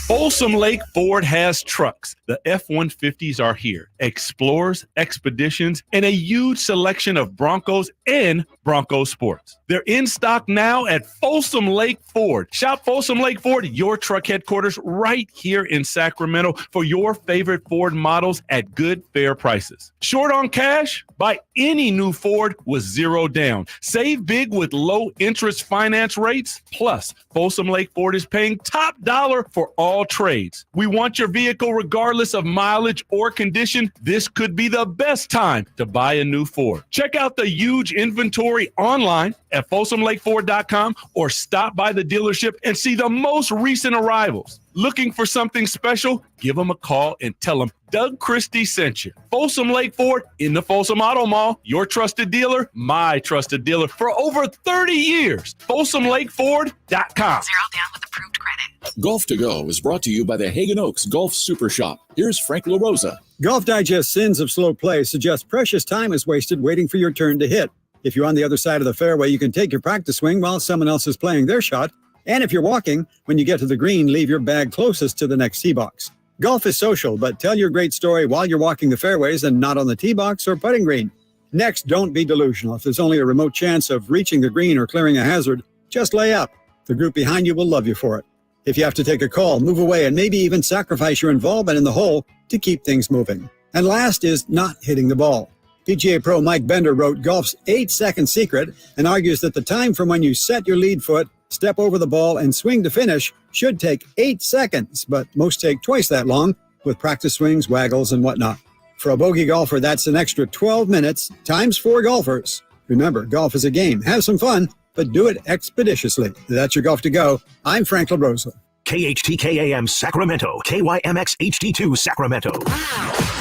Folsom Lake Ford has trucks. The F-150s are here. Explorers, Expeditions, and a huge selection of Broncos and Bronco Sports. They're in stock now at Folsom Lake Ford. Shop Folsom Lake Ford, your truck headquarters, right here in Sacramento for your favorite Ford models at good, fair prices. Short on cash? Buy any new Ford with zero down. Save big with low interest finance rates. Plus, Folsom Lake Ford is paying top dollar for all trades. We want your vehicle regardless of mileage or condition. This could be the best time to buy a new Ford. Check out the huge inventory online at FolsomLakeFord.com or stop by the dealership and see the most recent arrivals. Looking for something special? Give them a call and tell them Doug Christie sent you. Folsom Lake Ford in the Folsom Auto Mall, your trusted dealer, my trusted dealer for over 30 years. FolsomLakeFord.com. Zero down with approved credit. Golf to Go is brought to you by the Hagen Oaks Golf Super Shop. Here's Frank LaRosa. Golf Digest Sins of Slow Play suggests precious time is wasted waiting for your turn to hit. If you're on the other side of the fairway, you can take your practice swing while someone else is playing their shot. And if you're walking, when you get to the green, leave your bag closest to the next tee box. Golf is social, but tell your great story while you're walking the fairways and not on the tee box or putting green. Next, don't be delusional. If there's only a remote chance of reaching the green or clearing a hazard, just lay up. The group behind you will love you for it. If you have to take a call, move away, and maybe even sacrifice your involvement in the hole to keep things moving. And last is not hitting the ball. PGA Pro Mike Bender wrote Golf's 8-second secret and argues that the time from when you set your lead foot, step over the ball, and swing to finish should take 8 seconds, but most take twice that long with practice swings, waggles, and whatnot. For a bogey golfer, that's an extra 12 minutes times 4 golfers. Remember, golf is a game. Have some fun, but do it expeditiously. That's your Golf to Go. I'm Frank LaRosa. KHTKAM Sacramento, KYMX HD2 Sacramento.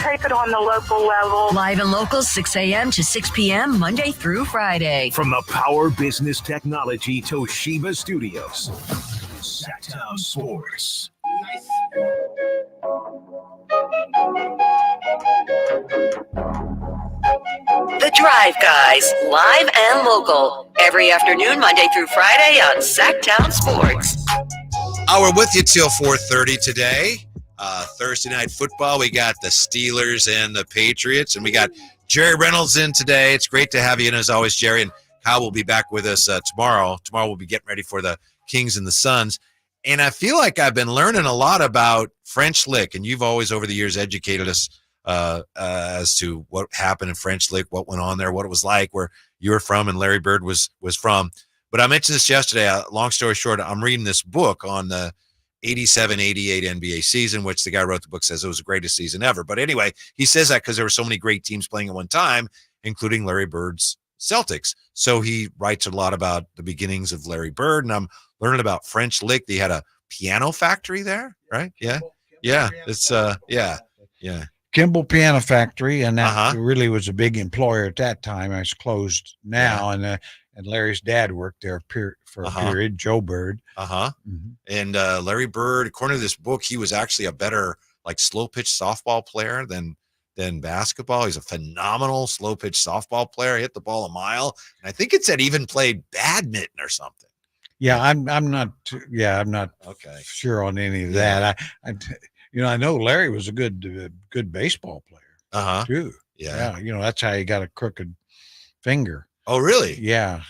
Take it on the local level. Live and local, 6 a.m. to 6 p.m., Monday through Friday. From the Power Business Technology Toshiba Studios. Sactown Sports. The Drive Guys, live and local. Every afternoon, Monday through Friday on Sactown Sports. We're with you till 4:30 today. Thursday night football. We got the Steelers and the Patriots, and we got Jerry Reynolds in today. It's great to have you in as always, Jerry. And Kyle will be back with us tomorrow. Tomorrow we'll be getting ready for the Kings and the Suns. And I feel like I've been learning a lot about French Lick, and you've always over the years educated us as to what happened in French Lick, what went on there, what it was like, where you were from and Larry Bird was from. But I mentioned this yesterday. Long story short, I'm reading this book on the 87-88 NBA season, which the guy who wrote the book says it was the greatest season ever. But anyway, he says that because there were so many great teams playing at one time, including Larry Bird's Celtics. So he writes a lot about the beginnings of Larry Bird, and I'm learning about French Lick. They had a piano factory there, right? Yeah. Yeah. It's yeah. Kimball Piano Factory, and that really was a big employer at that time. It's closed now, and Larry's dad worked there for a period, Joe Bird. And Larry Bird, according to this book, he was actually a better like slow pitch softball player than basketball. He's a phenomenal slow pitch softball player. Hit the ball a mile, and I think it said even played badminton or something. Yeah, I'm not okay sure on any of that. I know Larry was a good baseball player too. Yeah, that's how he got a crooked finger. Oh, really? Yeah,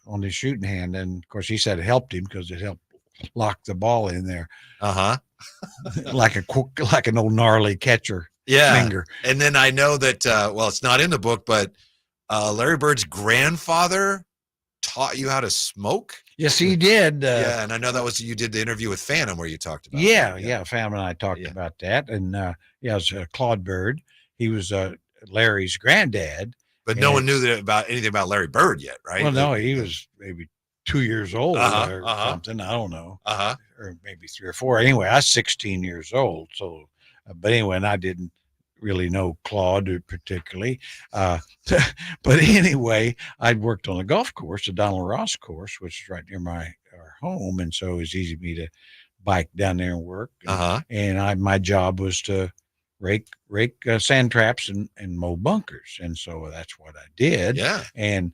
on his shooting hand, and of course he said it helped him because it helped lock the ball in there. like an old gnarly catcher. Finger. And then I know that it's not in the book, but Larry Bird's grandfather taught you how to smoke. Yes, he did. And I know that was you did the interview with Phantom where you talked about. Phantom and I talked about that, and it was Claude Bird. He was Larry's granddad. But no one knew anything about Larry Bird yet, right? Well, no, he was maybe 2 years old or something. I don't know. Or maybe 3 or 4. Anyway, I was 16 years old. So, but anyway, and I didn't really know Claude particularly. But anyway, I'd worked on a golf course, the Donald Ross course, which is right near our home. And so it was easy for me to bike down there and work. And my job was to rake sand traps and mow bunkers. And so that's what I did. Yeah. And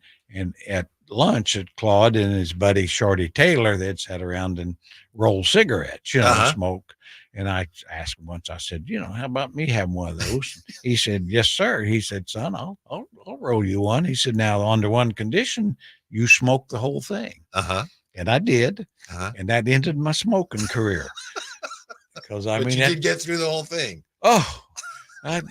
at lunch at Claude and his buddy Shorty Taylor, they'd sat around and roll cigarettes, smoke. And I asked him once, I said, how about me having one of those? He said, yes, sir. He said, son, I'll roll you one. He said, now under one condition, you smoke the whole thing. And I did. And that ended my smoking career. Because you did get through the whole thing. Oh, I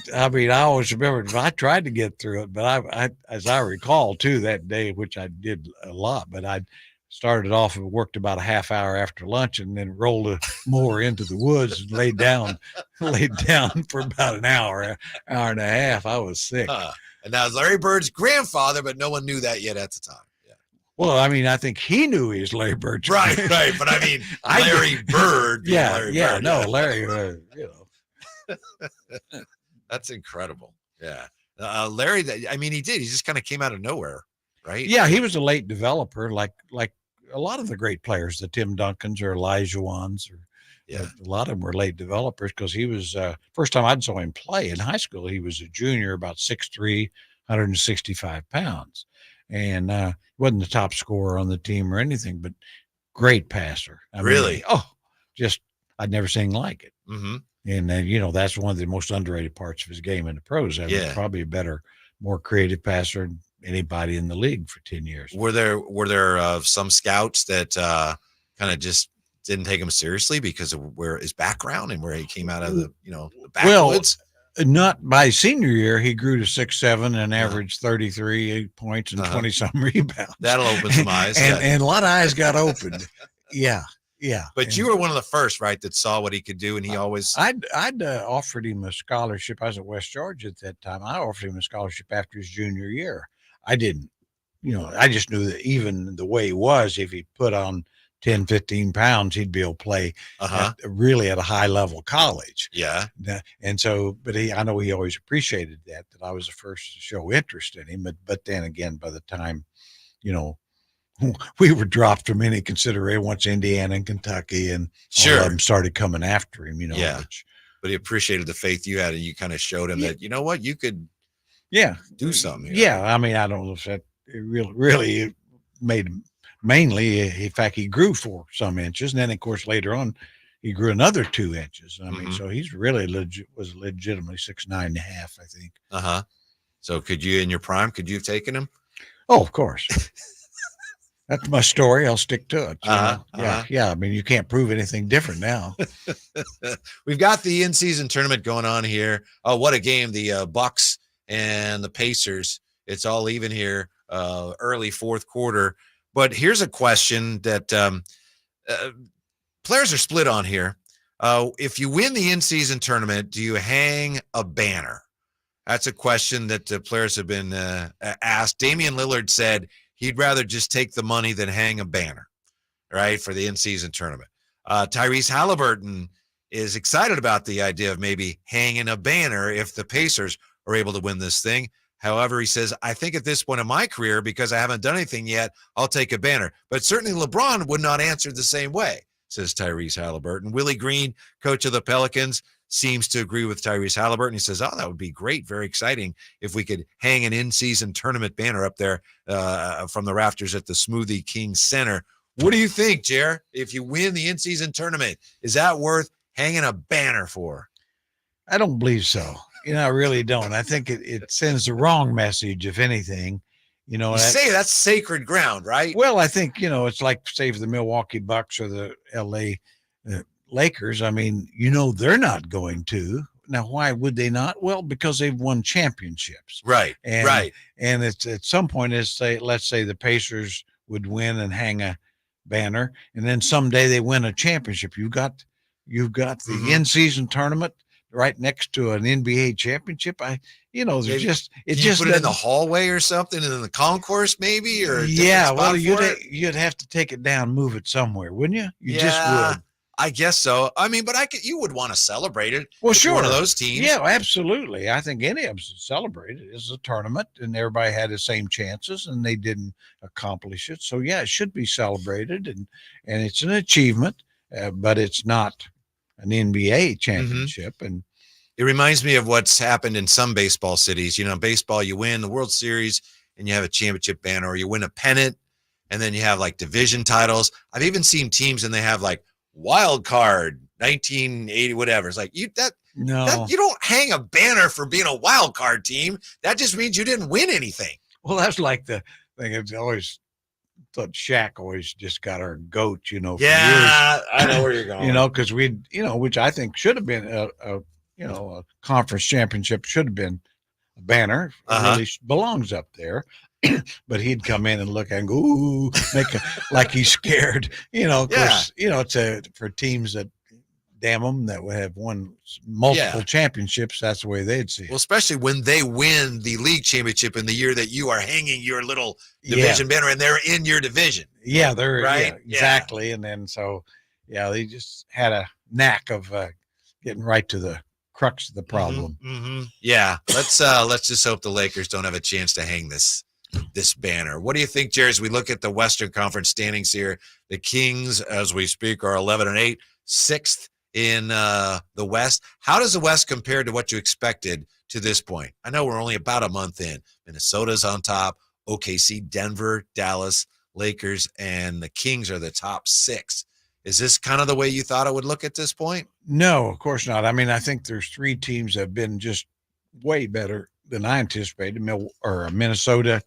always remember I tried to get through it, but I as I recall too that day, which I did a lot, but I'd started off and worked about a half hour after lunch, and then rolled a mower into the woods and laid down for about an hour and a half. I was sick. And that was Larry Bird's grandfather, but no one knew that yet at the time. Yeah. Well, I mean, I think he knew he was Larry Bird. Right. But I mean, Larry Bird. Larry Bird. Larry, That's incredible. Yeah. Larry, I mean, he did. He just kind of came out of nowhere, right? Yeah, he was a late developer, like a lot of the great players, the Tim Duncans or Elijah Wands, or a lot of them were late developers, because he was first time I saw him play in high school. He was a junior, about 6'3", 165 pounds, and wasn't the top scorer on the team or anything, but great passer. Really? Just I'd never seen like it. Mm-hmm. And that's one of the most underrated parts of his game in the pros. I mean, probably a better, more creative passer than anybody in the league for 10 years. Were there some scouts that kind of just didn't take him seriously because of where his background and where he came out of the backwoods? Well, not by senior year, he grew to 6'7" and averaged 33 points and 20-some rebounds. That'll open some eyes. And a lot of eyes got opened. Yeah. But you were one of the first, right, that saw what he could do, and he always. I'd offered him a scholarship. I was at West Georgia at that time. I offered him a scholarship after his junior year. I didn't, I just knew that even the way he was, if he put on 10, 15 pounds, he'd be able to play really at a high level college. Yeah. And so, but I know he always appreciated that I was the first to show interest in him. But then again, by the time, we were dropped from any consideration once Indiana and Kentucky and all of them started coming after him, but he appreciated the faith you had, and you kind of showed him that, you could do something. I mean, I don't know if that really made him mainly, in fact, he grew for some inches. And then, of course, later on, he grew another 2 inches. I mean, so he's really was legitimately 6'9.5", I think. So could you, in your prime, could you have taken him? Oh, of course. That's my story. I'll stick to it. Yeah. I mean, you can't prove anything different now. We've got the in-season tournament going on here. Oh, what a game. The Bucks and the Pacers. It's all even here, early fourth quarter. But here's a question that players are split on here. If you win the in-season tournament, do you hang a banner? That's a question that players have been asked. Damian Lillard said he'd rather just take the money than hang a banner, right, for the in-season tournament. Tyrese Halliburton is excited about the idea of maybe hanging a banner if the Pacers are able to win this thing. However, he says, I think at this point in my career, because I haven't done anything yet, I'll take a banner. But certainly LeBron would not answer the same way, says Tyrese Halliburton. Willie Green, coach of the Pelicans, seems to agree with Tyrese Halliburton. He says, that would be great, very exciting if we could hang an in-season tournament banner up there from the rafters at the Smoothie King Center. What do you think, Jer? If you win the in-season tournament, is that worth hanging a banner for? I don't believe so. I really don't. I think it sends the wrong message, if anything. You say that's sacred ground, right? Well, I think, it's like, say, for the Milwaukee Bucks or the L.A. Lakers. I mean, they're not going to. Now, why would they not? Well, because they've won championships. Right, right. And it's at some point, let's say the Pacers would win and hang a banner, and then someday they win a championship. You've got the in-season tournament right next to an NBA championship. There's just put it in the hallway or something, and in the concourse maybe, or you'd have to take it down, move it somewhere, wouldn't you? You just would. I guess so. I mean, but you would want to celebrate it. Well, sure. One of those teams. Yeah, absolutely. I think any of them should celebrate it. It's a tournament, and everybody had the same chances, and they didn't accomplish it. So, yeah, it should be celebrated, and it's an achievement, but it's not an NBA championship. And it reminds me of what's happened in some baseball cities. Baseball, you win the World Series, and you have a championship banner, or you win a pennant, and then you have, like, division titles. I've even seen teams, and they have, like, wild card 1980 whatever. It's like you don't hang a banner for being a wild card team. That just means you didn't win anything. Well, that's like the thing. It's always thought Shaq always just got our goat, for years. I know where you're going. Because which I think should have been a conference championship, should have been a banner. It really belongs up there. but he'd come in and look and go, ooh, like he's scared. Of course, it's for teams that, damn them, that would have won multiple championships. That's the way they'd see it. Well, especially when they win the league championship in the year that you are hanging your little division banner and they're in your division. Yeah, they're right. Yeah, exactly. And then they just had a knack of getting right to the crux of the problem. Yeah, let's just hope the Lakers don't have a chance to hang this banner. What do you think, Jerry, as we look at the Western Conference standings here? The Kings, as we speak, are 11-8, sixth in the West. How does the West compare to what you expected to this point? I know we're only about a month in. Minnesota's on top, OKC, Denver, Dallas, Lakers, and the Kings are the top six. Is this kind of the way you thought it would look at this point? No, of course not. I mean, I think there's three teams that have been just way better than I anticipated. Minnesota,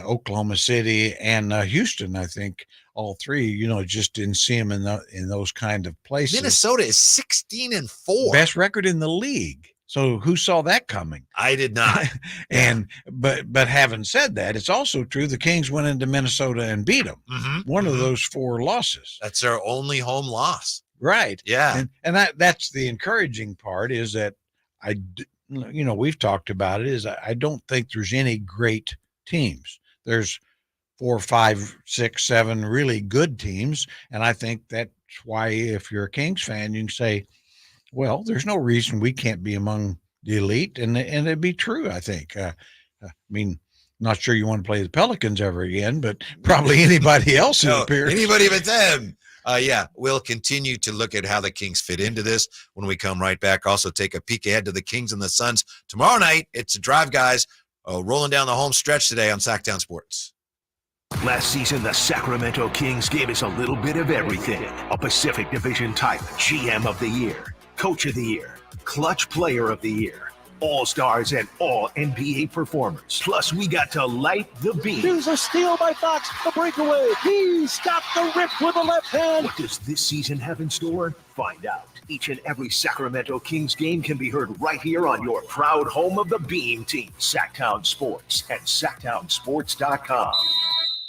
Oklahoma City, and Houston. I think all three, just didn't see them in those kind of places. Minnesota is 16-4, best record in the league. So who saw that coming? I did not. But having said that, it's also true the Kings went into Minnesota and beat them. One of those four losses. That's their only home loss. Right. Yeah. And that's the encouraging part, is that we've talked about it, is I don't think there's any great teams. There's 4, 5, 6, 7 really good teams. And I think that's why, if you're a Kings fan, you can say, well, there's no reason we can't be among the elite. And it'd be true, I think. Not sure you want to play the Pelicans ever again, but probably anybody else who appears. Anybody but them. We'll continue to look at how the Kings fit into this when we come right back. Also take a peek ahead to the Kings and the Suns tomorrow night. It's a drive, guys. Rolling down the home stretch today on Sactown Sports. Last season, the Sacramento Kings gave us a little bit of everything. A Pacific Division type, GM of the Year, Coach of the Year, Clutch Player of the Year, All-Stars and All-NBA performers. Plus, we got to light the beam. Here's a steal by Fox, the breakaway. He stopped the rip with the left hand. What does this season have in store? Find out. Each and every Sacramento Kings game can be heard right here on your proud home of the Beam team, Sactown Sports at SactownSports.com.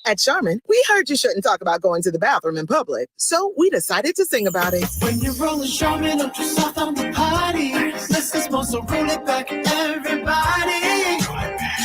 At Charmin, we heard you shouldn't talk about going to the bathroom in public, so we decided to sing about it. When you're rolling Charmin, don't you soft on the party. Let's just so roll it back, everybody.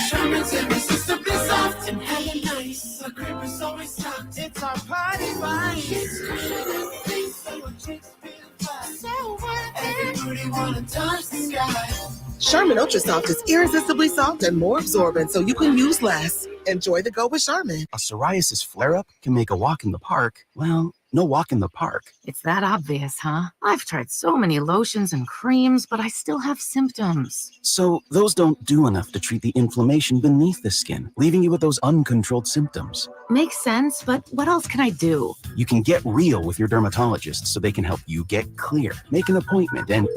Charmin's irresistibly soft and hella nice. The cream is always stocked. It's our party vibe. It's cushion things so your chicks feel fine. So worth it. Everybody wanna touch the sky. Charmin Ultra Soft is irresistibly soft and more absorbent, so you can use less. Enjoy the go with Charmin. A psoriasis flare-up can make a walk in the park, well, no walk in the park. It's that obvious, huh? I've tried so many lotions and creams, but I still have symptoms. So those don't do enough to treat the inflammation beneath the skin, leaving you with those uncontrolled symptoms. Makes sense, but what else can I do? You can get real with your dermatologist so they can help you get clear. Make an appointment and,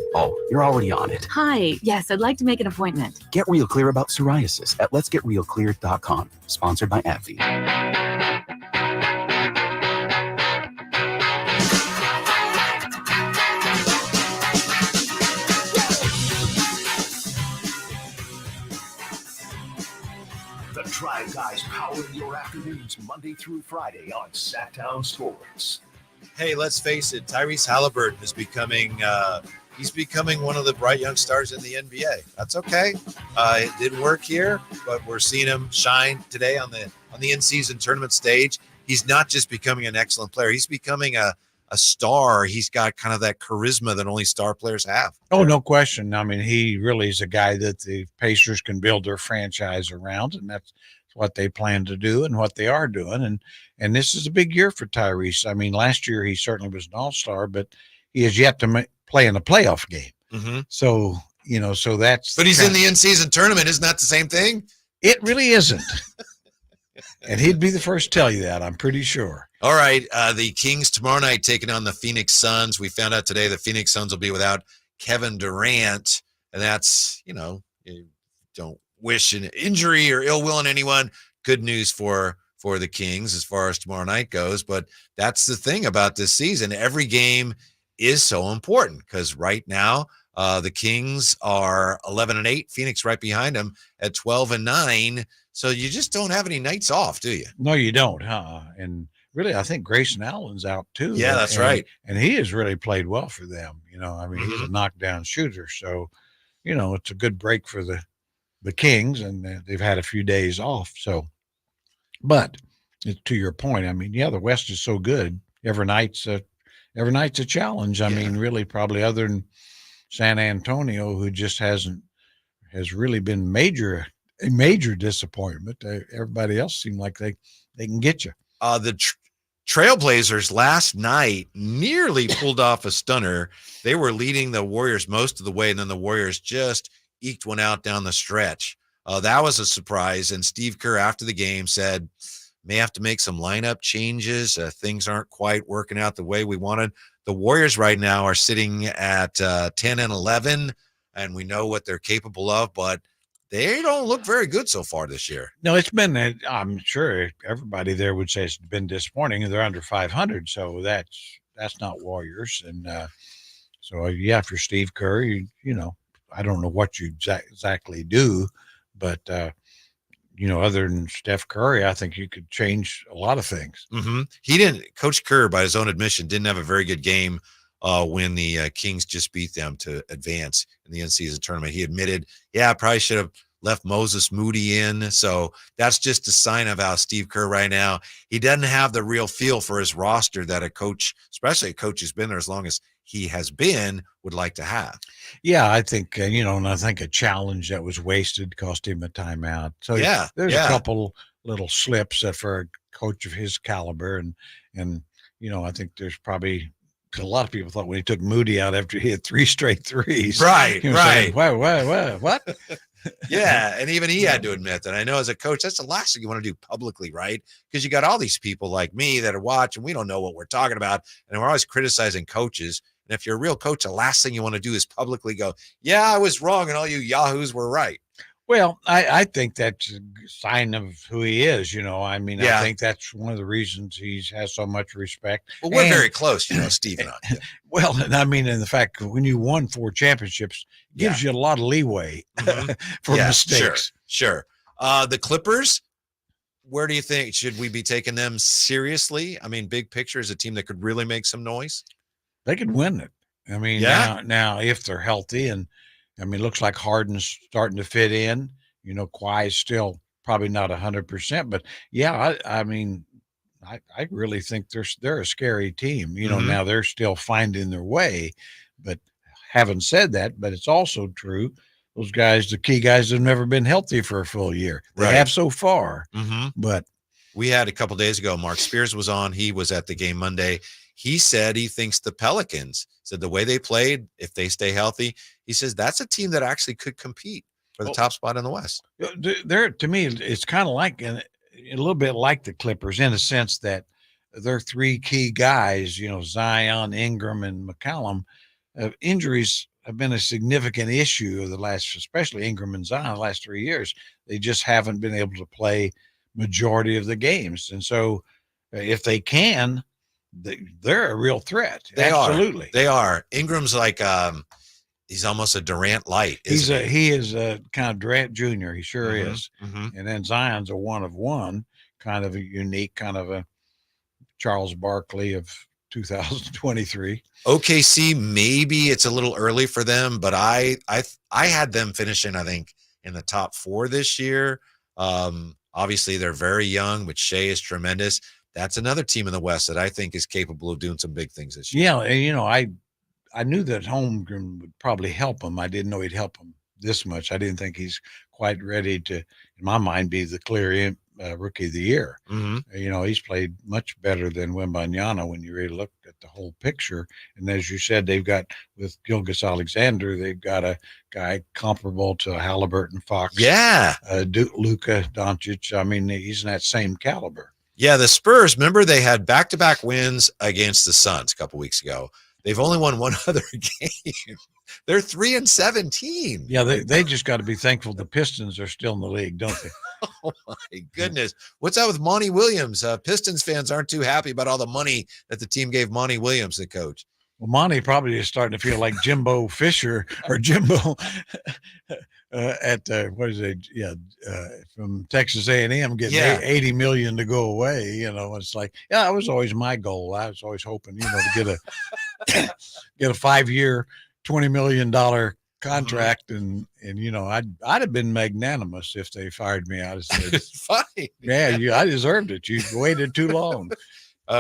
you're already on it. Hi, yes, I'd like to make an appointment. Get real clear about psoriasis at letsgetrealclear.com. Sponsored by AbbVie. Drive Guys powering your afternoons Monday through Friday on Sactown Sports. Hey, let's face it, Tyrese Halliburton is becoming one of the bright young stars in the NBA. That's okay. It didn't work here, but we're seeing him shine today on the in-season tournament stage. He's not just becoming an excellent player; he's becoming a star. He's got kind of that charisma that only star players have. Oh, no question. I mean, he really is a guy that the Pacers can build their franchise around, and that's what they plan to do and what they are doing. And this is a big year for Tyrese. I mean, last year he certainly was an all-star, but he has yet to play in a playoff game. Mm-hmm. So, so that's. But he's in the in-season tournament. Isn't that the same thing? It really isn't. And he'd be the first to tell you that, I'm pretty sure. All right, the Kings tomorrow night taking on the Phoenix Suns. We found out today the Phoenix Suns will be without Kevin Durant, and that's, you don't wish an injury or ill will on anyone. Good news for the Kings as far as tomorrow night goes, but that's the thing about this season. Every game is so important because right now the Kings are 11-8, Phoenix right behind them at 12-9. So you just don't have any nights off, do you? No, you don't, huh? And really, I think Grayson Allen's out too. Yeah, that's right. And he has really played well for them. I mean, he's a Mhm. knockdown shooter. So, it's a good break for the Kings, and they've had a few days off. So, but to your point, I mean, yeah, the West is so good. Every night's a challenge. I mean, really, probably other than San Antonio, who just has really been a major disappointment. Everybody else seemed like they can get you. The Trailblazers last night nearly pulled off a stunner. They were leading the Warriors most of the way, and then the Warriors just eked one out down the stretch. That was a surprise. And Steve Kerr, after the game, said, may have to make some lineup changes. Things aren't quite working out the way we wanted. The Warriors right now are sitting at 10 and 11, and we know what they're capable of, but they don't look very good so far this year. No, it's been, I'm sure everybody there would say it's been disappointing. They're under 500, so that's not Warriors. And so, yeah, for Steve Kerr, I don't know what you exactly do, but, other than Steph Curry, I think you could change a lot of things. Mm-hmm. Coach Kerr, by his own admission, didn't have a very good game when the Kings just beat them to advance in the in-season tournament. He admitted, I probably should have left Moses Moody in. So that's just a sign of how Steve Kerr right now, he doesn't have the real feel for his roster that a coach, especially a coach who's been there as long as he has been, would like to have. Yeah, I think, and I think a challenge that was wasted cost him a timeout. So there's a couple little slips for a coach of his caliber. And I think there's probably a lot of people thought when he took Moody out after he had 3 straight threes. Right, he was right. Saying, what? Yeah, and even he had to admit that. I know as a coach, that's the last thing you want to do publicly, right? Because you got all these people like me that are watching. We don't know what we're talking about, and we're always criticizing coaches. And if you're a real coach, the last thing you want to do is publicly go, I was wrong, and all you yahoos were right. Well, I think that's a sign of who he is, I mean, Yeah. I think that's one of the reasons he has so much respect. Well, we're very close, Steve and I. Yeah. Well, and I mean, in the fact, when you won 4 championships, gives you a lot of leeway for mistakes. Sure. The Clippers, where do you think, should we be taking them seriously? I mean, big picture is a team that could really make some noise. They could win it. I mean, now if they're healthy, and I mean, it looks like Harden's starting to fit in. Kawhi is still probably not 100%, but I mean, I really think they're a scary team. Now they're still finding their way, but having said that, but it's also true. Those guys, the key guys, have never been healthy for a full year. They have so far, but we had a couple days ago, Mark Spears was on. He was at the game Monday. He said he thinks the Pelicans, said the way they played, if they stay healthy, he says that's a team that actually could compete for the top spot in the West. To me, it's kind of like a little bit like the Clippers in a sense that their 3 key guys, Zion, Ingram, and McCollum, injuries have been a significant issue of the last, especially Ingram and Zion, the last 3 years. They just haven't been able to play majority of the games. And so if they can, they're a real threat. Absolutely. They are. Ingram's like he's almost a Durant light. He is a kind of Durant Jr. He sure is. And then Zion's a one of one, kind of a unique, kind of a Charles Barkley of 2023. OKC, maybe it's a little early for them, but I had them finishing, I think, in the top 4 this year. Obviously, they're very young, but Shea is tremendous. That's another team in the West that I think is capable of doing some big things this year. Yeah, and I knew that Holmgren would probably help him. I didn't know he'd help him this much. I didn't think he's quite ready to, in my mind, be the clear rookie of the year. He's played much better than Wembanyama when you really look at the whole picture. And as you said, they've got, with Gilgeous-Alexander, they've got a guy comparable to Halliburton, Fox. Yeah. Luka Doncic. I mean, he's in that same caliber. Yeah, the Spurs, remember they had back-to-back wins against the Suns a couple weeks ago. They've only won one other game. They're 3-17. Yeah, they just got to be thankful the Pistons are still in the league, don't they? Oh, my goodness. What's up with Monty Williams? Pistons fans aren't too happy about all the money that the team gave Monty Williams, the coach. Well, Monty probably is starting to feel like Jimbo Fisher or Jimbo what is it? Yeah, from Texas A&M getting Yeah. $80 million to go away. You know, it's like, yeah, that was always my goal. I was always hoping, to get a 5-year, $20 million contract, and I'd have been magnanimous if they fired me. I'd have said, Fine. yeah, I deserved it. You waited too long.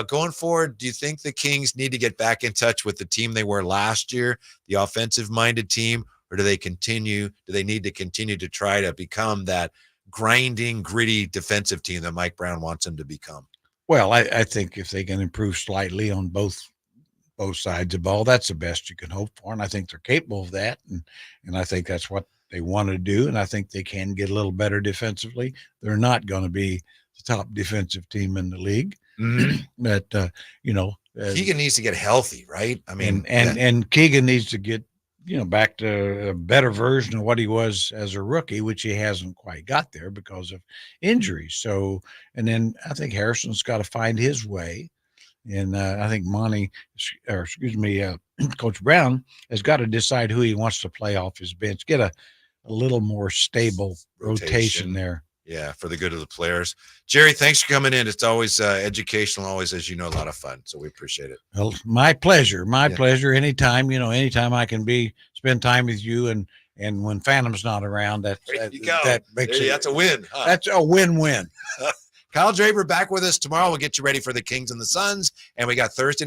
Going forward, do you think the Kings need to get back in touch with the team they were last year, the offensive-minded team, or do they need to continue to try to become that grinding, gritty defensive team that Mike Brown wants them to become? Well, I think if they can improve slightly on both sides of the ball, that's the best you can hope for, and I think they're capable of that, and I think that's what they want to do, and I think they can get a little better defensively. They're not going to be the top defensive team in the league. But Keegan needs to get healthy, right? I mean, and Keegan needs to get back to a better version of what he was as a rookie, which he hasn't quite got there because of injuries. So, and then I think Harrison's got to find his way, and I think Coach Brown has got to decide who he wants to play off his bench, get a little more stable rotation there. Yeah, for the good of the players. Jerry, thanks for coming in. It's always educational, always, as you know, a lot of fun. So we appreciate it. Well, my pleasure. My pleasure. Anytime, anytime I can spend time with you, and when Phantom's not around, that makes it. That's a win. Huh? That's a win-win. Kyle Draper back with us tomorrow. We'll get you ready for the Kings and the Suns, and we got Thursday